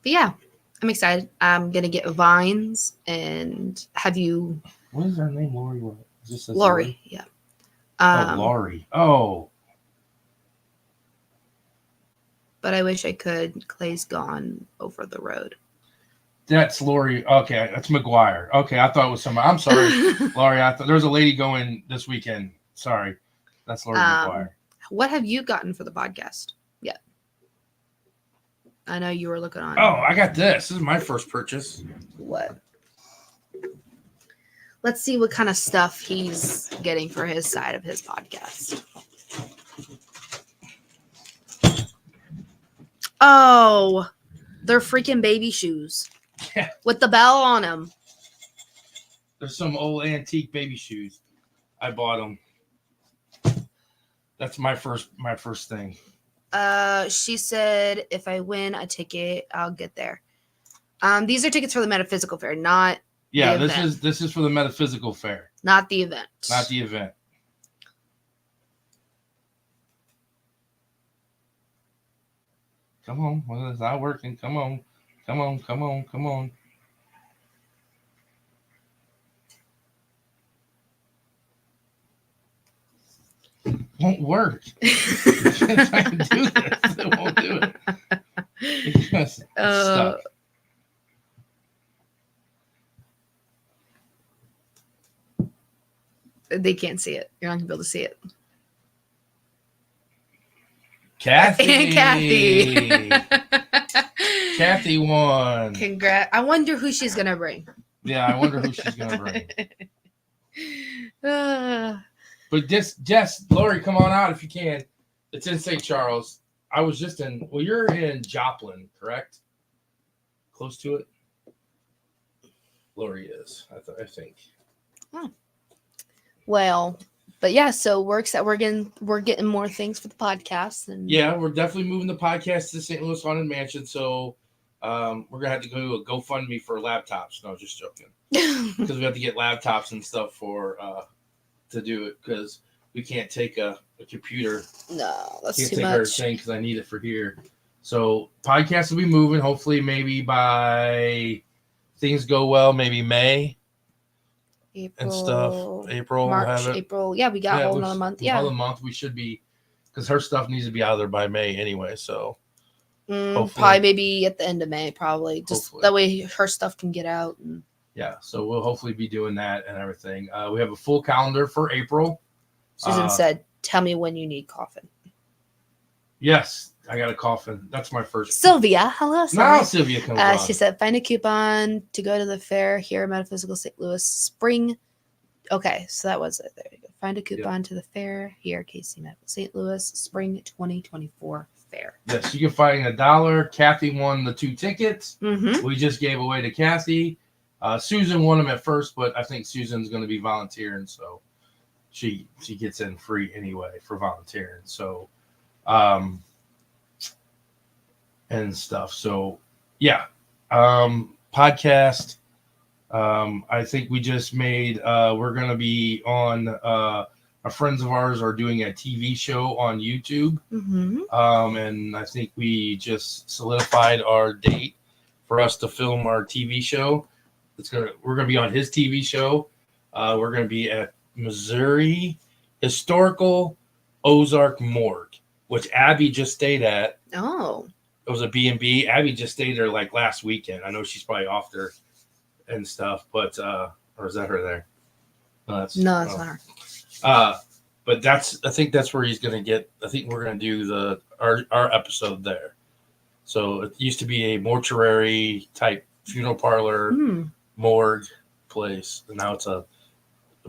yeah, I'm excited. I'm gonna get vines and have you.
What is her name? Lori? What? Is this
Lori? Yeah.
Lori. Oh.
But I wish I could. Clay's gone over the road.
That's Lori. Okay, that's McGuire. Okay, I thought it was somebody. I'm sorry, Lori. I thought there was a lady going this weekend. Sorry, that's Lori McGuire.
What have you gotten for the podcast? Yeah, I know you were looking on.
Oh, I got this. This is my first purchase.
What? Let's see what kind of stuff he's getting for his side of his podcast. Oh, they're freaking baby shoes.
Yeah.
With the bell on them.
There's some old antique baby shoes. I bought them. That's my first thing.
She said if I win a ticket, I'll get there. These are tickets for the metaphysical fair, not
Yeah,
the
this
event.
is for the metaphysical fair,
Not the event.
not the event. Come on, well, it's not working. Come on. Won't work. If I can do this, it won't do it. It's stuck.
They can't see it. You're not gonna be able to see it.
Kathy.
And Kathy.
Kathy won.
Congrats. I wonder who she's gonna bring.
Yeah, I wonder who she's gonna bring.
Uh,
But Jess, Lori, come on out if you can. It's in St. Charles. I was just in. Well, you're in Joplin, correct? Close to it. Lori is. I think.
well, but yeah, so we're excited. We're getting more things for the podcast, and
Yeah, we're definitely moving the podcast to St. Louis Haunted Mansion. So we're gonna have to go do a GoFundMe for laptops. No, just joking. Because we have to get laptops and stuff for to do it because we can't take a computer.
no, that's
Can't
too
take her
much.
thing because I need it for here. So podcast will be moving. Hopefully, maybe by things go well, maybe May
April,
and stuff. April, we'll
March,
have it.
April. Yeah, we got a whole another month. Yeah,
another month we should be because her stuff needs to be out of there by May anyway. So hopefully.
Probably maybe at the end of May. Probably just
Hopefully.
that way her stuff can get out. And
yeah, so we'll hopefully be doing that and everything. We have a full calendar for April.
Susan said, "Tell me when you need coffin."
Yes, I got a coffin. That's my first.
Sylvia, hello.
Now
Sylvia.
Sylvia comes on.
She said, "Find a coupon to go to the fair here in Metaphysical St. Louis spring." Okay, so that was it. There you go. Find a coupon to the fair here, KC Medical St. Louis spring 2024 fair.
Yes, you can find $1. Kathy won the 2 tickets.
Mm-hmm.
We just gave away to Kathy. Susan won them at first, but I think Susan's going to be volunteering, so she gets in free anyway for volunteering. So, and stuff. So, yeah, podcast. I think we just made. We're going to be on. Our friends of ours are doing a TV show on YouTube.
Mm-hmm.
And I think we just solidified our date for us to film our TV show. We're gonna be on his TV show. We're gonna be at Missouri Historical Ozark Morgue, which Abby just stayed at.
Oh.
It was a B&B. Abby just stayed there like last weekend. I know she's probably off there and stuff, but or is that her there? No, that's
not her.
But I think that's where he's gonna get. I think we're gonna do our episode there. So it used to be a mortuary type funeral parlor, morgue place, and now it's a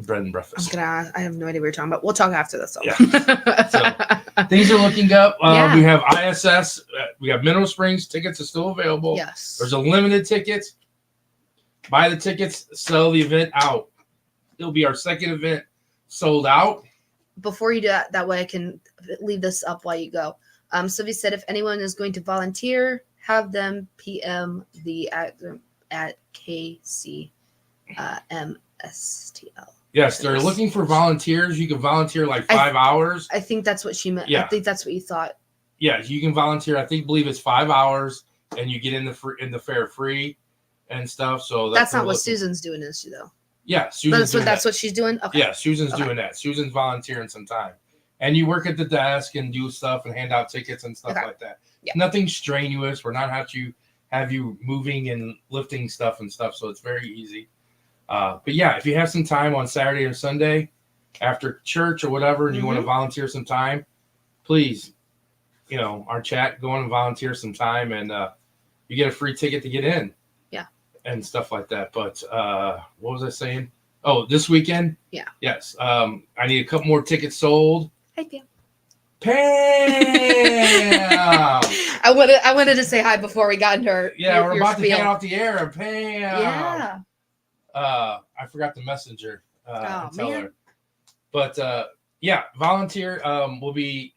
bread and breakfast.
I have no idea what you're talking about. We'll talk after this.
Yeah. So things are looking up.
Yeah.
We have ISS. We have Mineral Springs tickets are still available.
Yes.
There's a limited tickets. Buy the tickets, sell the event out. It'll be our second event sold out.
Before you do that way I can leave this up while you go. Sylvia said if anyone is going to volunteer, have them PM the at KC MSTL.
Yes, they're looking for volunteers. You can volunteer like 5 hours.
I think that's what she meant.
Yeah.
I think that's what you thought.
Yeah, you can volunteer. I believe it's 5 hours, and you get in the fair free and stuff. So
that's not what Susan's doing, is she though?
Yeah, Susan's
that's what she's doing. Okay.
Yeah, Susan's doing that. Susan's volunteering some time, and you work at the desk and do stuff and hand out tickets and stuff like that.
Yeah.
Nothing strenuous. We're not have you moving and lifting stuff and stuff, so it's very easy. But yeah, if you have some time on Saturday or Sunday after church or whatever, and you want to volunteer some time, please, our chat, go on and volunteer some time, and you get a free ticket to get in.
Yeah.
And stuff like that. But what was I saying? Oh, this weekend?
Yeah.
Yes. I need a couple more tickets sold.
Hi, Pam.
Pam!
I wanted to say hi before we got into our
We're
your
about
spiel.
to get off the air. Pam!
Yeah.
I forgot the messenger.
Oh,
tell
man.
her. But yeah, volunteer. We'll be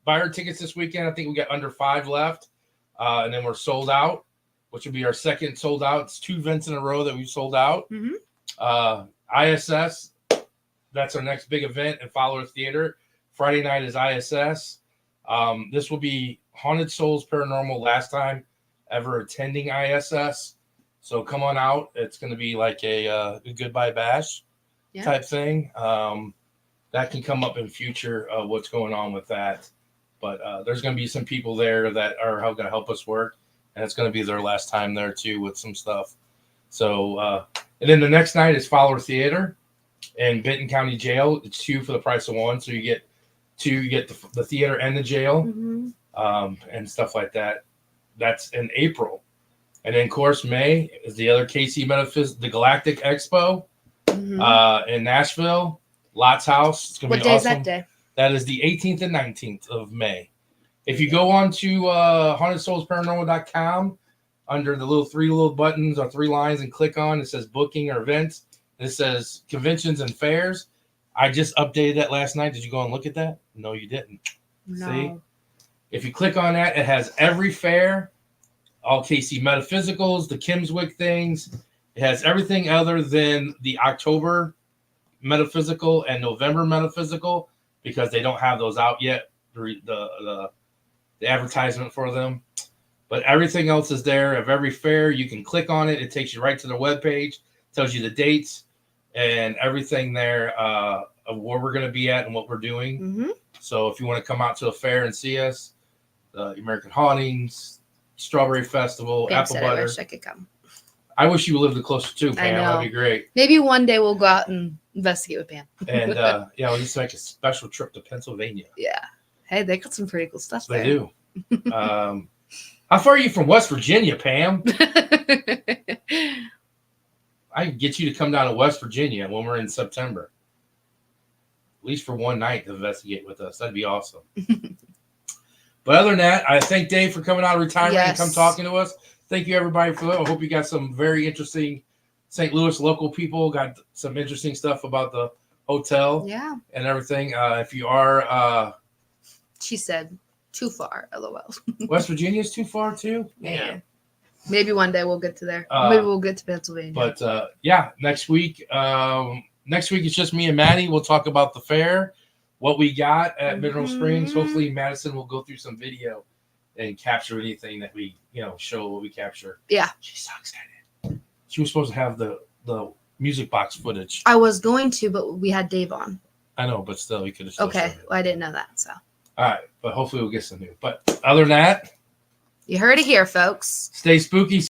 buy our tickets this weekend. I think we got under 5 left, and then we're sold out, which will be our second sold out. It's 2 events in a row that we've sold out. ISS, that's our next big event in Fowler Theater. Friday night is ISS. This will be Haunted Souls Paranormal last time ever attending ISS. So come on out. It's going to be like a goodbye bash type thing. That can come up in future, what's going on with that. But there's going to be some people there that are going to help us work. And it's going to be their last time there too with some stuff. So, and then the next night is Fowler Theater in Benton County Jail. It's 2 for the price of 1. So you get 2, you get the theater and the jail, and stuff like that. That's in April. And then, of course, May is the other KC the Galactic Expo in Nashville. Lots House. It's going to be awesome. What day is that day? That is the 18th and 19th of May. If you go on to hauntedsoulsparanormal.com, under the 3 little buttons or 3 lines and click on, it says booking or events. And it says conventions and fairs. I just updated that last night. Did you go and look at that? No, you didn't.
No.
See? If you click on that, it has every fair, all KC Metaphysicals, the Kimswick things. It has everything other than the October Metaphysical and November Metaphysical, because they don't have those out yet, the advertisement for them. But everything else is there. Of every fair, you can click on it. It takes you right to their webpage, tells you the dates and everything there of where we're going to be at and what we're doing. So if you want to come out to a fair and see us, the American Hauntings, Strawberry Festival,
Pam
Apple
said
Butter.
I wish I could come.
I wish you lived closer too, Pam. That'd be great.
Maybe one day we'll go out and investigate with Pam.
And we'll just make a special trip to Pennsylvania.
Yeah. Hey, they got some pretty cool stuff there.
They do. How far are you from West Virginia, Pam? I can get you to come down to West Virginia when we're in September. At least for one night to investigate with us. That'd be awesome. But other than that, I thank Dave for coming out of retirement and come talking to us. Thank you, everybody, for that. I hope you got some very interesting St. Louis local people. Got some interesting stuff about the hotel and everything. If you are...
she said, too far, LOL.
West Virginia's too far, too?
Yeah. Maybe one day we'll get to there. Maybe we'll get to Pennsylvania.
But, next week... next week, it's just me and Maddie. We'll talk about the fair, what we got at Mineral Springs. Hopefully, Madison will go through some video and capture anything that we, show what we capture.
Yeah.
She's so excited. She was supposed to have the music box footage.
I was going to, but we had Dave on.
I know, but still, you could have still
Okay. Well, I didn't know that, so.
All right. But hopefully, we'll get some new. But other than that.
You heard it here, folks.
Stay spooky.